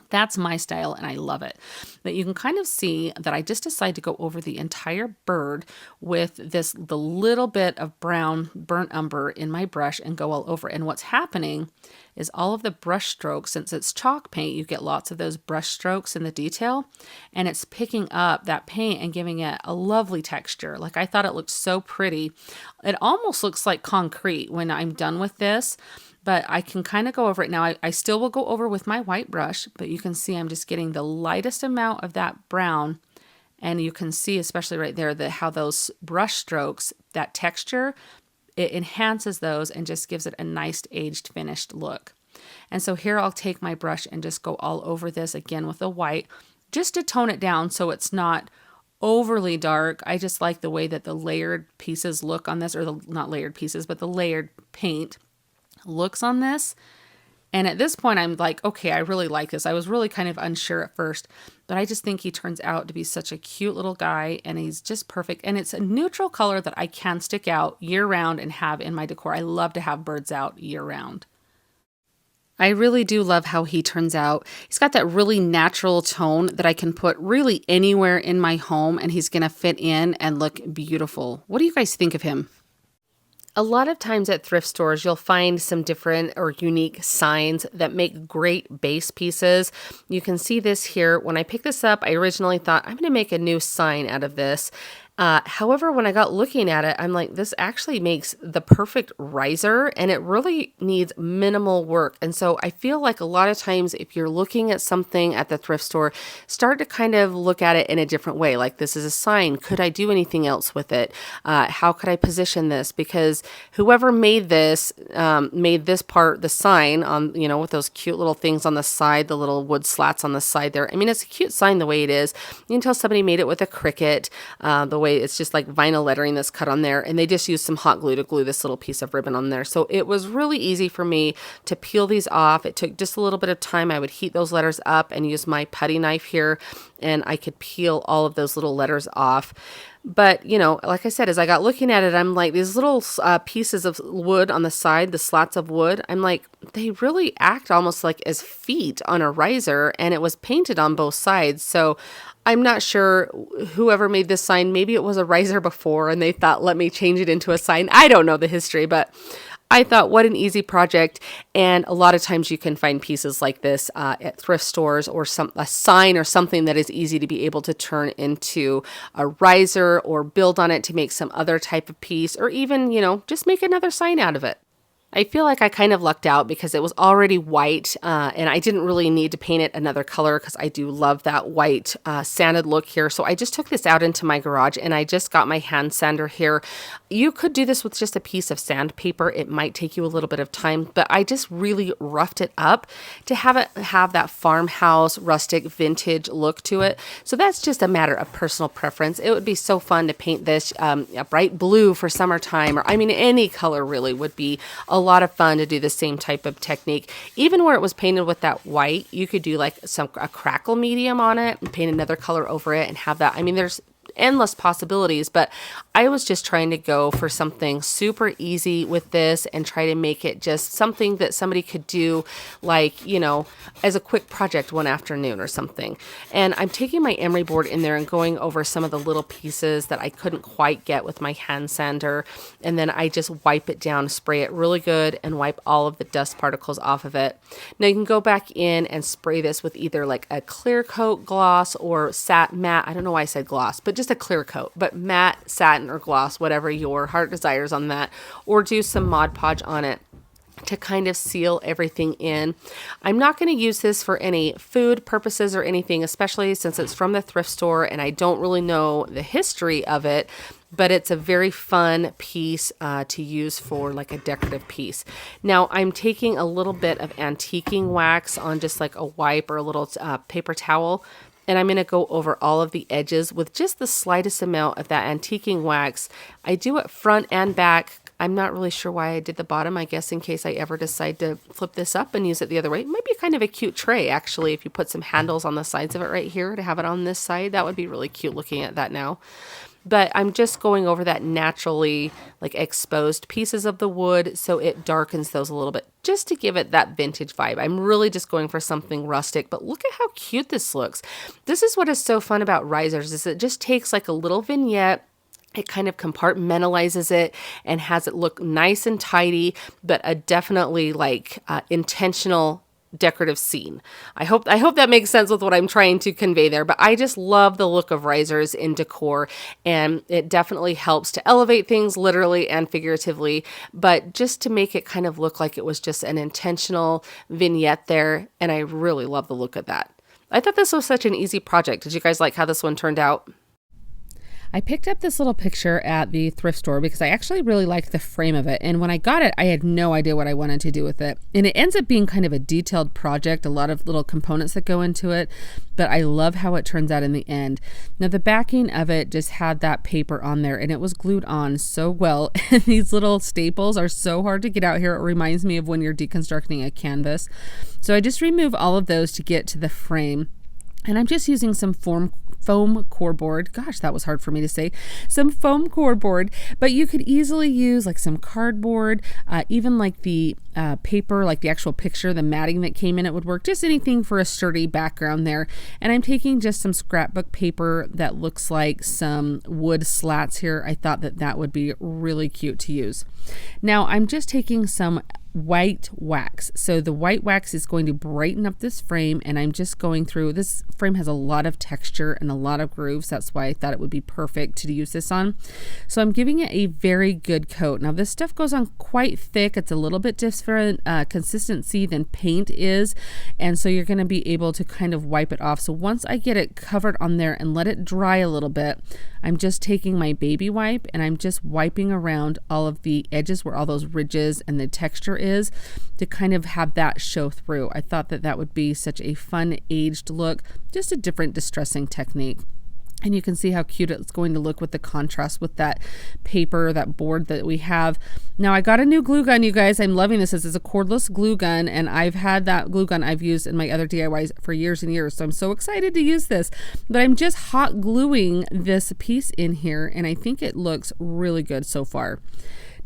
That's my style, and I love it. But you can kind of see that I just decided to go over the entire bird with the little bit of brown burnt umber in my brush and go all over. And what's happening is all of the brush strokes, since it's chalk paint, you get lots of those brush strokes in the detail, and it's picking up that paint and giving it a lovely texture. Like, I thought it looked so pretty. It almost looks like concrete when I'm done with this. But I can kind of go over it now. I still will go over with my white brush, but you can see I'm just getting the lightest amount of that brown. And you can see, especially right there, how those brush strokes, that texture, it enhances those and just gives it a nice aged finished look. And so here I'll take my brush and just go all over this again with the white, just to tone it down so it's not overly dark. I just like the way that the layered pieces look on this, or not layered pieces, but the layered paint looks on this. And at this point I'm like, okay, I really like this. I was really kind of unsure at first, but I just think he turns out to be such a cute little guy, and he's just perfect. And it's a neutral color that I can stick out year round and have in my decor. I love to have birds out year round. I really do love how he turns out. He's got that really natural tone that I can put really anywhere in my home, and he's going to fit in and look beautiful. What do you guys think of him? A lot of times at thrift stores, you'll find some different or unique signs that make great base pieces. You can see this here. When I picked this up, I originally thought I'm going to make a new sign out of this. However, when I got looking at it, I'm like, this actually makes the perfect riser, and it really needs minimal work. And so I feel like a lot of times if you're looking at something at the thrift store, start to kind of look at it in a different way. Like, this is a sign. Could I do anything else with it? How could I position this? Because whoever made this part, the sign on, with those cute little things on the side, the little wood slats on the side there. I mean, it's a cute sign the way it is. You can tell somebody made it with a Cricut, the way it's just like vinyl lettering that's cut on there, and they just used some hot glue to glue this little piece of ribbon on there. So it was really easy for me to peel these off. It took just a little bit of time. I would heat those letters up and use my putty knife here and I could peel all of those little letters off. But, you know, like I said, as I got looking at it, I'm like, these little pieces of wood on the side, the slats of wood, I'm like, they really act almost like as feet on a riser, and it was painted on both sides. So I'm not sure whoever made this sign, maybe it was a riser before and they thought, let me change it into a sign. I don't know the history, but I thought, what an easy project. And a lot of times you can find pieces like this at thrift stores, or a sign or something that is easy to be able to turn into a riser or build on it to make some other type of piece, or even, you know, just make another sign out of it. I feel like I kind of lucked out because it was already white and I didn't really need to paint it another color because I do love that white sanded look here. So I just took this out into my garage and I just got my hand sander here. You could do this with just a piece of sandpaper. It might take you a little bit of time, but I just really roughed it up to have it have that farmhouse rustic vintage look to it. So that's just a matter of personal preference. It would be so fun to paint this a bright blue for summertime, or I mean any color really would be a lot of fun to do the same type of technique. Even where it was painted with that white, you could do like a crackle medium on it and paint another color over it and have that. I mean, there's endless possibilities, but I was just trying to go for something super easy with this and try to make it just something that somebody could do, like, you know, as a quick project one afternoon or something. And I'm taking my emery board in there and going over some of the little pieces that I couldn't quite get with my hand sander. And then I just wipe it down, spray it really good, and wipe all of the dust particles off of it. Now you can go back in and spray this with either like a clear coat gloss or matte. I don't know why I said gloss, but just a clear coat, but matte, satin, or gloss, whatever your heart desires on that, or do some Mod Podge on it to kind of seal everything in. I'm not going to use this for any food purposes or anything, especially since it's from the thrift store and I don't really know the history of it, but it's a very fun piece to use for like a decorative piece. Now I'm taking a little bit of antiquing wax on just like a wipe or a little paper towel, and I'm going to go over all of the edges with just the slightest amount of that antiquing wax. I do it front and back. I'm not really sure why I did the bottom. I guess in case I ever decide to flip this up and use it the other way. It might be kind of a cute tray, actually, if you put some handles on the sides of it right here to have it on this side. That would be really cute looking at that now. But I'm just going over that naturally like exposed pieces of the wood so it darkens those a little bit just to give it that vintage vibe. I'm really just going for something rustic, but look at how cute this looks. This is what is so fun about risers, is it just takes like a little vignette. It kind of compartmentalizes it and has it look nice and tidy, but a definitely like intentional decorative scene. I hope that makes sense with what I'm trying to convey there, but I just love the look of risers in decor, and it definitely helps to elevate things literally and figuratively, but just to make it kind of look like it was just an intentional vignette there, and I really love the look of that. I thought this was such an easy project. Did you guys like how this one turned out? I picked up this little picture at the thrift store because I actually really liked the frame of it. And when I got it, I had no idea what I wanted to do with it. And it ends up being kind of a detailed project, a lot of little components that go into it. But I love how it turns out in the end. Now, the backing of it just had that paper on there and it was glued on so well. And these little staples are so hard to get out here. It reminds me of when you're deconstructing a canvas. So I just remove all of those to get to the frame. And I'm just using some foam core board. Gosh, that was hard for me to say. Some foam core board, but you could easily use like some cardboard, even like the paper, like the actual picture, the matting that came in it would work. Just anything for a sturdy background there. And I'm taking just some scrapbook paper that looks like some wood slats here. I thought that would be really cute to use. Now I'm just taking some white wax. So the white wax is going to brighten up this frame, and I'm just going through, this frame has a lot of texture and a lot of grooves. That's why I thought it would be perfect to use this on. So I'm giving it a very good coat. Now this stuff goes on quite thick. It's a little bit different consistency than paint is, and so you're going to be able to kind of wipe it off. So once I get it covered on there and let it dry a little bit, I'm just taking my baby wipe and I'm just wiping around all of the edges where all those ridges and the texture is to kind of have that show through. I thought that would be such a fun aged look, just a different distressing technique. And you can see how cute it's going to look with the contrast with that paper, that board that we have. Now I got a new glue gun, you guys. I'm loving this. This is a cordless glue gun, and I've had that glue gun I've used in my other DIYs for years and years. So I'm so excited to use this. But I'm just hot gluing this piece in here, and I think it looks really good so far.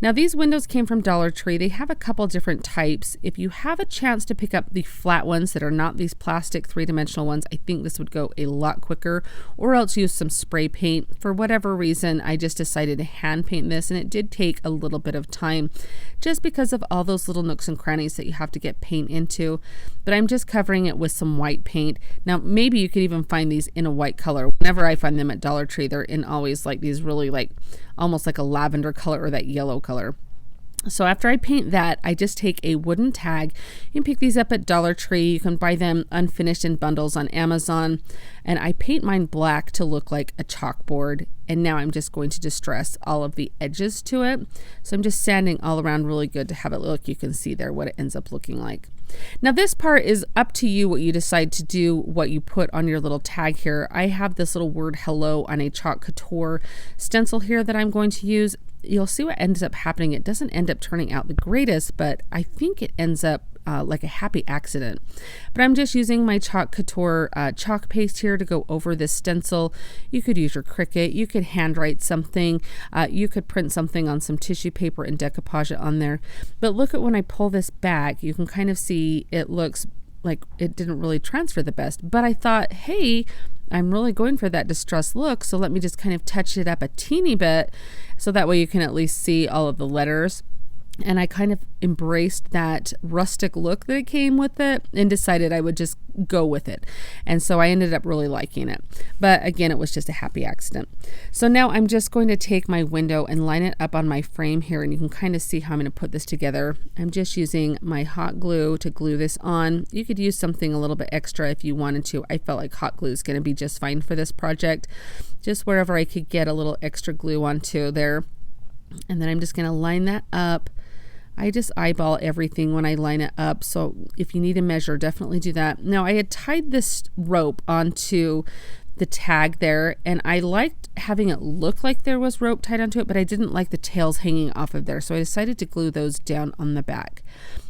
Now these windows came from Dollar Tree. They have a couple different types. If you have a chance to pick up the flat ones that are not these plastic 3-dimensional ones, I think this would go a lot quicker, or else use some spray paint. For whatever reason, I just decided to hand paint this, and it did take a little bit of time just because of all those little nooks and crannies that you have to get paint into. But I'm just covering it with some white paint. Now maybe you could even find these in a white color. Whenever I find them at Dollar Tree, they're in always like these really like almost like a lavender color or that yellow color. So after I paint that, I just take a wooden tag. You can pick these up at Dollar Tree. You can buy them unfinished in bundles on Amazon. And I paint mine black to look like a chalkboard. And now I'm just going to distress all of the edges to it. So I'm just sanding all around really good to have it look. You can see there what it ends up looking like. Now this part is up to you what you decide to do, what you put on your little tag here. I have this little word hello on a chalk couture stencil here that I'm going to use. You'll see what ends up happening. It doesn't end up turning out the greatest, but I think it ends up like a happy accident. But I'm just using my chalk couture chalk paste here to go over this stencil. You could use your Cricut. You could handwrite something. You could print something on some tissue paper and decoupage it on there. But look at when I pull this back, you can kind of see it looks like it didn't really transfer the best. But I thought, hey, I'm really going for that distressed look, so let me just kind of touch it up a teeny bit so that way you can at least see all of the letters. And I kind of embraced that rustic look that came with it and decided I would just go with it. And so I ended up really liking it. But again, it was just a happy accident. So now I'm just going to take my window and line it up on my frame here, and you can kind of see how I'm going to put this together. I'm just using my hot glue to glue this on. You could use something a little bit extra if you wanted to. I felt like hot glue is going to be just fine for this project. Just wherever I could get a little extra glue onto there. And then I'm just going to line that up. I just eyeball everything when I line it up. So if you need a measure, definitely do that. Now I had tied this rope onto the tag there, and I liked having it look like there was rope tied onto it, but I didn't like the tails hanging off of there. So I decided to glue those down on the back.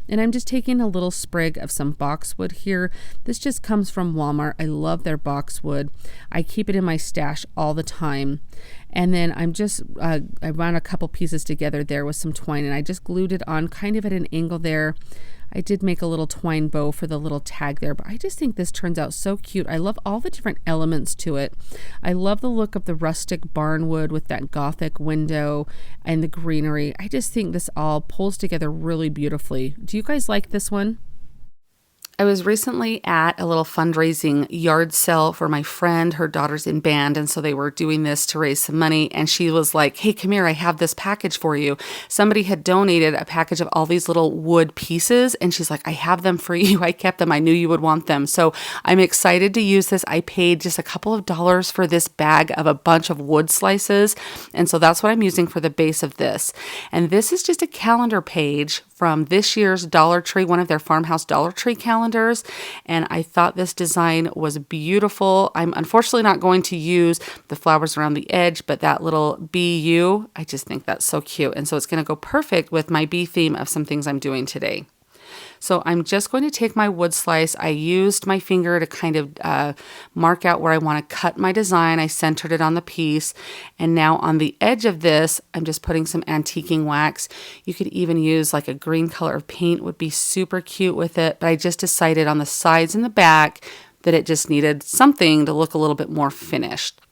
And I'm just taking a little sprig of some boxwood here. This just comes from Walmart. I love their boxwood. I keep it in my stash all the time. And then I'm just, I wound a couple pieces together there with some twine, and I just glued it on kind of at an angle there. I did make a little twine bow for the little tag there, but I just think this turns out so cute. I love all the different elements to it. I love the look of the rustic barnwood with that gothic window and the greenery. I just think this all pulls together really beautifully. Do you guys like this one? I was recently at a little fundraising yard sale for my friend. Her daughter's in band, and so they were doing this to raise some money. And she was like, hey, come here, I have this package for you. Somebody had donated a package of all these little wood pieces, and she's like, I have them for you. I kept them. I knew you would want them. So I'm excited to use this. I paid just a couple of dollars for this bag of a bunch of wood slices. And so that's what I'm using for the base of this. And this is just a calendar page from this year's Dollar Tree, one of their Farmhouse Dollar Tree calendars. And I thought this design was beautiful. I'm unfortunately not going to use the flowers around the edge, but that little BU, I just think that's so cute. And so it's going to go perfect with my bee theme of some things I'm doing today. So I'm just going to take my wood slice. I used my finger to kind of mark out where I want to cut my design. I centered it on the piece. And now on the edge of this, I'm just putting some antiquing wax. You could even use like a green color of paint, would be super cute with it. But I just decided on the sides and the back that it just needed something to look a little bit more finished.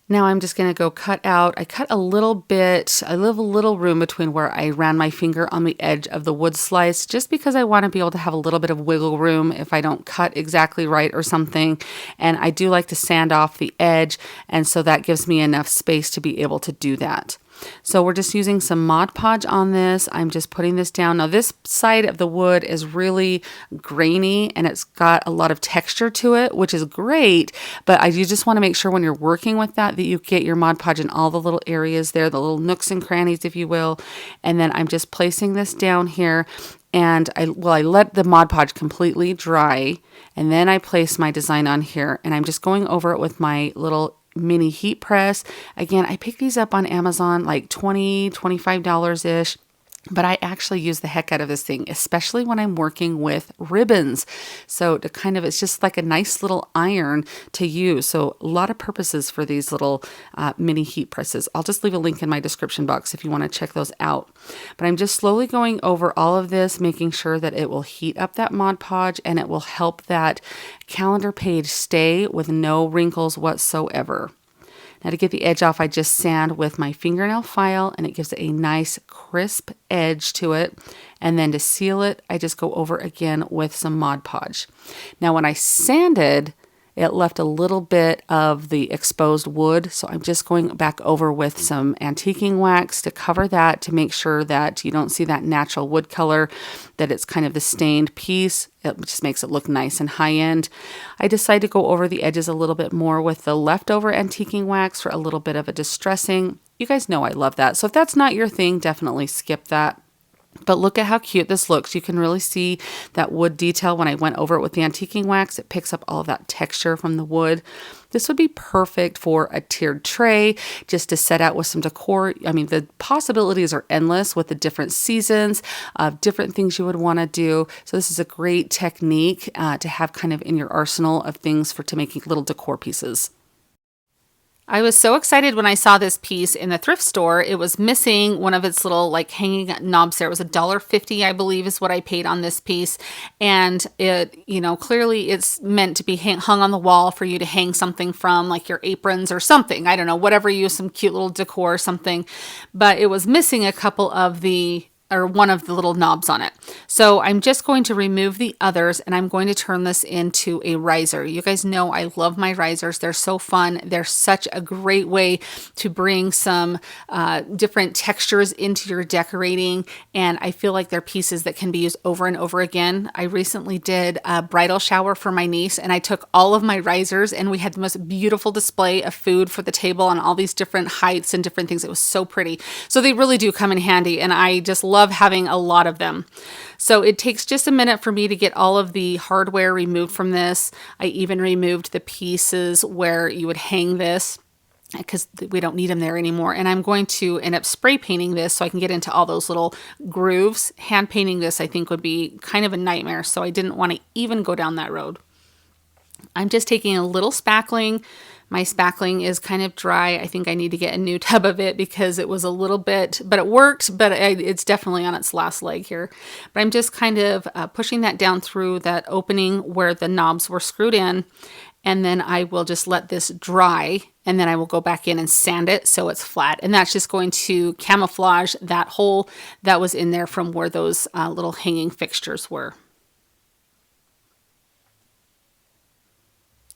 Now I'm just going to go cut out. I cut a little bit. I leave a little room between where I ran my finger on the edge of the wood slice, just because I want to be able to have a little bit of wiggle room if I don't cut exactly right or something. And I do like to sand off the edge, and so that gives me enough space to be able to do that. So we're just using some Mod Podge on this. I'm just putting this down. Now this side of the wood is really grainy and it's got a lot of texture to it, which is great, but you just want to make sure when you're working with that you get your Mod Podge in all the little areas there, the little nooks and crannies, if you will. And then I'm just placing this down here. And I let the Mod Podge completely dry, and then I place my design on here, and I'm just going over it with my little mini heat press. Again, I picked these up on Amazon, like $20, $25-ish. But I actually use the heck out of this thing, especially when I'm working with ribbons. So to kind of, it's just like a nice little iron to use. So a lot of purposes for these little mini heat presses. I'll just leave a link in my description box if you want to check those out. But I'm just slowly going over all of this, making sure that it will heat up that Mod Podge and it will help that calendar page stay with no wrinkles whatsoever. Now to get the edge off, I just sand with my fingernail file and it gives it a nice crisp edge to it. And then to seal it, I just go over again with some Mod Podge. Now when I sanded, it left a little bit of the exposed wood. So I'm just going back over with some antiquing wax to cover that, to make sure that you don't see that natural wood color, that it's kind of the stained piece. It just makes it look nice and high end. I decided to go over the edges a little bit more with the leftover antiquing wax for a little bit of a distressing. You guys know I love that. So if that's not your thing, definitely skip that. But look at how cute this looks. You can really see that wood detail when I went over it with the antiquing wax. It picks up all of that texture from the wood. This would be perfect for a tiered tray, just to set out with some decor. I mean, the possibilities are endless with the different seasons of different things you would want to do. So this is a great technique to have kind of in your arsenal of things to making little decor pieces. I was so excited when I saw this piece in the thrift store. It was missing one of its little like hanging knobs there. It was $1.50, I believe, is what I paid on this piece. And it, clearly it's meant to be hung on the wall for you to hang something from, like your aprons or something. I don't know, whatever you use, some cute little decor or something. But it was missing a couple of one of the little knobs on it. So I'm just going to remove the others and I'm going to turn this into a riser. You guys know I love my risers. They're so fun. They're such a great way to bring some different textures into your decorating. And I feel like they're pieces that can be used over and over again. I recently did a bridal shower for my niece and I took all of my risers and we had the most beautiful display of food for the table on all these different heights and different things. It was so pretty. So they really do come in handy and I just love having a lot of them. So it takes just a minute for me to get all of the hardware removed from this. I even removed the pieces where you would hang this because we don't need them there anymore. And I'm going to end up spray painting this so I can get into all those little grooves. Hand painting this I think would be kind of a nightmare, so I didn't want to even go down that road. I'm just taking a little spackling. My spackling is kind of dry. I think I need to get a new tub of it because it was a little bit, but it worked, but it's definitely on its last leg here. But I'm just kind of pushing that down through that opening where the knobs were screwed in. And then I will just let this dry and then I will go back in and sand it so it's flat. And that's just going to camouflage that hole that was in there from where those little hanging fixtures were.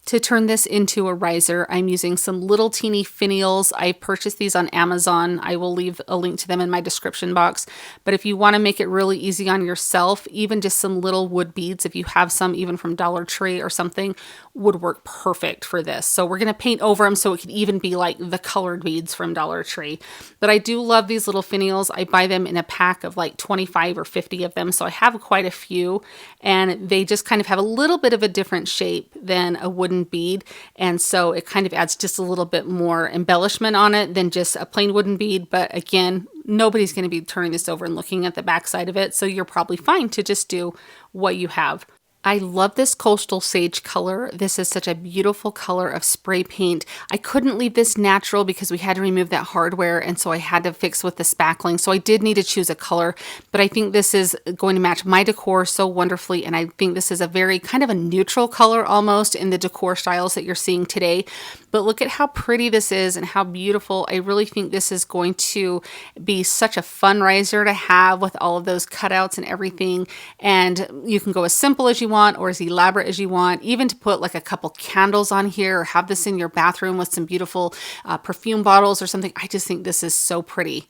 To turn this into a riser, I'm using some little teeny finials. I purchased these on Amazon. I will leave a link to them in my description box. But if you want to make it really easy on yourself, even just some little wood beads, if you have some even from Dollar Tree or something, would work perfect for this. So we're going to paint over them so it could even be like the colored beads from Dollar Tree. But I do love these little finials. I buy them in a pack of like 25 or 50 of them. So I have quite a few and they just kind of have a little bit of a different shape than a wooden bead, and so it kind of adds just a little bit more embellishment on it than just a plain wooden bead. But again, nobody's going to be turning this over and looking at the back side of it, so you're probably fine to just do what you have. I love this coastal sage color. This is such a beautiful color of spray paint. I couldn't leave this natural because we had to remove that hardware, and so I had to fix with the spackling. So I did need to choose a color, but I think this is going to match my decor so wonderfully, and I think this is a very kind of a neutral color almost in the decor styles that you're seeing today. But look at how pretty this is and how beautiful. I really think this is going to be such a fundraiser to have with all of those cutouts and everything. And you can go as simple as you want or as elaborate as you want, even to put like a couple candles on here or have this in your bathroom with some beautiful perfume bottles or something. I just think this is so pretty.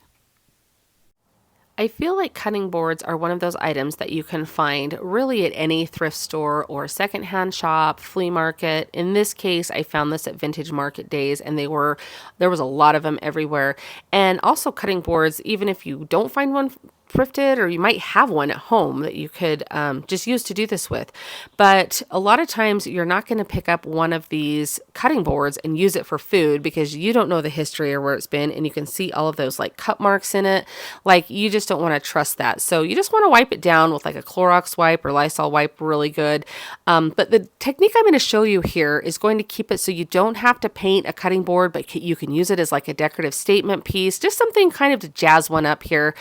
I feel like cutting boards are one of those items that you can find really at any thrift store or secondhand shop, flea market. In this case, I found this at Vintage Market Days, and there was a lot of them everywhere. And also cutting boards, even if you don't find one thrifted, or you might have one at home that you could just use to do this with. But a lot of times you're not going to pick up one of these cutting boards and use it for food because you don't know the history or where it's been, and you can see all of those like cut marks in it. Like, you just don't want to trust that. So you just want to wipe it down with like a Clorox wipe or Lysol wipe really good. But the technique I'm going to show you here is going to keep it so you don't have to paint a cutting board, but you can use it as like a decorative statement piece, just something kind of to jazz one up here.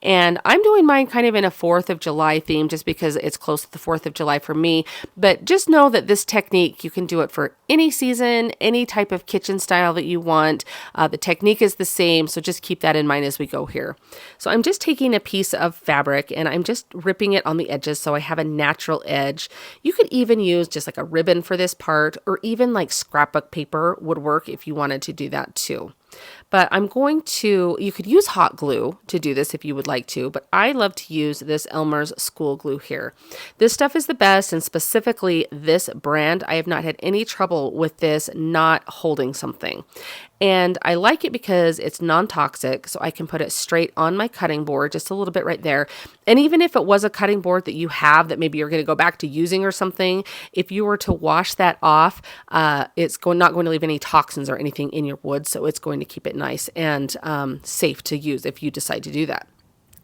And I'm doing mine kind of in a 4th of July theme just because it's close to the 4th of July for me. But just know that this technique, you can do it for any season, any type of kitchen style that you want. The technique is the same, so just keep that in mind as we go here. So I'm just taking a piece of fabric and I'm just ripping it on the edges so I have a natural edge. You could even use just like a ribbon for this part, or even like scrapbook paper would work if you wanted to do that too. But you could use hot glue to do this if you would like to, but I love to use this Elmer's school glue here. This stuff is the best, and specifically this brand, I have not had any trouble with this not holding something. And I like it because it's non-toxic, so I can put it straight on my cutting board, just a little bit right there. And even if it was a cutting board that you have that maybe you're going to go back to using or something, if you were to wash that off, it's not going to leave any toxins or anything in your wood, so it's going to keep it nice and safe to use if you decide to do that.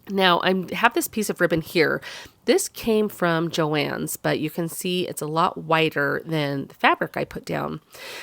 Now, I have this piece of ribbon here. This came from JoAnns, but you can see it's a lot wider than the fabric I put down.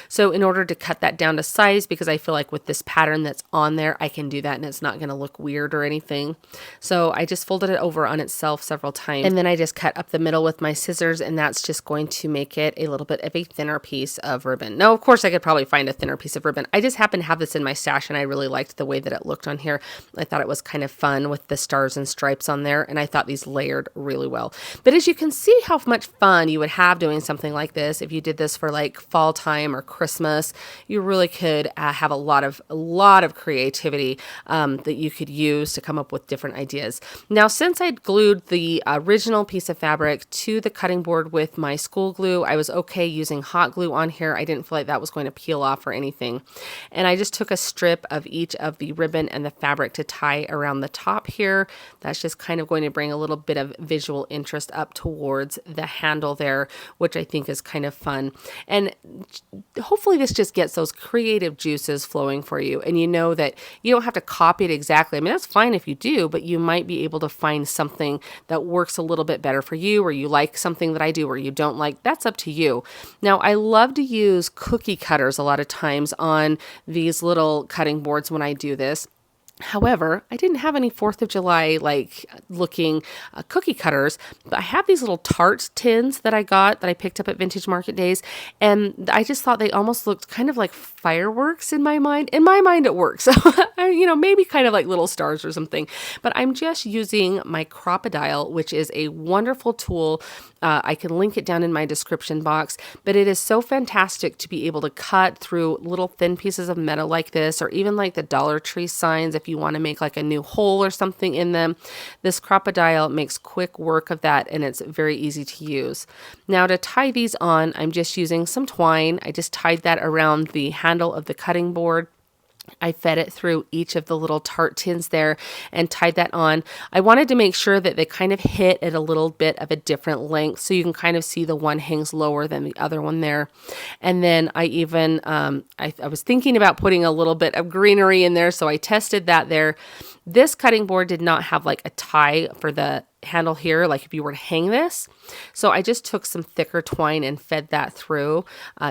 So in order to cut that down to size, because I feel like with this pattern that's on there, I can do that and it's not going to look weird or anything. So I just folded it over on itself several times, and then I just cut up the middle with my scissors, and that's just going to make it a little bit of a thinner piece of ribbon. Now, of course, I could probably find a thinner piece of ribbon. I just happen to have this in my stash, and I really liked the way that it looked on here. I thought it was kind of fun with the stars and stripes on there, and I thought these layered really well. But as you can see how much fun you would have doing something like this, if you did this for like fall time or Christmas, you really could have a lot of creativity that you could use to come up with different ideas. Now, since I'd glued the original piece of fabric to the cutting board with my school glue, I was okay using hot glue on here. I didn't feel like that was going to peel off or anything. And I just took a strip of each of the ribbon and the fabric to tie around the top here. That's just kind of going to bring a little bit of visual interest up towards the handle there, which I think is kind of fun. And hopefully this just gets those creative juices flowing for you. And you know that you don't have to copy it exactly. I mean, that's fine if you do, but you might be able to find something that works a little bit better for you, or you like something that I do or you don't like. That's up to you. Now, I love to use cookie cutters a lot of times on these little cutting boards when I do this. However, I didn't have any 4th of July like looking cookie cutters, but I have these little tart tins that I picked up at Vintage Market Days, and I just thought they almost looked kind of like fireworks in my mind. In my mind, it works. So, maybe kind of like little stars or something, but I'm just using my Crop-A-Dial, which is a wonderful tool. I can link it down in my description box, but it is so fantastic to be able to cut through little thin pieces of metal like this, or even like the Dollar Tree signs if you want to make like a new hole or something in them. This Crop-A-Dial makes quick work of that, and it's very easy to use. Now, to tie these on, I'm just using some twine. I just tied that around the handle of the cutting board. I fed it through each of the little tart tins there and tied that on. I wanted to make sure that they kind of hit at a little bit of a different length, so you can kind of see the one hangs lower than the other one there. And then I even, I was thinking about putting a little bit of greenery in there, so I tested that there. This cutting board did not have like a tie for the handle here, like if you were to hang this. So I just took some thicker twine and fed that through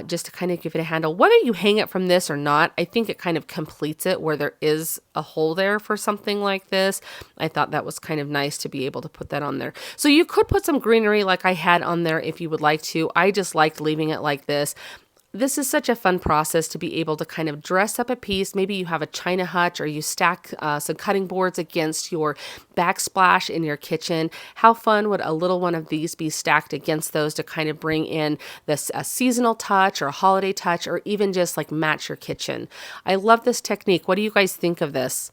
just to kind of give it a handle. Whether you hang it from this or not, I think it kind of completes it where there is a hole there for something like this. I thought that was kind of nice to be able to put that on there. So you could put some greenery like I had on there if you would like to. I just liked leaving it like this. This is such a fun process to be able to kind of dress up a piece. Maybe you have a china hutch or you stack some cutting boards against your backsplash in your kitchen. How fun would a little one of these be stacked against those to kind of bring in this a seasonal touch or a holiday touch, or even just like match your kitchen? I love this technique. What do you guys think of this?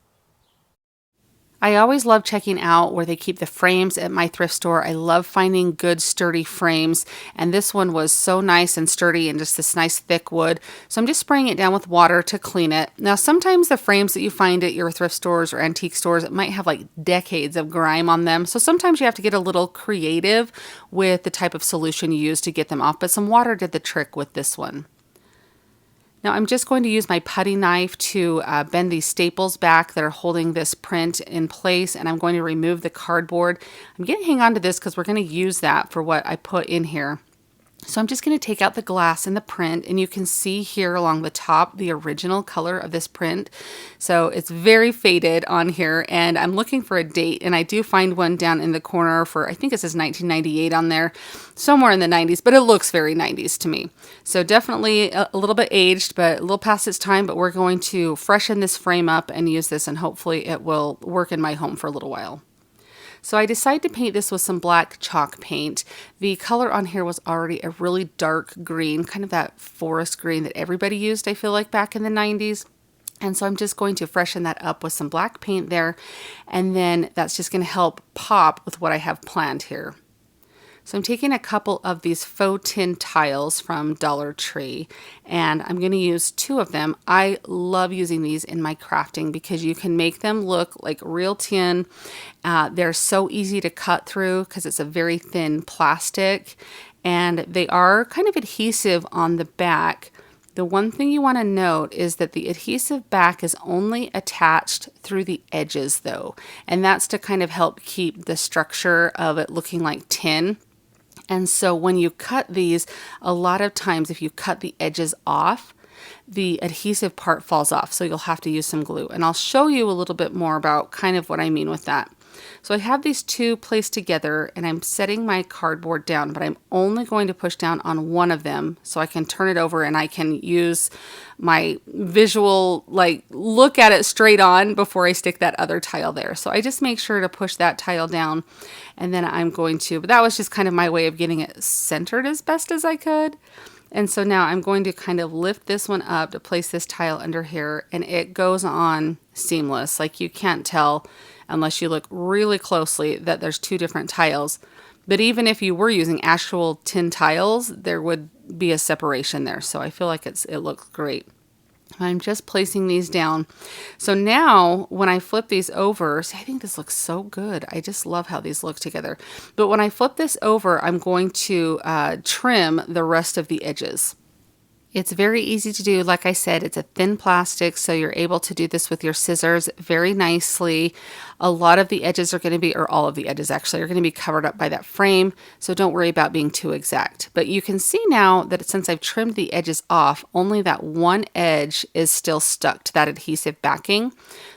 I always love checking out where they keep the frames at my thrift store. I love finding good sturdy frames, and this one was so nice and sturdy and just this nice thick wood. So I'm just spraying it down with water to clean it. Now sometimes the frames that you find at your thrift stores or antique stores, it might have like decades of grime on them. So sometimes you have to get a little creative with the type of solution you use to get them off, but some water did the trick with this one. Now I'm just going to use my putty knife to bend these staples back that are holding this print in place, and I'm going to remove the cardboard. I'm going to hang on to this because we're going to use that for what I put in here. So I'm just going to take out the glass and the print, and you can see here along the top the original color of this print. So it's very faded on here, and I'm looking for a date, and I do find one down in the corner for, I think it says 1998 on there, somewhere in the 90s, but it looks very 90s to me. So definitely a little bit aged, but a little past its time, but we're going to freshen this frame up and use this, and hopefully it will work in my home for a little while. So I decided to paint this with some black chalk paint. The color on here was already a really dark green, kind of that forest green that everybody used, I feel like, back in the 90s. And so I'm just going to freshen that up with some black paint there. And then that's just going to help pop with what I have planned here. So I'm taking a couple of these faux tin tiles from Dollar Tree, and I'm going to use 2 of them. I love using these in my crafting because you can make them look like real tin. They're so easy to cut through because it's a very thin plastic, and they are kind of adhesive on the back. The one thing you want to note is that the adhesive back is only attached through the edges though, and that's to kind of help keep the structure of it looking like tin. And so when you cut these, a lot of times if you cut the edges off, the adhesive part falls off. So you'll have to use some glue. And I'll show you a little bit more about kind of what I mean with that. So I have these 2 placed together, and I'm setting my cardboard down, but I'm only going to push down on one of them so I can turn it over and I can use my visual, like, look at it straight on before I stick that other tile there. So I just make sure to push that tile down, and then I'm going to, but that was just kind of my way of getting it centered as best as I could. And so now I'm going to kind of lift this one up to place this tile under here, and it goes on seamless. Like, you can't tell unless you look really closely that there's 2 different tiles. But even if you were using actual tin tiles, there would be a separation there. So I feel like it looks great. I'm just placing these down. So now when I flip these over, see, I think this looks so good. I just love how these look together. But when I flip this over, I'm going to trim the rest of the edges. It's very easy to do. Like I said, it's a thin plastic, so you're able to do this with your scissors very nicely. A lot of the edges are going to be, or all of the edges actually, are going to be covered up by that frame, so don't worry about being too exact. But you can see now that since I've trimmed the edges off, only that one edge is still stuck to that adhesive backing.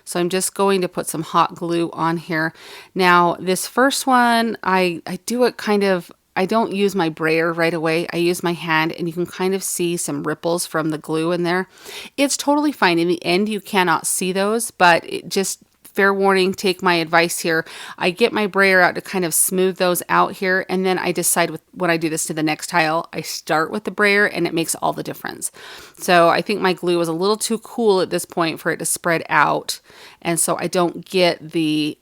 So I'm just going to put some hot glue on here. Now, this first one, I do it kind of, I don't use my brayer right away. I use my hand, and you can kind of see some ripples from the glue in there. It's totally fine. In the end, you cannot see those, but just fair warning, take my advice here. I get my brayer out to kind of smooth those out here, and then I decide when I do this to the next tile, I start with the brayer, and it makes all the difference. So I think my glue was a little too cool at this point for it to spread out, and so I don't get the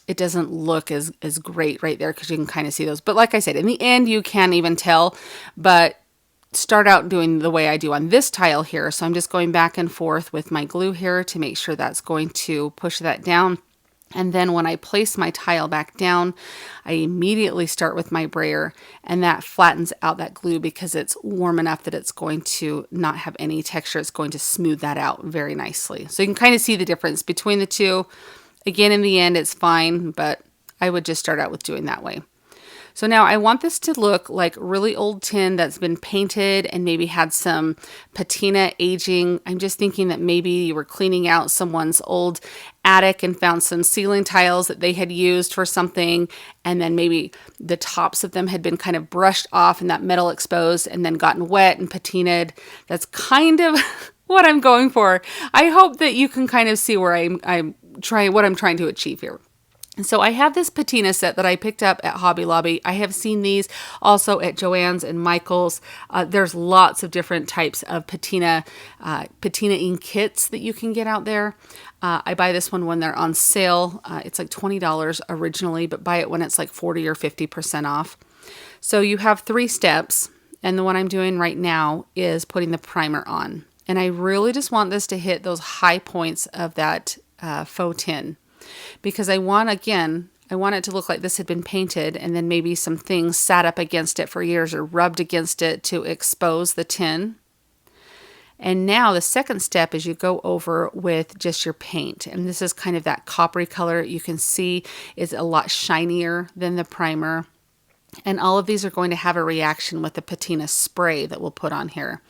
it doesn't look as great right there because you can kind of see those. But like I said, in the end, you can't even tell, but start out doing the way I do on this tile here. So I'm just going back and forth with my glue here to make sure that's going to push that down. And then when I place my tile back down, I immediately start with my brayer, and that flattens out that glue because it's warm enough that it's going to not have any texture. It's going to smooth that out very nicely. So you can kind of see the difference between the two. Again, in the end, it's fine, but I would just start out with doing that way. So now I want this to look like really old tin that's been painted and maybe had some patina aging. I'm just thinking that maybe you were cleaning out someone's old attic and found some ceiling tiles that they had used for something, and then maybe the tops of them had been kind of brushed off and that metal exposed and then gotten wet and patinaed. That's kind of what I'm going for. I hope that you can kind of see where I'm trying, what I'm trying to achieve here. So I have this patina set that I picked up at Hobby Lobby. I have seen these also at JoAnns and Michael's. There's lots of different types of patina-ing kits that you can get out there. I buy this one when they're on sale. It's like $20 originally, but buy it when it's like 40 or 50% off. So you have 3 steps, and the one I'm doing right now is putting the primer on. And I really just want this to hit those high points of that faux tin. Because I want it to look like this had been painted and then maybe some things sat up against it for years or rubbed against it to expose the tin. And now the second step is you go over with just your paint. And this is kind of that coppery color you can see is a lot shinier than the primer. And all of these are going to have a reaction with the patina spray that we'll put on here.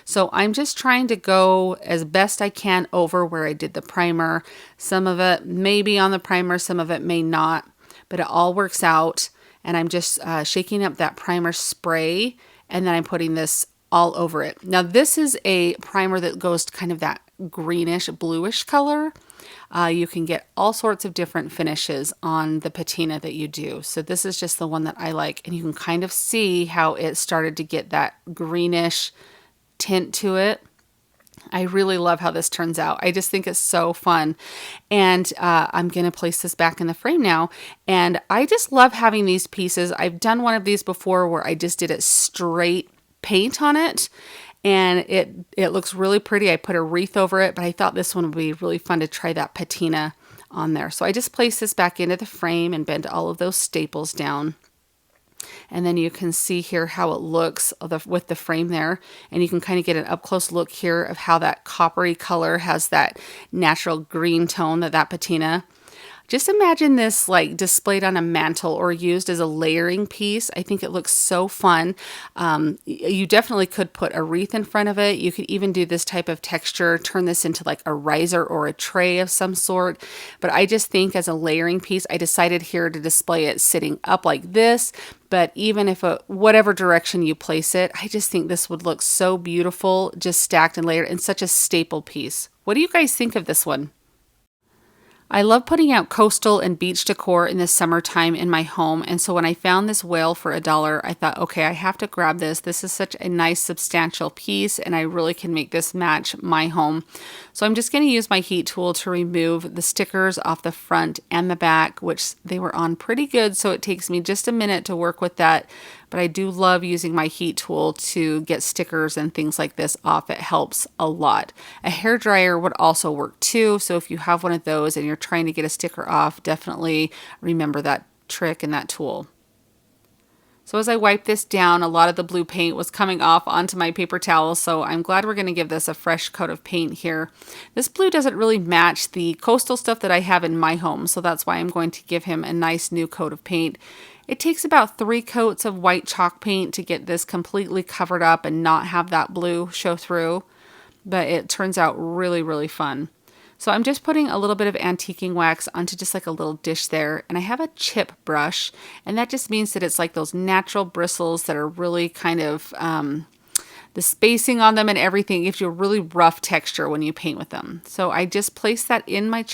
So I'm just trying to go as best I can over where I did the primer. Some of it may be on the primer, some of it may not, but it all works out. And I'm just shaking up that primer spray, and then I'm putting this all over it. Now this is a primer that goes to kind of that greenish, bluish color. You can get all sorts of different finishes on the patina that you do. So this is just the one that I like. And you can kind of see how it started to get that greenish tint to it. I really love how this turns out. I just think it's so fun. And I'm going to place this back in the frame now. And I just love having these pieces. I've done one of these before where I just did it straight paint on it. And it looks really pretty. I put a wreath over it, but I thought this one would be really fun to try that patina on there. So I just placed this back into the frame and bent all of those staples down. And then you can see here how it looks with the frame there. And you can kind of get an up close look here of how that coppery color has that natural green tone that patina. Just imagine this like displayed on a mantle or used as a layering piece. I think it looks so fun. You definitely could put a wreath in front of it. You could even do this type of texture, turn this into like a riser or a tray of some sort. But I just think as a layering piece, I decided here to display it sitting up like this. But even if whatever direction you place it, I just think this would look so beautiful, just stacked and layered, and such a staple piece. What do you guys think of this one? I love putting out coastal and beach decor in the summertime in my home, and so when I found this whale for $1, I thought, okay, I have to grab this. This is such a nice substantial piece, and I really can make this match my home. So I'm just going to use my heat tool to remove the stickers off the front and the back, which they were on pretty good, so it takes me just a minute to work with that. But I do love using my heat tool to get stickers and things like this off. It helps a lot. A hairdryer would also work too. So if you have one of those and you're trying to get a sticker off, definitely remember that trick and that tool. So as I wipe this down, a lot of the blue paint was coming off onto my paper towel, so I'm glad we're going to give this a fresh coat of paint here. This blue doesn't really match the coastal stuff that I have in my home, so that's why I'm going to give him a nice new coat of paint. It takes about 3 coats of white chalk paint to get this completely covered up and not have that blue show through, but it turns out really, really fun. So I'm just putting a little bit of antiquing wax onto just like a little dish there, and I have a chip brush, and that just means that it's like those natural bristles that are really kind of, the spacing on them and everything gives you a really rough texture when you paint with them. So I just placed that in my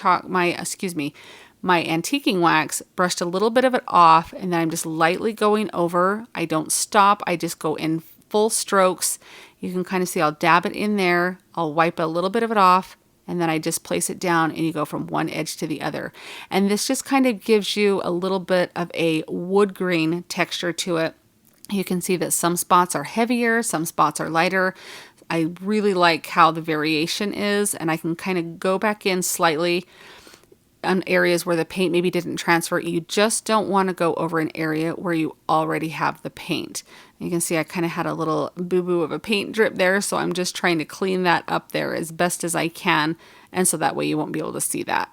my antiquing wax, brushed a little bit of it off, and then I'm just lightly going over. I don't stop, I just go in full strokes. You can kind of see I'll dab it in there, I'll wipe a little bit of it off, and then I just place it down and you go from one edge to the other. And this just kind of gives you a little bit of a wood grain texture to it. You can see that some spots are heavier, some spots are lighter. I really like how the variation is, and I can kind of go back in slightly on areas where the paint maybe didn't transfer. You just don't want to go over an area where you already have the paint. You can see I kind of had a little boo-boo of a paint drip there, so I'm just trying to clean that up there as best as I can, and so that way you won't be able to see that.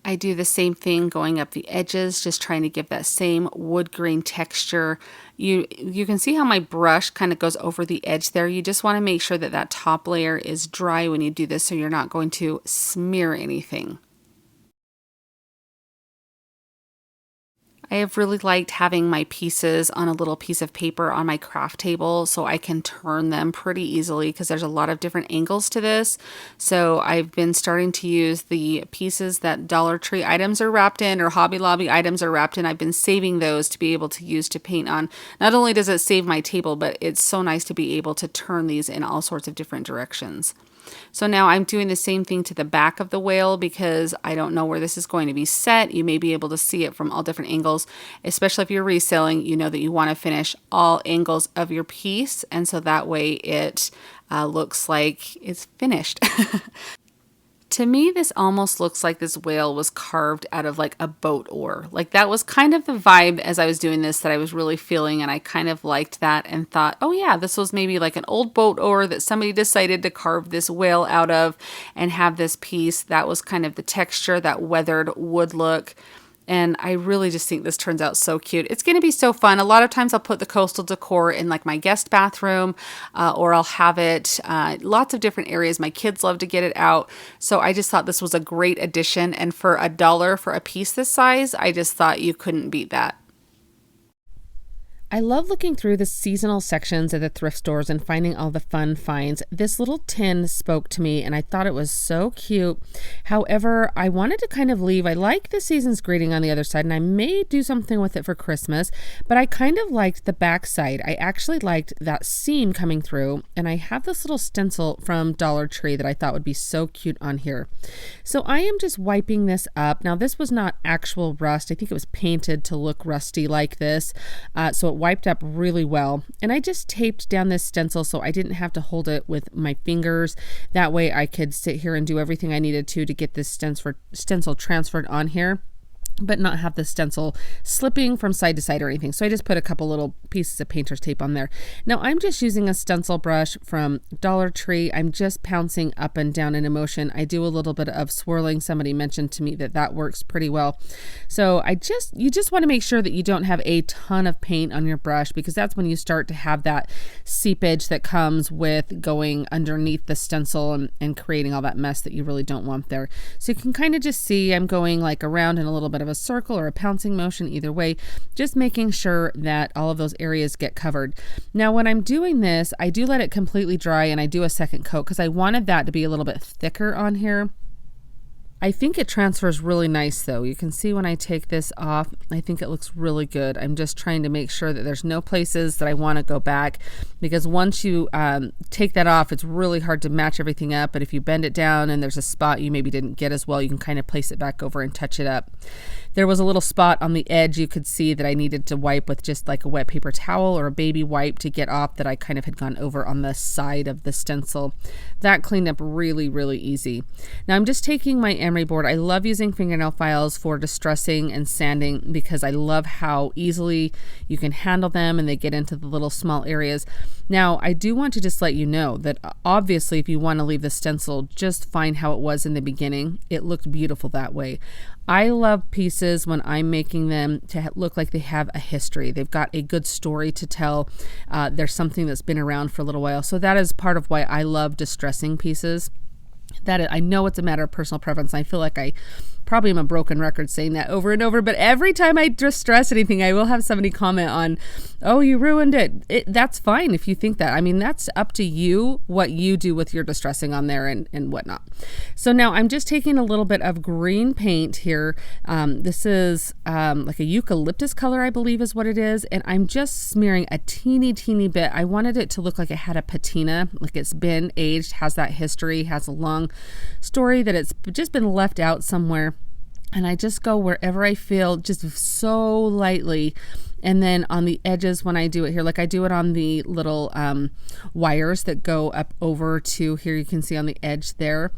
I do the same thing going up the edges, just trying to give that same wood grain texture. You can see how my brush kind of goes over the edge there. You just want to make sure that that top layer is dry when you do this so you're not going to smear anything. I have really liked having my pieces on a little piece of paper on my craft table so I can turn them pretty easily because there's a lot of different angles to this. So I've been starting to use the pieces that Dollar Tree items are wrapped in or Hobby Lobby items are wrapped in. I've been saving those to be able to use to paint on. Not only does it save my table, but it's so nice to be able to turn these in all sorts of different directions. So now I'm doing the same thing to the back of the whale because I don't know where this is going to be set. You may be able to see it from all different angles, especially if you're reselling. You know that you want to finish all angles of your piece, and so that way it looks like it's finished. To me, this almost looks like this whale was carved out of like a boat oar. Like that was kind of the vibe as I was doing this that I was really feeling, and I kind of liked that and thought, oh yeah, this was maybe like an old boat oar that somebody decided to carve this whale out of and have this piece. That was kind of the texture, that weathered wood look. And I really just think this turns out so cute. It's going to be so fun. A lot of times I'll put the coastal decor in like my guest bathroom or I'll have it lots of different areas. My kids love to get it out. So I just thought this was a great addition. And for $1 for a piece this size, I just thought you couldn't beat that. I love looking through the seasonal sections at the thrift stores and finding all the fun finds. This little tin spoke to me and I thought it was so cute. However, I wanted to kind of leave. I like the season's greeting on the other side and I may do something with it for Christmas, but I kind of liked the back side. I actually liked that seam coming through, and I have this little stencil from Dollar Tree that I thought would be so cute on here. So I am just wiping this up. Now this was not actual rust. I think it was painted to look rusty like this. So it wiped up really well, and I just taped down this stencil so I didn't have to hold it with my fingers. That way I could sit here and do everything I needed to get this stencil transferred on here, but not have the stencil slipping from side to side or anything. So I just put a couple little pieces of painter's tape on there. Now I'm just using a stencil brush from Dollar Tree. I'm just pouncing up and down in a motion. I do a little bit of swirling. Somebody mentioned to me that works pretty well. So you just want to make sure that you don't have a ton of paint on your brush, because that's when you start to have that seepage that comes with going underneath the stencil and creating all that mess that you really don't want there. So you can kind of just see I'm going like around in a little bit of a circle or a pouncing motion, either way, just making sure that all of those areas get covered. Now when I'm doing this, I do let it completely dry and I do a second coat because I wanted that to be a little bit thicker on here. I think it transfers really nice though. You can see when I take this off, I think it looks really good. I'm just trying to make sure that there's no places that I want to go back, because once you take that off, it's really hard to match everything up. But if you bend it down and there's a spot you maybe didn't get as well, you can kind of place it back over and touch it up. There was a little spot on the edge you could see that I needed to wipe with just like a wet paper towel or a baby wipe to get off, that I kind of had gone over on the side of the stencil. That cleaned up really, really easy. Now I'm just taking my emery board. I love using fingernail files for distressing and sanding because I love how easily you can handle them and they get into the little small areas. Now I do want to just let you know that obviously if you want to leave the stencil just fine how it was in the beginning, it looked beautiful that way. I love pieces when I'm making them to look like they have a history. They've got a good story to tell. There's something that's been around for a little while. So that is part of why I love distressing pieces. I know it's a matter of personal preference. I feel like I probably am a broken record saying that over and over, but every time I distress anything, I will have somebody comment on, oh, you ruined it. That's fine if you think that. I mean, that's up to you, what you do with your distressing on there and whatnot. So now I'm just taking a little bit of green paint here. This is like a eucalyptus color, I believe is what it is. And I'm just smearing a teeny bit. I wanted it to look like it had a patina, like it's been aged, has that history, has a long story, that it's just been left out somewhere. And I just go wherever I feel, just so lightly. And then on the edges when I do it here, like I do it on the little wires that go up over to here, you can see on the edge there,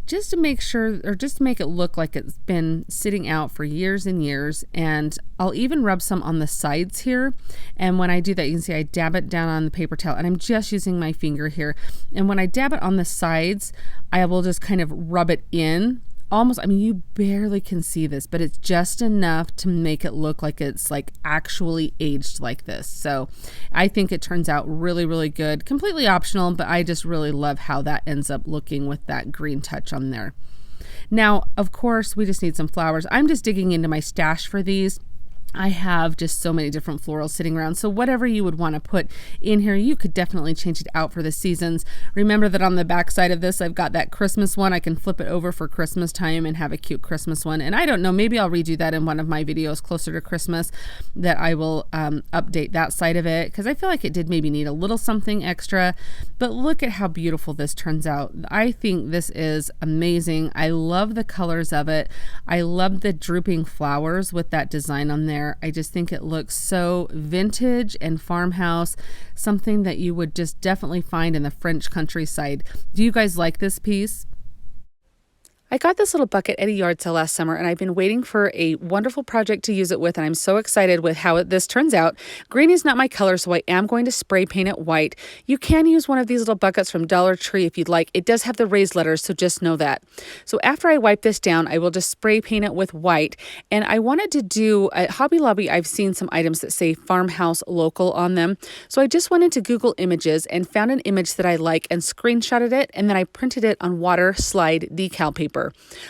just to make sure, or just to make it look like it's been sitting out for years and years. And I'll even rub some on the sides here. And when I do that, you can see I dab it down on the paper towel, and I'm just using my finger here. And when I dab it on the sides, I will just kind of rub it in almost, I mean, you barely can see this, but it's just enough to make it look like it's like actually aged like this. So I think it turns out really, really good. Completely optional, but I just really love how that ends up looking with that green touch on there. Now, of course, we just need some flowers. I'm just digging into my stash for these. I have just so many different florals sitting around. So whatever you would want to put in here, you could definitely change it out for the seasons. Remember that on the back side of this, I've got that Christmas one. I can flip it over for Christmas time and have a cute Christmas one. And I don't know, maybe I'll redo that in one of my videos closer to Christmas, that I will update that side of it, because I feel like it did maybe need a little something extra. But look at how beautiful this turns out. I think this is amazing. I love the colors of it. I love the drooping flowers with that design on there. I just think it looks so vintage and farmhouse, something that you would just definitely find in the French countryside. Do you guys like this piece? I got this little bucket at a yard sale last summer, and I've been waiting for a wonderful project to use it with, and I'm so excited with how this turns out. Green is not my color, so I am going to spray paint it white. You can use one of these little buckets from Dollar Tree if you'd like. It does have the raised letters, so just know that. So after I wipe this down, I will just spray paint it with white, and I wanted to do, at Hobby Lobby, I've seen some items that say Farmhouse Local on them, so I just went into Google Images and found an image that I like and screenshotted it, and then I printed it on water slide decal paper.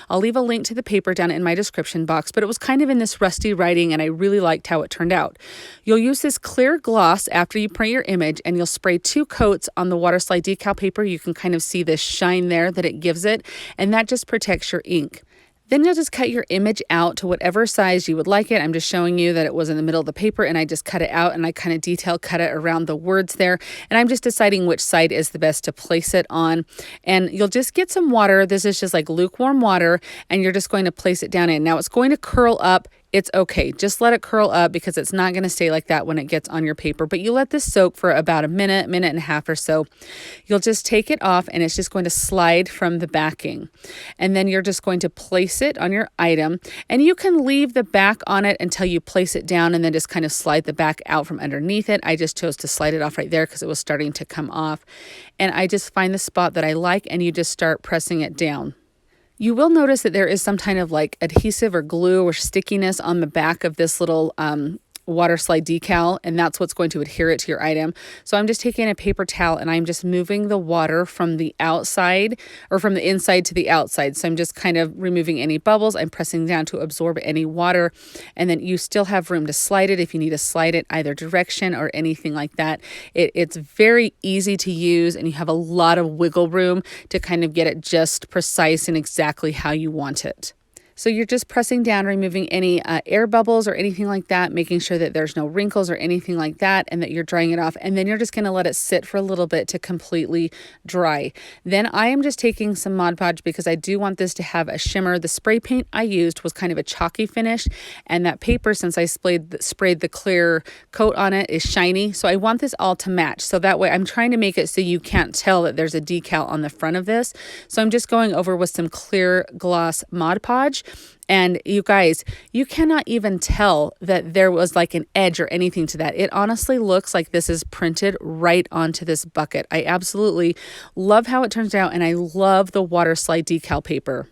I'll leave a link to the paper down in my description box, but it was kind of in this rusty writing and I really liked how it turned out. You'll use this clear gloss after you print your image, and you'll spray 2 coats on the water slide decal paper. You can kind of see this shine there that it gives it, and that just protects your ink. Then you'll just cut your image out to whatever size you would like it. I'm just showing you that it was in the middle of the paper, and I just cut it out, and I kind of detail cut it around the words there. And I'm just deciding which side is the best to place it on. And you'll just get some water. This is just like lukewarm water, and you're just going to place it down in. Now it's going to curl up. It's okay. Just let it curl up, because it's not going to stay like that when it gets on your paper. But you let this soak for about a minute and a half or so. You'll just take it off, and it's just going to slide from the backing. And then you're just going to place it on your item. And you can leave the back on it until you place it down, and then just kind of slide the back out from underneath it. I just chose to slide it off right there because it was starting to come off. And I just find the spot that I like, and you just start pressing it down. You will notice that there is some kind of like adhesive or glue or stickiness on the back of this little water slide decal, and that's what's going to adhere it to your item. So I'm just taking a paper towel, and I'm just moving the water from the outside, or from the inside to the outside. So I'm just kind of removing any bubbles. I'm pressing down to absorb any water, and then you still have room to slide it if you need to slide it either direction or anything like that. It's very easy to use, and you have a lot of wiggle room to kind of get it just precise and exactly how you want it. So you're just pressing down, removing any air bubbles or anything like that, making sure that there's no wrinkles or anything like that, and that you're drying it off. And then you're just going to let it sit for a little bit to completely dry. Then I am just taking some Mod Podge, because I do want this to have a shimmer. The spray paint I used was kind of a chalky finish, and that paper, since I sprayed the clear coat on it, is shiny. So I want this all to match. So that way I'm trying to make it so you can't tell that there's a decal on the front of this. So I'm just going over with some clear gloss Mod Podge. And you guys, you cannot even tell that there was like an edge or anything to that. It honestly looks like this is printed right onto this bucket. I absolutely love how it turns out, and I love the water slide decal paper.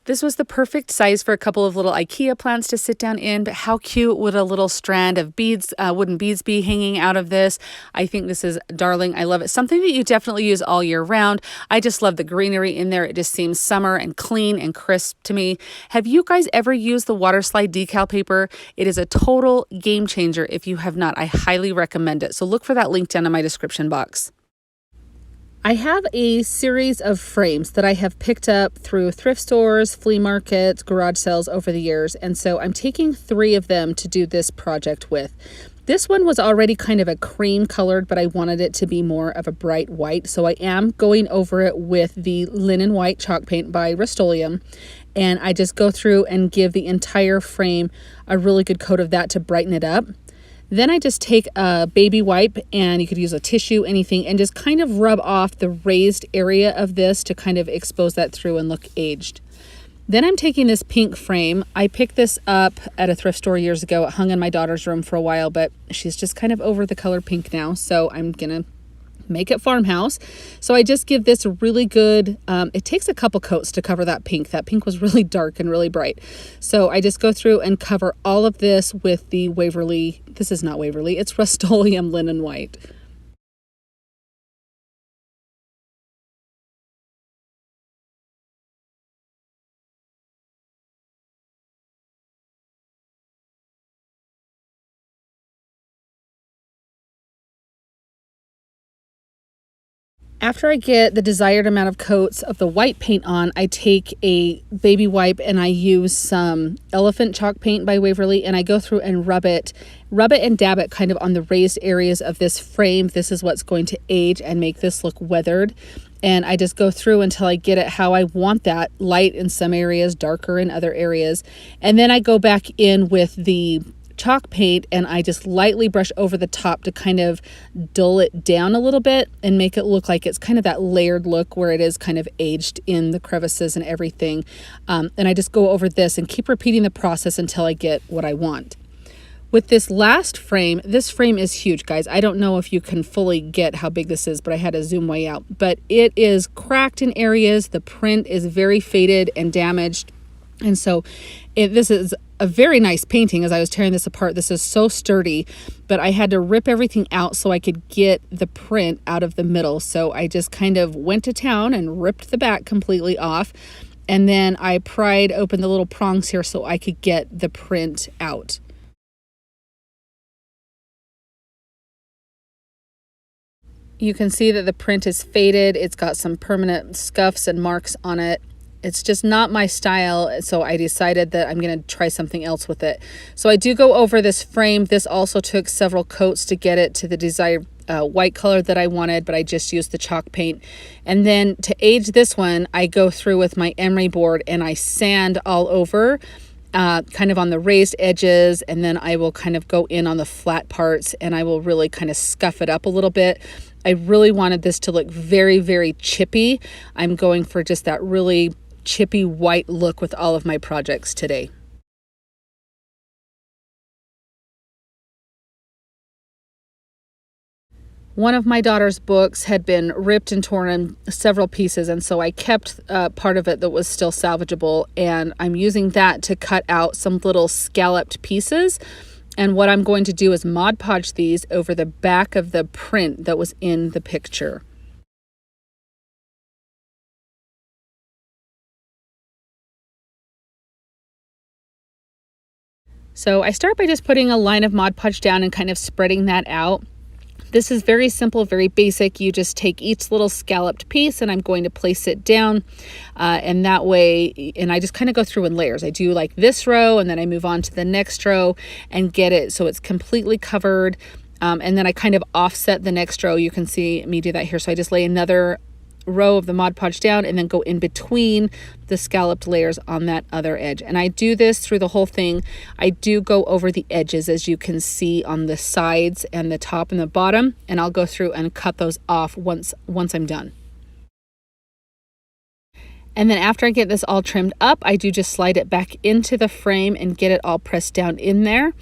This was the perfect size for a couple of little IKEA plants to sit down in, but how cute would a little strand of beads, wooden beads be hanging out of this? I think this is darling. I love it. Something that you definitely use all year round. I just love the greenery in there. It just seems summer and clean and crisp to me. Have you guys ever used the water slide decal paper? It is a total game changer. If you have not, I highly recommend it. So look for that link down in my description box. I have a series of frames that I have picked up through thrift stores, flea markets, garage sales over the years, and so I'm taking 3 of them to do this project with. This one was already kind of a cream colored, but I wanted it to be more of a bright white, so I am going over it with the linen white chalk paint by Rust-Oleum, and I just go through and give the entire frame a really good coat of that to brighten it up. Then I just take a baby wipe, and you could use a tissue, anything, and just kind of rub off the raised area of this to kind of expose that through and look aged. Then I'm taking this pink frame. I picked this up at a thrift store years ago. It hung in my daughter's room for a while, but she's just kind of over the color pink now, so I'm gonna make it farmhouse. So I just give this a really good, it takes a couple coats to cover that pink. That pink was really dark and really bright. So I just go through and cover all of this with the Waverly, this is not Waverly, it's Rust-Oleum Linen White. After I get the desired amount of coats of the white paint on, I take a baby wipe and I use some Elephant Chalk Paint by Waverly, and I go through and rub it and dab it kind of on the raised areas of this frame. This is what's going to age and make this look weathered. And I just go through until I get it how I want that, light in some areas, darker in other areas. And then I go back in with the chalk paint and I just lightly brush over the top to kind of dull it down a little bit and make it look like it's kind of that layered look where it is kind of aged in the crevices and everything. And I just go over this and keep repeating the process until I get what I want. With this last frame, this frame is huge, guys. I don't know if you can fully get how big this is, but I had to zoom way out. But it is cracked in areas. The print is very faded and damaged. And so this is a very nice painting. As I was tearing this apart, this is so sturdy, but I had to rip everything out so I could get the print out of the middle. So I just kind of went to town and ripped the back completely off. And then I pried open the little prongs here so I could get the print out. You can see that the print is faded. It's got some permanent scuffs and marks on it. It's just not my style, so I decided that I'm going to try something else with it. So I do go over this frame. This also took several coats to get it to the desired white color that I wanted, but I just used the chalk paint. And then to age this one, I go through with my emery board and I sand all over, kind of on the raised edges, and then I will kind of go in on the flat parts and I will really kind of scuff it up a little bit. I really wanted this to look very, very chippy. I'm going for just that really chippy white look with all of my projects today. One of my daughter's books had been ripped and torn in several pieces, and so I kept part of it that was still salvageable, and I'm using that to cut out some little scalloped pieces. And what I'm going to do is Mod Podge these over the back of the print that was in the picture. So I start by just putting a line of Mod Podge down and kind of spreading that out. This is very simple, very basic. You just take each little scalloped piece and I'm going to place it down and that way, and I just kind of go through in layers. I do like this row and then I move on to the next row and get it so it's completely covered. And then I kind of offset the next row. You can see me do that here. So I just lay another row of the Mod Podge down and then go in between the scalloped layers on that other edge. And I do this through the whole thing. I do go over the edges, as you can see on the sides and the top and the bottom, and I'll go through and cut those off once I'm done. And then after I get this all trimmed up, I do just slide it back into the frame and get it all pressed down in there.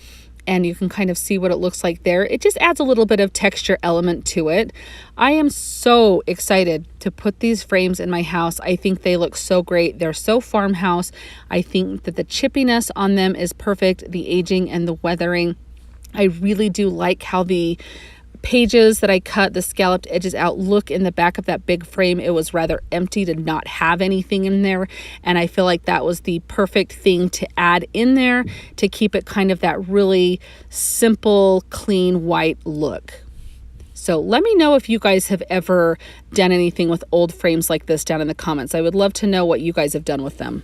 And you can kind of see what it looks like there. It just adds a little bit of texture element to it. I am so excited to put these frames in my house. I think they look so great. They're so farmhouse. I think that the chippiness on them is perfect. The aging and the weathering. I really do like how the pages that I cut the scalloped edges out look in the back of that big frame. It was rather empty to not have anything in there, and I feel like that was the perfect thing to add in there to keep it kind of that really simple, clean white look. So let me know if you guys have ever done anything with old frames like this down in the comments. I would love to know what you guys have done with them.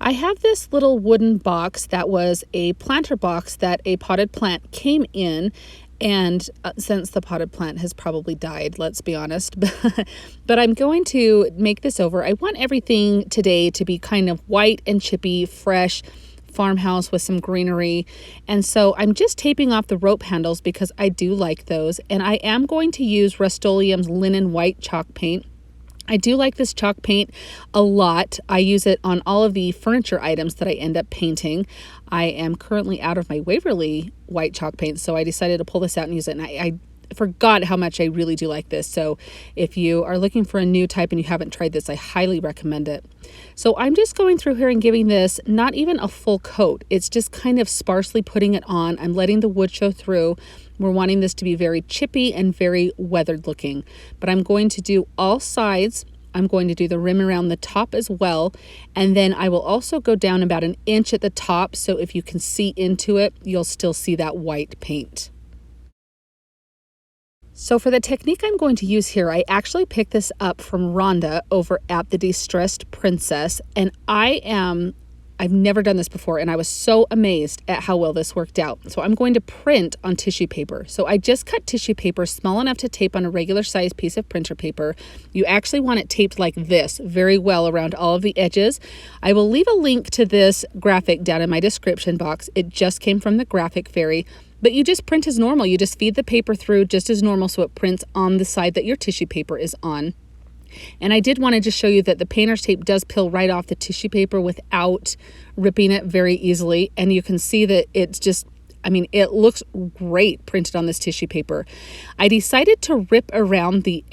I have this little wooden box that was a planter box that a potted plant came in, and since the potted plant has probably died, let's be honest, but I'm going to make this over. I want everything today to be kind of white and chippy, fresh, farmhouse with some greenery. And so I'm just taping off the rope handles because I do like those, and I am going to use Rust-Oleum's Linen White chalk paint. I do like this chalk paint a lot. I use it on all of the furniture items that I end up painting. I am currently out of my Waverly white chalk paint, so I decided to pull this out and use it, and I forgot how much I really do like this. So if you are looking for a new type and you haven't tried this, I highly recommend it. So I'm just going through here and giving this not even a full coat. It's just kind of sparsely putting it on. I'm letting the wood show through. We're wanting this to be very chippy and very weathered looking, but I'm going to do all sides. I'm going to do the rim around the top as well. And then I will also go down about 1 inch at the top. So if you can see into it, you'll still see that white paint. So for the technique I'm going to use here, I actually picked this up from Rhonda over at the Distressed Princess. And I've never done this before, and I was so amazed at how well this worked out. So I'm going to print on tissue paper. So I just cut tissue paper small enough to tape on a regular size piece of printer paper. You actually want it taped like this very well around all of the edges. I will leave a link to this graphic down in my description box. It just came from the Graphic Fairy, but you just print as normal. You just feed the paper through just as normal so it prints on the side that your tissue paper is on. And I did want to just show you that the painter's tape does peel right off the tissue paper without ripping it very easily. And you can see that it's just, it looks great printed on this tissue paper. I decided to rip around the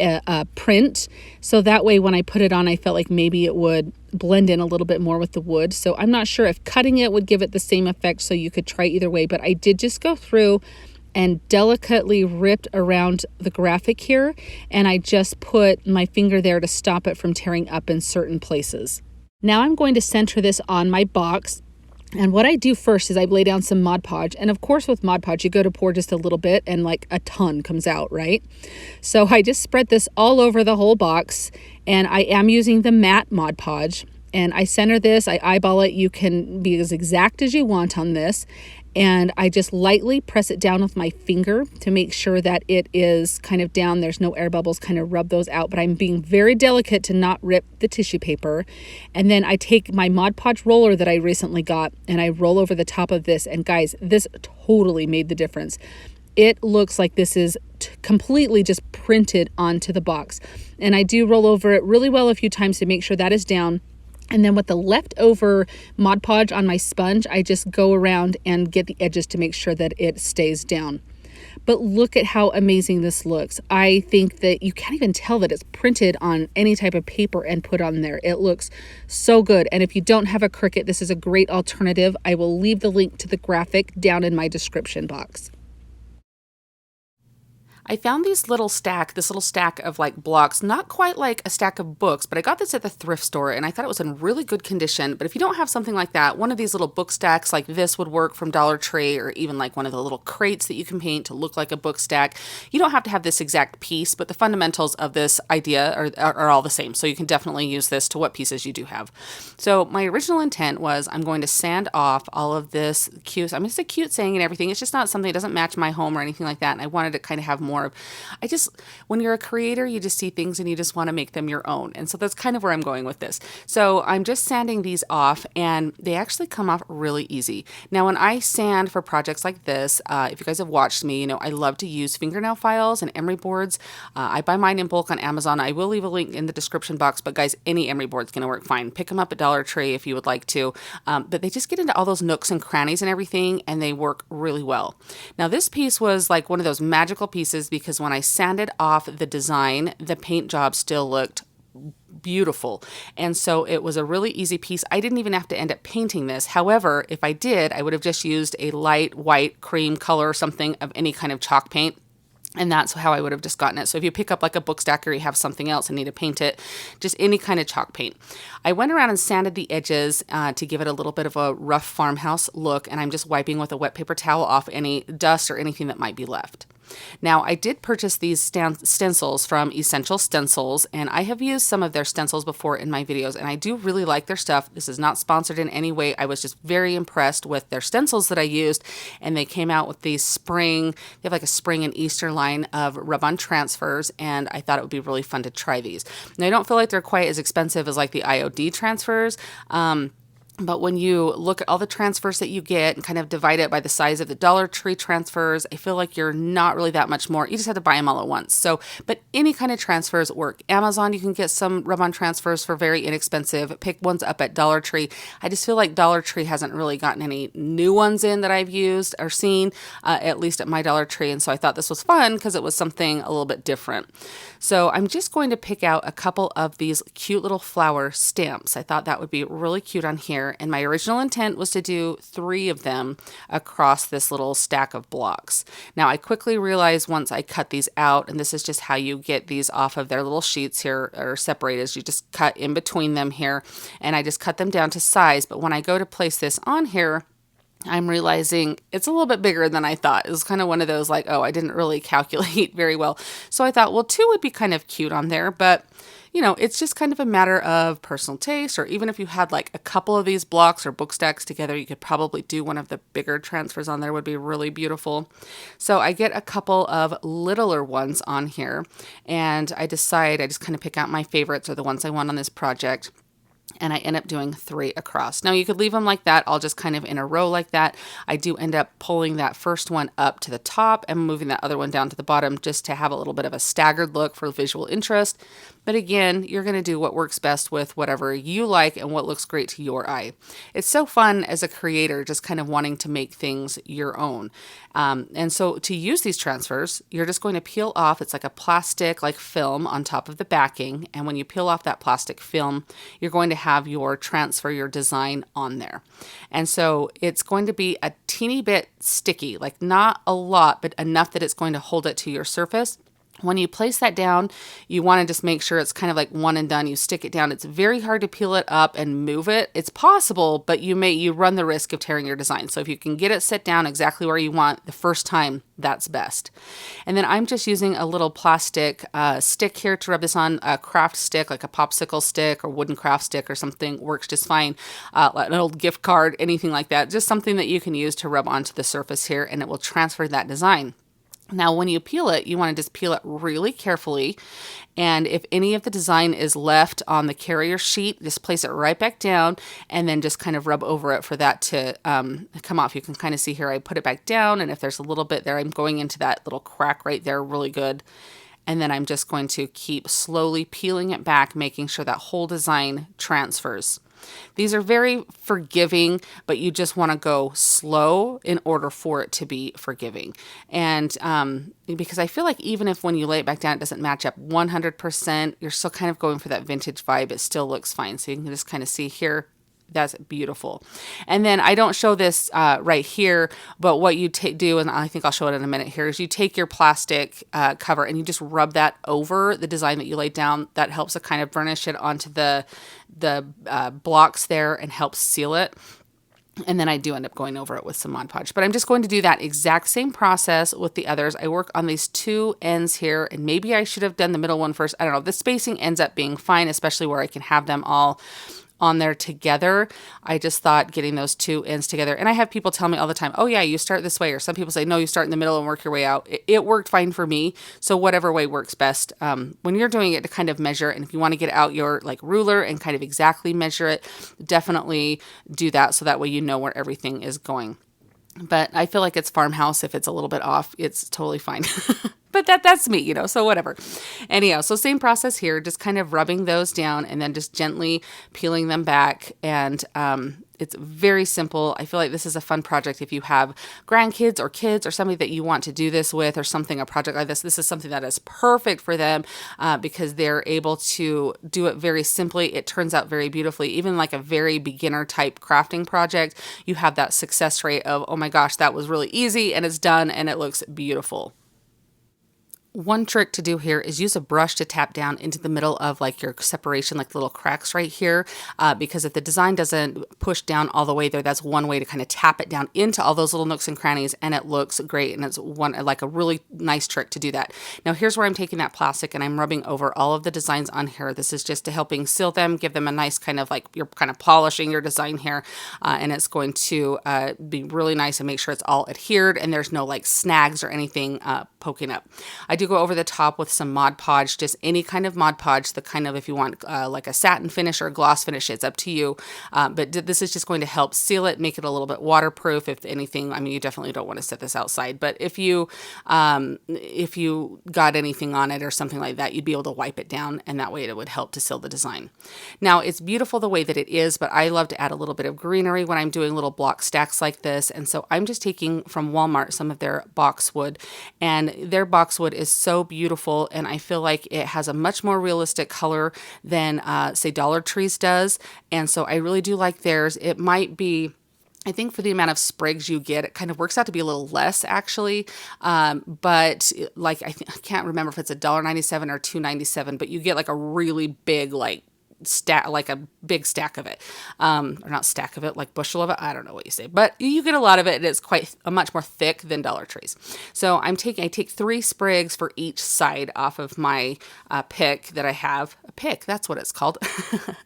print, so that way when I put it on, I felt like maybe it would blend in a little bit more with the wood. So I'm not sure if cutting it would give it the same effect, so you could try either way, but I did just go through and delicately ripped around the graphic here, and I just put my finger there to stop it from tearing up in certain places. Now I'm going to center this on my box, and what I do first is I lay down some Mod Podge, and of course with Mod Podge you go to pour just a little bit and like a ton comes out, right? So I just spread this all over the whole box, and I am using the matte Mod Podge, and I center this, I eyeball it. You can be as exact as you want on this. And I just lightly press it down with my finger to make sure that it is kind of down. There's no air bubbles, kind of rub those out. But I'm being very delicate to not rip the tissue paper. And then I take my Mod Podge roller that I recently got and I roll over the top of this. And guys, this totally made the difference. It looks like this is completely just printed onto the box. And I do roll over it really well a few times to make sure that is down. And then with the leftover Mod Podge on my sponge, I just go around and get the edges to make sure that it stays down. But look at how amazing this looks. I think that you can't even tell that it's printed on any type of paper and put on there. It looks so good. And if you don't have a Cricut, this is a great alternative. I will leave the link to the graphic down in my description box. I found this little stack of like blocks, not quite like a stack of books, but I got this at the thrift store and I thought it was in really good condition. But if you don't have something like that, one of these little book stacks like this would work from Dollar Tree, or even like one of the little crates that you can paint to look like a book stack. You don't have to have this exact piece, but the fundamentals of this idea are all the same. So you can definitely use this to what pieces you do have. So my original intent was I'm going to sand off all of this cute, it's a cute saying and everything. It's just not something that doesn't match my home or anything like that. And I wanted to kind of have more of, when you're a creator, you just see things and you just want to make them your own. And so that's kind of where I'm going with this. So I'm just sanding these off and they actually come off really easy. Now, when I sand for projects like this, if you guys have watched me, I love to use fingernail files and emery boards. I buy mine in bulk on Amazon. I will leave a link in the description box, but guys, any emery board is going to work fine. Pick them up at Dollar Tree if you would like to. But they just get into all those nooks and crannies and everything, and they work really well. Now, this piece was like one of those magical pieces because when I sanded off the design, the paint job still looked beautiful. And so it was a really easy piece. I didn't even have to end up painting this. However, if I did, I would have just used a light white cream color or something of any kind of chalk paint. And that's how I would have just gotten it. So if you pick up like a book stack or you have something else and need to paint it, just any kind of chalk paint. I went around and sanded the edges to give it a little bit of a rough farmhouse look. And I'm just wiping with a wet paper towel off any dust or anything that might be left. Now, I did purchase these stencils from Essential Stencils, and I have used some of their stencils before in my videos, and I do really like their stuff. This is not sponsored in any way. I was just very impressed with their stencils that I used, and they came out with these they have like a spring and Easter line of rub-on transfers, and I thought it would be really fun to try these. Now, I don't feel like they're quite as expensive as like the IOD transfers, But when you look at all the transfers that you get and kind of divide it by the size of the Dollar Tree transfers, I feel like you're not really that much more. You just have to buy them all at once. So, but any kind of transfers work. Amazon, you can get some rub-on transfers for very inexpensive. Pick ones up at Dollar Tree. I just feel like Dollar Tree hasn't really gotten any new ones in that I've used or seen, at least at my Dollar Tree. And so I thought this was fun because it was something a little bit different. So I'm just going to pick out a couple of these cute little flower stamps. I thought that would be really cute on here. And my original intent was to do 3 of them across this little stack of blocks. Now I quickly realized once I cut these out, and this is just how you get these off of their little sheets here, or separated, you just cut in between them here, and I just cut them down to size. But when I go to place this on here, I'm realizing it's a little bit bigger than I thought. It was kind of one of those like, oh, I didn't really calculate very well. So I thought, well, 2 would be kind of cute on there, but you know, it's just kind of a matter of personal taste, or even if you had like a couple of these blocks or book stacks together, you could probably do one of the bigger transfers on there, would be really beautiful. So I get a couple of littler ones on here, and I just kind of pick out my favorites or the ones I want on this project. And I end up doing 3 across. Now you could leave them like that, all just kind of in a row like that. I do end up pulling that first one up to the top and moving that other one down to the bottom just to have a little bit of a staggered look for visual interest. But again, you're going to do what works best with whatever you like and what looks great to your eye. It's so fun as a creator, just kind of wanting to make things your own. And so to use these transfers, you're just going to peel off, it's like a plastic like film on top of the backing. And when you peel off that plastic film, you're going to have your transfer, your design on there. And so it's going to be a teeny bit sticky, like not a lot, but enough that it's going to hold it to your surface. When you place that down, you want to just make sure it's kind of like one and done. You stick it down. It's very hard to peel it up and move it. It's possible, but you run the risk of tearing your design. So if you can get it set down exactly where you want the first time, that's best. And then I'm just using a little plastic stick here to rub this on. A craft stick, like a popsicle stick or wooden craft stick or something, works just fine. Like an old gift card, anything like that. Just something that you can use to rub onto the surface here, and it will transfer that design. Now, when you peel it, you want to just peel it really carefully. And if any of the design is left on the carrier sheet, just place it right back down and then just kind of rub over it for that to come off. You can kind of see here, I put it back down. And if there's a little bit there, I'm going into that little crack right there really good. And then I'm just going to keep slowly peeling it back, making sure that whole design transfers. These are very forgiving, but you just want to go slow in order for it to be forgiving. And because I feel like even if when you lay it back down, it doesn't match up 100%, you're still kind of going for that vintage vibe. It still looks fine. So you can just kind of see here. That's beautiful. And then I don't show this right here, but what you do, and I think I'll show it in a minute here, is you take your plastic cover and you just rub that over the design that you laid down. That helps to kind of burnish it onto the blocks there and helps seal it. And then I do end up going over it with some Mod Podge. But I'm just going to do that exact same process with the others. I work on these 2 ends here, and maybe I should have done the middle one first. I don't know. The spacing ends up being fine, especially where I can have them all on there together. I just thought getting those 2 ends together, and I have people tell me all the time, oh yeah, you start this way, or some people say, no, you start in the middle and work your way out. It worked fine for me. So whatever way works best. When you're doing it to kind of measure, and if you want to get out your like ruler and kind of exactly measure it, definitely do that. So that way you know where everything is going. But I feel like it's farmhouse. If it's a little bit off, it's totally fine. But that's me, so whatever. Anyhow, so same process here, just kind of rubbing those down and then just gently peeling them back. And it's very simple. I feel like this is a fun project if you have grandkids or kids or somebody that you want to do this with or something, a project like this. This is something that is perfect for them because they're able to do it very simply. It turns out very beautifully. Even like a very beginner type crafting project, you have that success rate of, oh my gosh, that was really easy and it's done and it looks beautiful. One trick to do here is use a brush to tap down into the middle of like your separation, like little cracks right here, because if the design doesn't push down all the way there, that's one way to kind of tap it down into all those little nooks and crannies, and it looks great. And it's like a really nice trick to do that. Now here's where I'm taking that plastic and I'm rubbing over all of the designs on here. This is just to helping seal them, give them a nice kind of like you're kind of polishing your design here, and it's going to be really nice and make sure it's all adhered and there's no like snags or anything poking up. I do do go over the top with some Mod Podge, just any kind of Mod Podge, the kind of, if you want like a satin finish or a gloss finish, it's up to you. But this is just going to help seal it, make it a little bit waterproof. If anything, I mean, you definitely don't want to set this outside, but if you got anything on it or something like that, you'd be able to wipe it down, and that way it would help to seal the design. Now, it's beautiful the way that it is, but I love to add a little bit of greenery when I'm doing little block stacks like this. And so I'm just taking from Walmart some of their boxwood, and their boxwood is so beautiful, and I feel like it has a much more realistic color than say Dollar Tree's does. And so I really do like theirs. It might be, I think for the amount of sprigs you get, it kind of works out to be a little less actually. But like, I can't remember if it's $1.97 or $2.97, but you get like a really big, like a big stack of it, or not stack of it, like bushel of it. I don't know what you say, but you get a lot of it. And it's quite much more thick than Dollar Tree's. So I take 3 sprigs for each side off of my pick that I have. A pick, that's what it's called.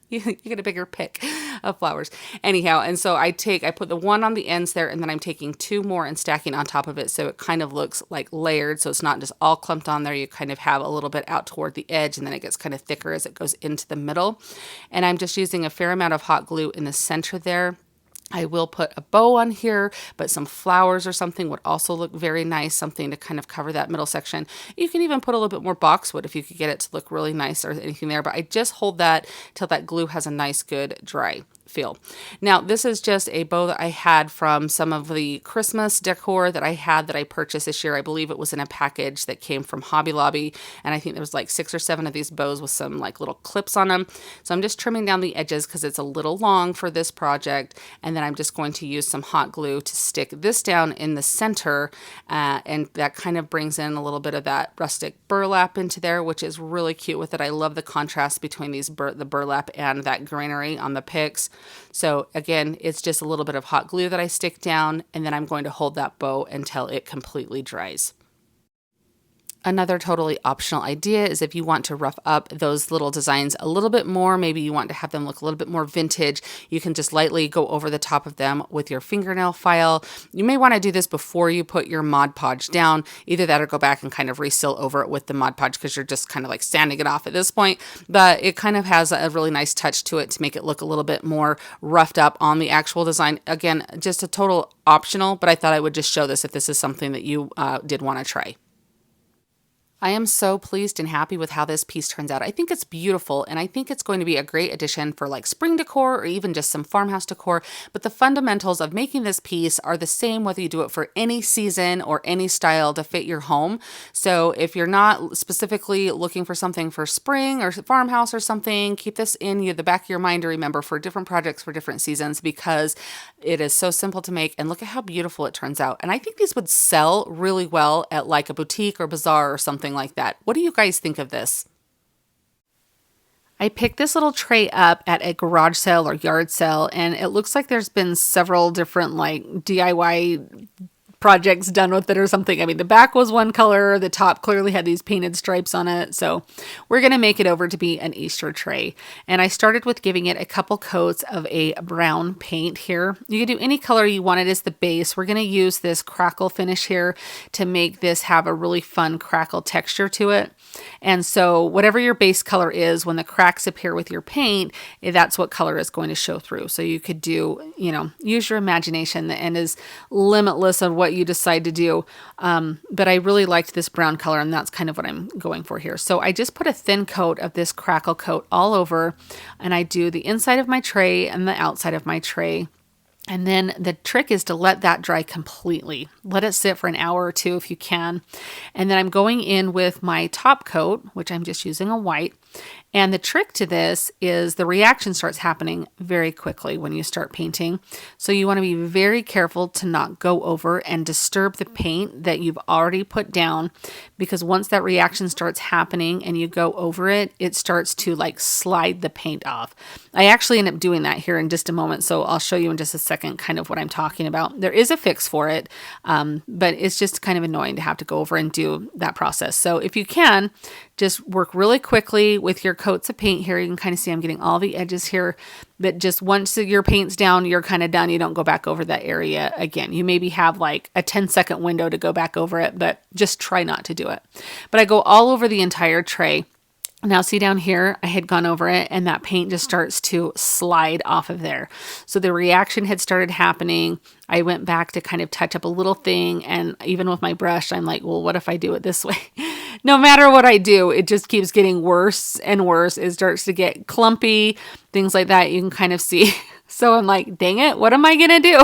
You get a bigger pick of flowers. Anyhow, and so I put the one on the ends there, and then I'm taking 2 more and stacking on top of it, so it kind of looks like layered. So it's not just all clumped on there. You kind of have a little bit out toward the edge, and then it gets kind of thicker as it goes into the middle. And I'm just using a fair amount of hot glue in the center there. I will put a bow on here, but some flowers or something would also look very nice, something to kind of cover that middle section. You can even put a little bit more boxwood if you could get it to look really nice or anything there, but I just hold that till that glue has a nice, good, dry feel. Now, this is just a bow that I had from some of the Christmas decor that I purchased this year. I believe it was in a package that came from Hobby Lobby, and I think there was like 6 or 7 of these bows with some like little clips on them. So I'm just trimming down the edges because it's a little long for this project, and then I'm just going to use some hot glue to stick this down in the center, and that kind of brings in a little bit of that rustic burlap into there, which is really cute with it. I love the contrast between the burlap and that greenery on the picks. So again, it's just a little bit of hot glue that I stick down, and then I'm going to hold that bow until it completely dries. Another totally optional idea is if you want to rough up those little designs a little bit more, maybe you want to have them look a little bit more vintage, you can just lightly go over the top of them with your fingernail file. You may want to do this before you put your Mod Podge down, either that or go back and kind of reseal over it with the Mod Podge because you're just kind of like sanding it off at this point, but it kind of has a really nice touch to it to make it look a little bit more roughed up on the actual design. Again, just a total optional, but I thought I would just show this if this is something that you did want to try. I am so pleased and happy with how this piece turns out. I think it's beautiful, and I think it's going to be a great addition for like spring decor or even just some farmhouse decor, but the fundamentals of making this piece are the same whether you do it for any season or any style to fit your home. So if you're not specifically looking for something for spring or farmhouse or something, keep this in the back of your mind to remember for different projects for different seasons, because it is so simple to make, and look at how beautiful it turns out. And I think these would sell really well at like a boutique or bazaar or something like that. What do you guys think of this? I picked this little tray up at a garage sale or yard sale, and it looks like there's been several different like DIY projects done with it or something. I mean, the back was one color, the top clearly had these painted stripes on it. So we're going to make it over to be an Easter tray. And I started with giving it a couple coats of a brown paint here. You can do any color you want it as the base. We're going to use this crackle finish here to make this have a really fun crackle texture to it. And so whatever your base color is, when the cracks appear with your paint, that's what color is going to show through. So you could do, use your imagination. The end is limitless of what you decide to do. But I really liked this brown color, and that's kind of what I'm going for here. So I just put a thin coat of this crackle coat all over, and I do the inside of my tray and the outside of my tray. And then the trick is to let that dry completely. Let it sit for an hour or 2 if you can. And then I'm going in with my top coat, which I'm just using a white. And the trick to this is the reaction starts happening very quickly when you start painting. So you want to be very careful to not go over and disturb the paint that you've already put down, because once that reaction starts happening and you go over it, it starts to like slide the paint off. I actually end up doing that here in just a moment, so I'll show you in just a second kind of what I'm talking about. There is a fix for it, but it's just kind of annoying to have to go over and do that process. So if you can, Just work really quickly with your coats of paint here. You can kind of see I'm getting all the edges here, but just once your paint's down, you're kind of done. You don't go back over that area again. You maybe have like a 10-second window to go back over it, but just try not to do it. But I go all over the entire tray. Now see down here, I had gone over it and that paint just starts to slide off of there. So the reaction had started happening. I went back to kind of touch up a little thing, and even with my brush, I'm like, well, what if I do it this way? No matter what I do, it just keeps getting worse and worse. It starts to get clumpy, things like that. You can kind of see. So I'm like, dang it, what am I gonna do?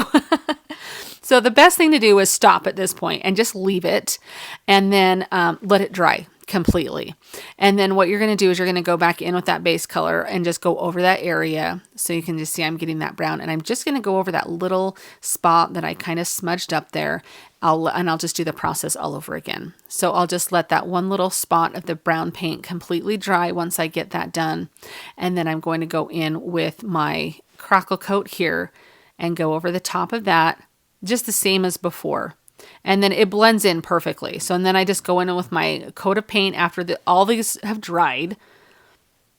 So the best thing to do is stop at this point and just leave it, and then let it dry completely. And then what you're going to do is you're going to go back in with that base color and just go over that area. So you can just see I'm getting that brown, and I'm just going to go over that little spot that I kind of smudged up there. I'll just do the process all over again. So I'll just let that one little spot of the brown paint completely dry once I get that done. And then I'm going to go in with my crackle coat here and go over the top of that, just the same as before. And then it blends in perfectly. So, and then I just go in with my coat of paint after all these have dried.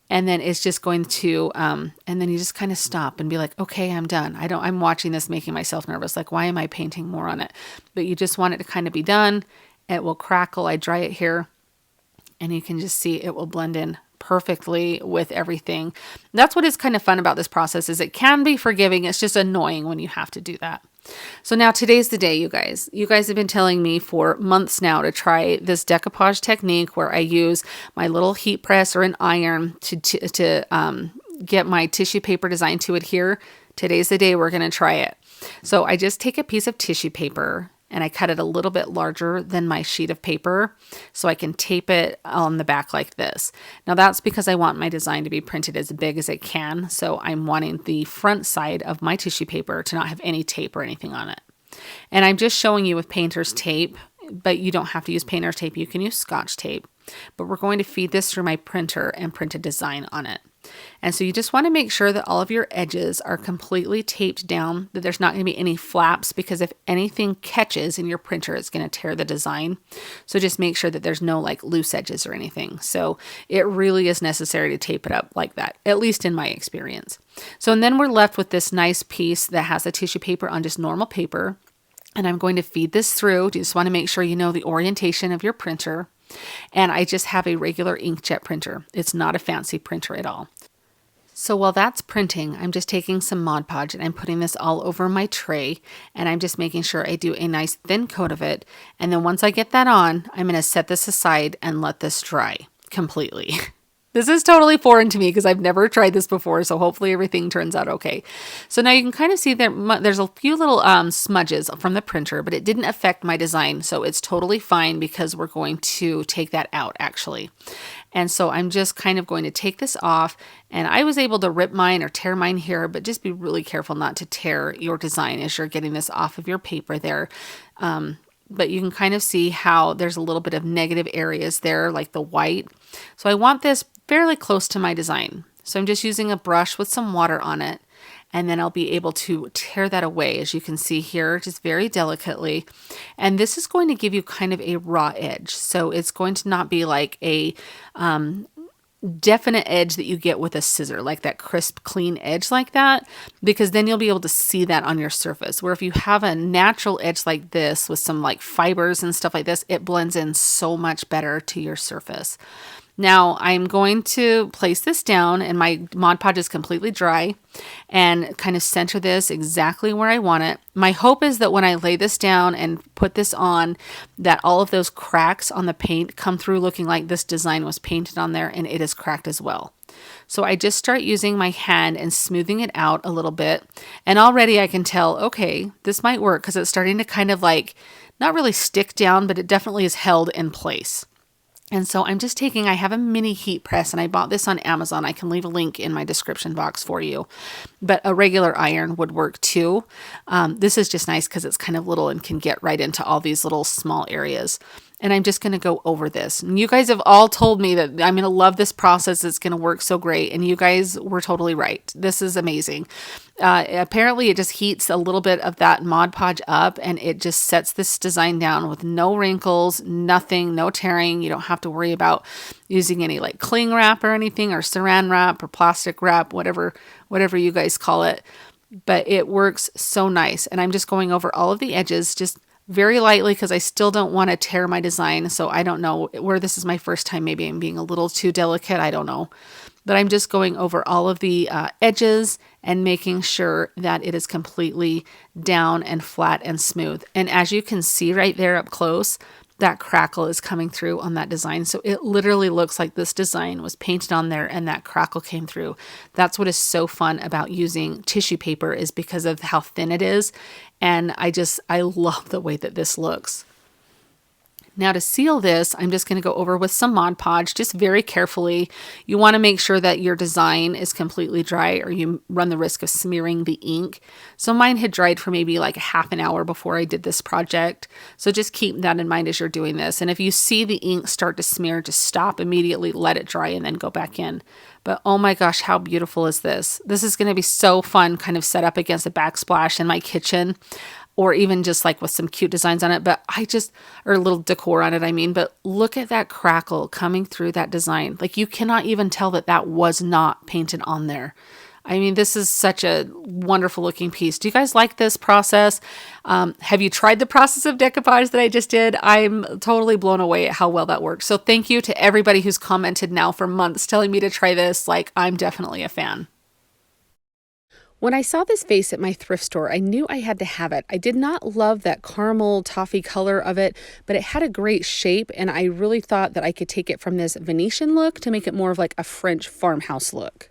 And then it's just going to, and then you just kind of stop and be like, okay, I'm done. I'm watching this, making myself nervous. Like, why am I painting more on it? But you just want it to kind of be done. It will crackle. I dry it here, and you can just see it will blend in perfectly with everything. That's what is kind of fun about this process, is it can be forgiving. It's just annoying when you have to do that. So now today's the day, you guys. You guys have been telling me for months now to try this decoupage technique where I use my little heat press or an iron to get my tissue paper design to adhere. Today's the day we're going to try it. So I just take a piece of tissue paper and I cut it a little bit larger than my sheet of paper so I can tape it on the back like this. Now that's because I want my design to be printed as big as it can. So I'm wanting the front side of my tissue paper to not have any tape or anything on it. And I'm just showing you with painter's tape, but you don't have to use painter's tape. You can use Scotch tape. But we're going to feed this through my printer and print a design on it. And so you just want to make sure that all of your edges are completely taped down, that there's not going to be any flaps, because if anything catches in your printer, it's going to tear the design. So just make sure that there's no like loose edges or anything. So it really is necessary to tape it up like that, at least in my experience. So, and then we're left with this nice piece that has a tissue paper on just normal paper. And I'm going to feed this through. You just want to make sure you know the orientation of your printer. And I just have a regular inkjet printer. It's not a fancy printer at all. So while that's printing, I'm just taking some Mod Podge and I'm putting this all over my tray, and I'm just making sure I do a nice thin coat of it. And then once I get that on, I'm going to set this aside and let this dry completely. This is totally foreign to me because I've never tried this before, so hopefully everything turns out okay. So now you can kind of see that there's a few little smudges from the printer, but it didn't affect my design, so it's totally fine because we're going to take that out actually. And so I'm just kind of going to take this off, and I was able to rip mine or tear mine here, but just be really careful not to tear your design as you're getting this off of your paper there. But you can kind of see how there's a little bit of negative areas there, like the white. So I want this fairly close to my design. So I'm just using a brush with some water on it, and then I'll be able to tear that away, as you can see here, just very delicately. And this is going to give you kind of a raw edge. So it's going to not be like a definite edge that you get with a scissor, like that crisp, clean edge like that, because then you'll be able to see that on your surface. Where if you have a natural edge like this with some like fibers and stuff like this, it blends in so much better to your surface. Now I'm going to place this down, and my Mod Podge is completely dry, and kind of center this exactly where I want it. My hope is that when I lay this down and put this on, that all of those cracks on the paint come through looking like this design was painted on there and it is cracked as well. So I just start using my hand and smoothing it out a little bit, and already I can tell, okay, this might work because it's starting to kind of like not really stick down, but it definitely is held in place. And so I'm just I have a mini heat press, and I bought this on Amazon. I can leave a link in my description box for you, but a regular iron would work too. This is just nice because it's kind of little and can get right into all these little small areas. and I'm just going to go over this. And you guys have all told me that I'm going to love this process. It's going to work so great. And you guys were totally right. This is amazing. Apparently it just heats a little bit of that Mod Podge up, and it just sets this design down with no wrinkles, nothing, no tearing. You don't have to worry about using any like cling wrap or anything, or saran wrap or plastic wrap, whatever you guys call it. But it works so nice. And I'm just going over all of the edges, just very lightly, because I still don't want to tear my design. So I don't know where this is my first time. Maybe I'm being a little too delicate. I don't know. But I'm just going over all of the edges and making sure that it is completely down and flat and smooth. And as you can see right there up close, that crackle is coming through on that design. So it literally looks like this design was painted on there and that crackle came through. That's what is so fun about using tissue paper, is because of how thin it is. And I love the way that this looks. Now to seal this, I'm just going to go over with some Mod Podge, just very carefully. You want to make sure that your design is completely dry, or you run the risk of smearing the ink. So mine had dried for maybe like a half an hour before I did this project. So just keep that in mind as you're doing this. And if you see the ink start to smear, just stop immediately, let it dry, and then go back in. But oh my gosh, how beautiful is this? This is going to be so fun, kind of set up against a backsplash in my kitchen, or even just like with some cute designs on it, or a little decor on it, but look at that crackle coming through that design. Like, you cannot even tell that that was not painted on there. This is such a wonderful looking piece. Do you guys like this process? Have you tried the process of decoupage that I just did? I'm totally blown away at how well that works. So thank you to everybody who's commented now for months telling me to try this. Like, I'm definitely a fan. When I saw this vase at my thrift store, I knew I had to have it. I did not love that caramel toffee color of it, but it had a great shape, and I really thought that I could take it from this Venetian look to make it more of like a French farmhouse look.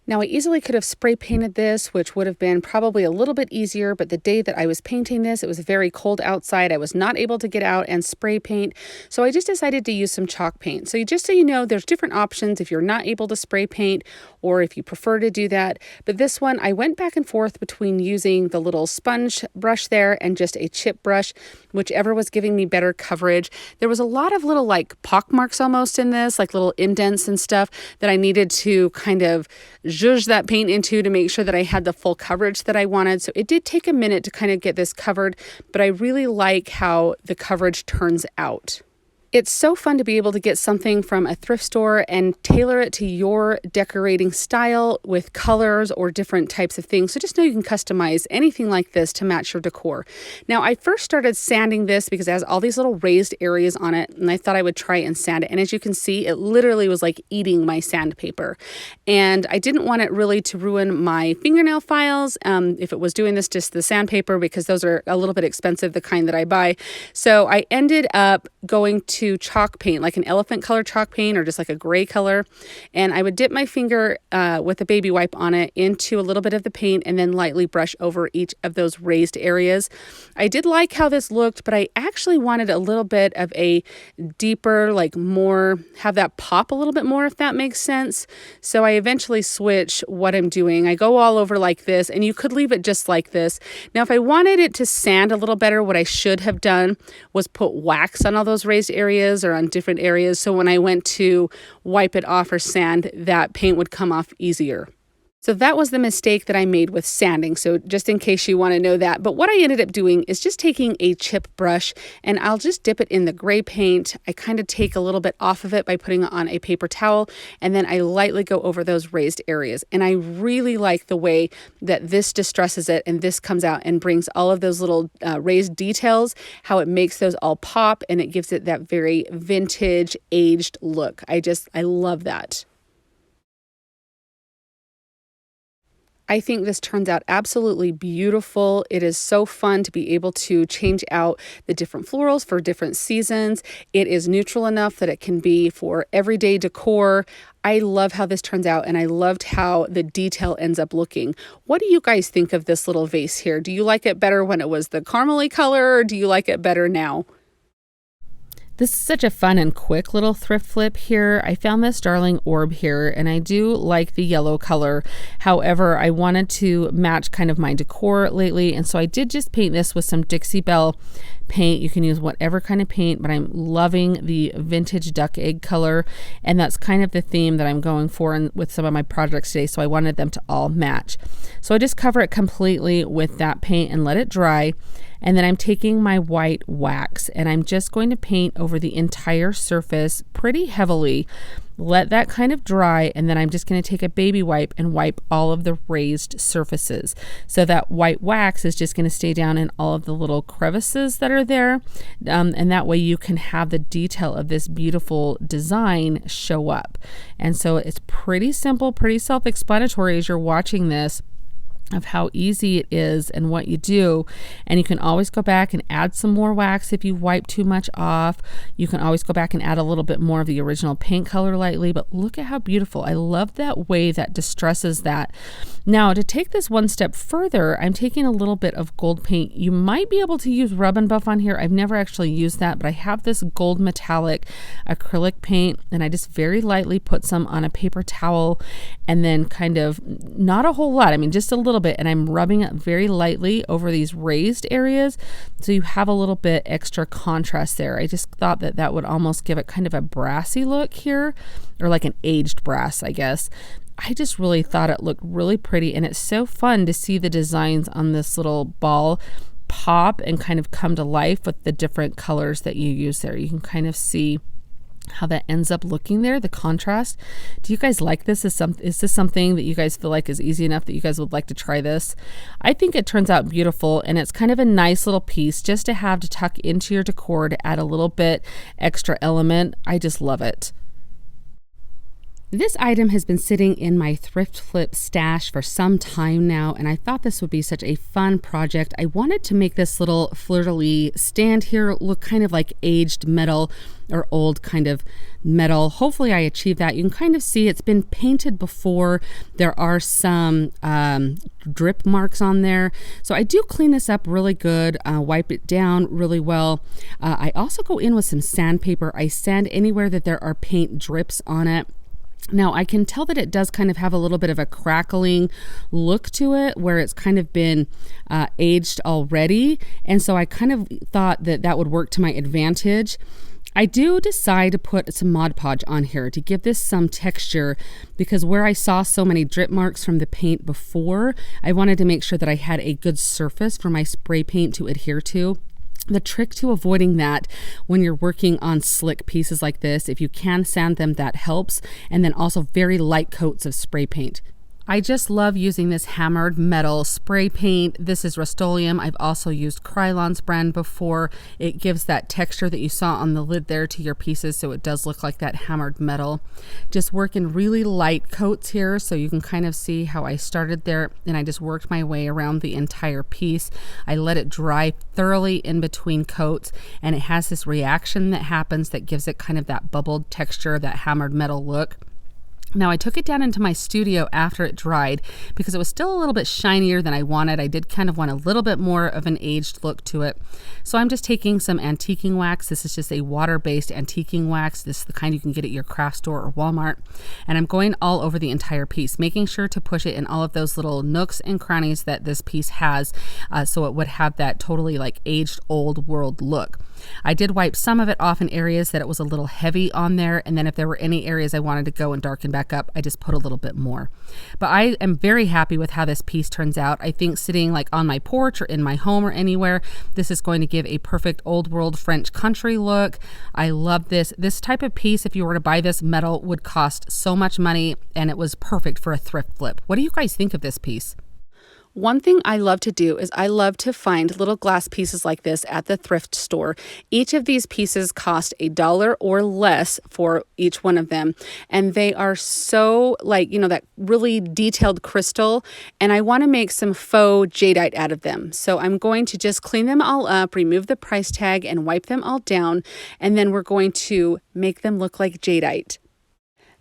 Now, I easily could have spray painted this, which would have been probably a little bit easier, but the day that I was painting this, it was very cold outside. I was not able to get out and spray paint, so I just decided to use some chalk paint. So just so you know, there's different options if you're not able to spray paint, or if you prefer to do that. But this one, I went back and forth between using the little sponge brush there and just a chip brush, whichever was giving me better coverage. There was a lot of little like pock marks almost in this, like little indents and stuff that I needed to kind of zhuzh that paint into to make sure that I had the full coverage that I wanted. So it did take a minute to kind of get this covered, but I really like how the coverage turns out. It's so fun to be able to get something from a thrift store and tailor it to your decorating style with colors or different types of things. So just know you can customize anything like this to match your decor. Now, I first started sanding this because it has all these little raised areas on it, and I thought I would try and sand it. And as you can see, it literally was like eating my sandpaper. And I didn't want it really to ruin my fingernail files if it was doing this, just the sandpaper, because those are a little bit expensive, the kind that I buy. So I ended up going to chalk paint, like an elephant color chalk paint or just like a gray color. And I would dip my finger with a baby wipe on it into a little bit of the paint and then lightly brush over each of those raised areas. I did like how this looked, but I actually wanted a little bit of a deeper, like more, have that pop a little bit more, if that makes sense. So I eventually switch what I'm doing. I go all over like this, and you could leave it just like this. Now, if I wanted it to sand a little better, what I should have done was put wax on all those raised areas or on different areas. So when I went to wipe it off or sand, that paint would come off easier. So that was the mistake that I made with sanding. So just in case you want to know that. But what I ended up doing is just taking a chip brush, and I'll just dip it in the gray paint. I kind of take a little bit off of it by putting it on a paper towel, and then I lightly go over those raised areas. And I really like the way that this distresses it, and this comes out and brings all of those little raised details, how it makes those all pop, and it gives it that very vintage, aged look. I love that. I think this turns out absolutely beautiful. It is so fun to be able to change out the different florals for different seasons. It is neutral enough that it can be for everyday decor. I love how this turns out, and I loved how the detail ends up looking. What do you guys think of this little vase here? Do you like it better when it was the caramely color, or do you like it better now? This is such a fun and quick little thrift flip here. I found this darling orb here, and I do like the yellow color. However, I wanted to match kind of my decor lately, and so I did just paint this with some Dixie Belle paint. You can use whatever kind of paint, but I'm loving the vintage duck egg color, and that's kind of the theme that I'm going for with some of my projects today, so I wanted them to all match. So I just cover it completely with that paint and let it dry. And then I'm taking my white wax and I'm just going to paint over the entire surface pretty heavily. Let that kind of dry, and then I'm just going to take a baby wipe and wipe all of the raised surfaces. So that white wax is just going to stay down in all of the little crevices that are there. And that way you can have the detail of this beautiful design show up. And so it's pretty simple, pretty self-explanatory as you're watching this, of how easy it is and what you do. And you can always go back and add some more wax if you wipe too much off. You can always go back and add a little bit more of the original paint color lightly, but look at how beautiful. I love that way that distresses that. Now to take this one step further, I'm taking a little bit of gold paint. You might be able to use Rub and Buff on here. I've never actually used that, but I have this gold metallic acrylic paint, and I just very lightly put some on a paper towel, and then kind of, not a whole lot, I mean just a little bit, and I'm rubbing it very lightly over these raised areas so you have a little bit extra contrast there. I just thought that that would almost give it kind of a brassy look here, or like an aged brass, I guess. I just really thought it looked really pretty, and it's so fun to see the designs on this little ball pop and kind of come to life with the different colors that you use there. You can kind of see how that ends up looking there, the contrast. Do you guys like this? Is this something that you guys feel like is easy enough that you guys would like to try this? I think it turns out beautiful, and it's kind of a nice little piece just to have to tuck into your decor to add a little bit extra element. I just love it. This item has been sitting in my thrift flip stash for some time now, and I thought this would be such a fun project. I wanted to make this little fleur-de-lis stand here look kind of like aged metal or old kind of metal. Hopefully I achieved that. You can kind of see it's been painted before. There are some drip marks on there. So I do clean this up really good, wipe it down really well. I also go in with some sandpaper. I sand anywhere that there are paint drips on it. Now I can tell that it does kind of have a little bit of a crackling look to it where it's kind of been aged already. And so I kind of thought that that would work to my advantage. I do decide to put some Mod Podge on here to give this some texture, because where I saw so many drip marks from the paint before, I wanted to make sure that I had a good surface for my spray paint to adhere to. The trick to avoiding that when you're working on slick pieces like this, if you can sand them, that helps. And then also very light coats of spray paint. I just love using this hammered metal spray paint. This is Rust-Oleum. I've also used Krylon's brand before. It gives that texture that you saw on the lid there to your pieces, so it does look like that hammered metal. Just work in really light coats here, so you can kind of see how I started there, and I just worked my way around the entire piece. I let it dry thoroughly in between coats, and it has this reaction that happens that gives it kind of that bubbled texture, that hammered metal look. Now I took it down into my studio after it dried because it was still a little bit shinier than I wanted. I did kind of want a little bit more of an aged look to it. So I'm just taking some antiquing wax. This is just a water-based antiquing wax. This is the kind you can get at your craft store or Walmart. And I'm going all over the entire piece, making sure to push it in all of those little nooks and crannies that this piece has, so it would have that totally like aged old world look. I did wipe some of it off in areas that it was a little heavy on there, and then if there were any areas I wanted to go and darken back up, I just put a little bit more. But I am very happy with how this piece turns out. I think sitting like on my porch or in my home or anywhere, this is going to give a perfect old world French country look. I love this. This type of piece, if you were to buy this metal, would cost so much money, and it was perfect for a thrift flip. What do you guys think of this piece? One thing I love to do is I love to find little glass pieces like this at the thrift store. Each of these pieces cost $1 or less for each one of them. And they are so like, that really detailed crystal. And I want to make some faux jadeite out of them. So I'm going to just clean them all up, remove the price tag, and wipe them all down. And then we're going to make them look like jadeite.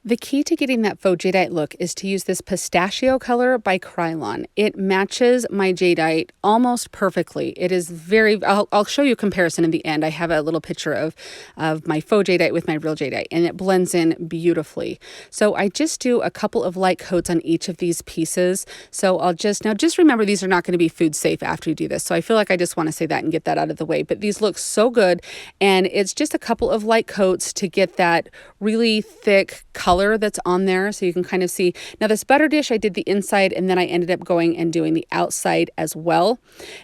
The key to getting that faux jadeite look is to use this pistachio color by Krylon. It matches my jadeite almost perfectly. It is very, I'll show you a comparison in the end. I have a little picture of my faux jadeite with my real jadeite, and it blends in beautifully. So I just do a couple of light coats on each of these pieces. So now just remember, these are not going to be food safe after you do this. So I feel like I just want to say that and get that out of the way, but these look so good. And it's just a couple of light coats to get that really thick color that's on there, so you can kind of see. Now this butter dish, I did the inside, and then I ended up going and doing the outside as well.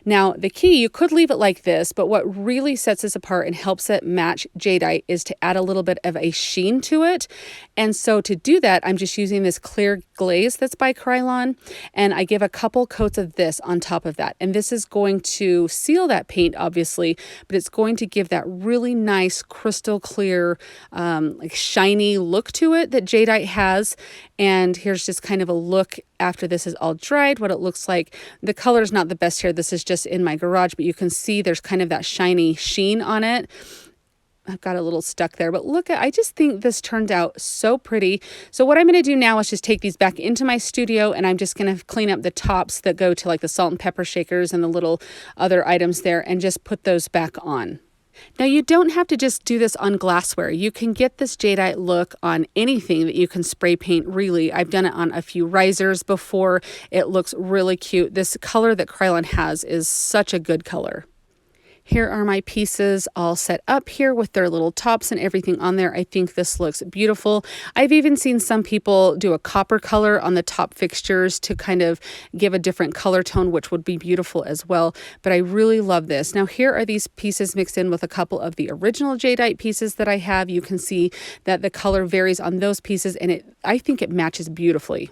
Now the key, you could leave it like this, but what really sets this apart and helps it match jadeite is to add a little bit of a sheen to it. And so to do that, I'm just using this clear glaze that's by Krylon, and I give a couple coats of this on top of that. And this is going to seal that paint, obviously, but it's going to give that really nice crystal clear, like shiny look to it that jadeite has. And here's just kind of a look after this is all dried, what it looks like. The color is not the best here. This is just in my garage, but you can see there's kind of that shiny sheen on it. I've got a little stuck there, but look, I just think this turned out so pretty. So what I'm going to do now is just take these back into my studio, and I'm just going to clean up the tops that go to like the salt and pepper shakers and the little other items there, and just put those back on. Now you don't have to just do this on glassware. You can get this jadeite look on anything that you can spray paint, really. I've done it on a few risers before. It looks really cute. This color that Krylon has is such a good color. Here are my pieces all set up here with their little tops and everything on there. I think this looks beautiful. I've even seen some people do a copper color on the top fixtures to kind of give a different color tone, which would be beautiful as well. But I really love this. Now here are these pieces mixed in with a couple of the original jadeite pieces that I have. You can see that the color varies on those pieces, and I think it matches beautifully.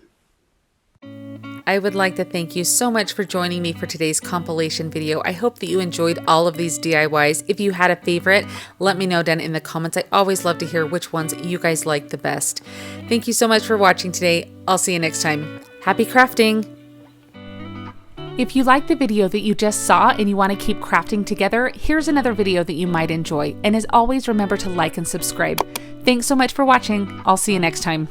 I would like to thank you so much for joining me for today's compilation video. I hope that you enjoyed all of these DIYs. If you had a favorite, let me know down in the comments. I always love to hear which ones you guys like the best. Thank you so much for watching today. I'll see you next time. Happy crafting! If you like the video that you just saw and you want to keep crafting together, here's another video that you might enjoy. And as always, remember to like and subscribe. Thanks so much for watching. I'll see you next time.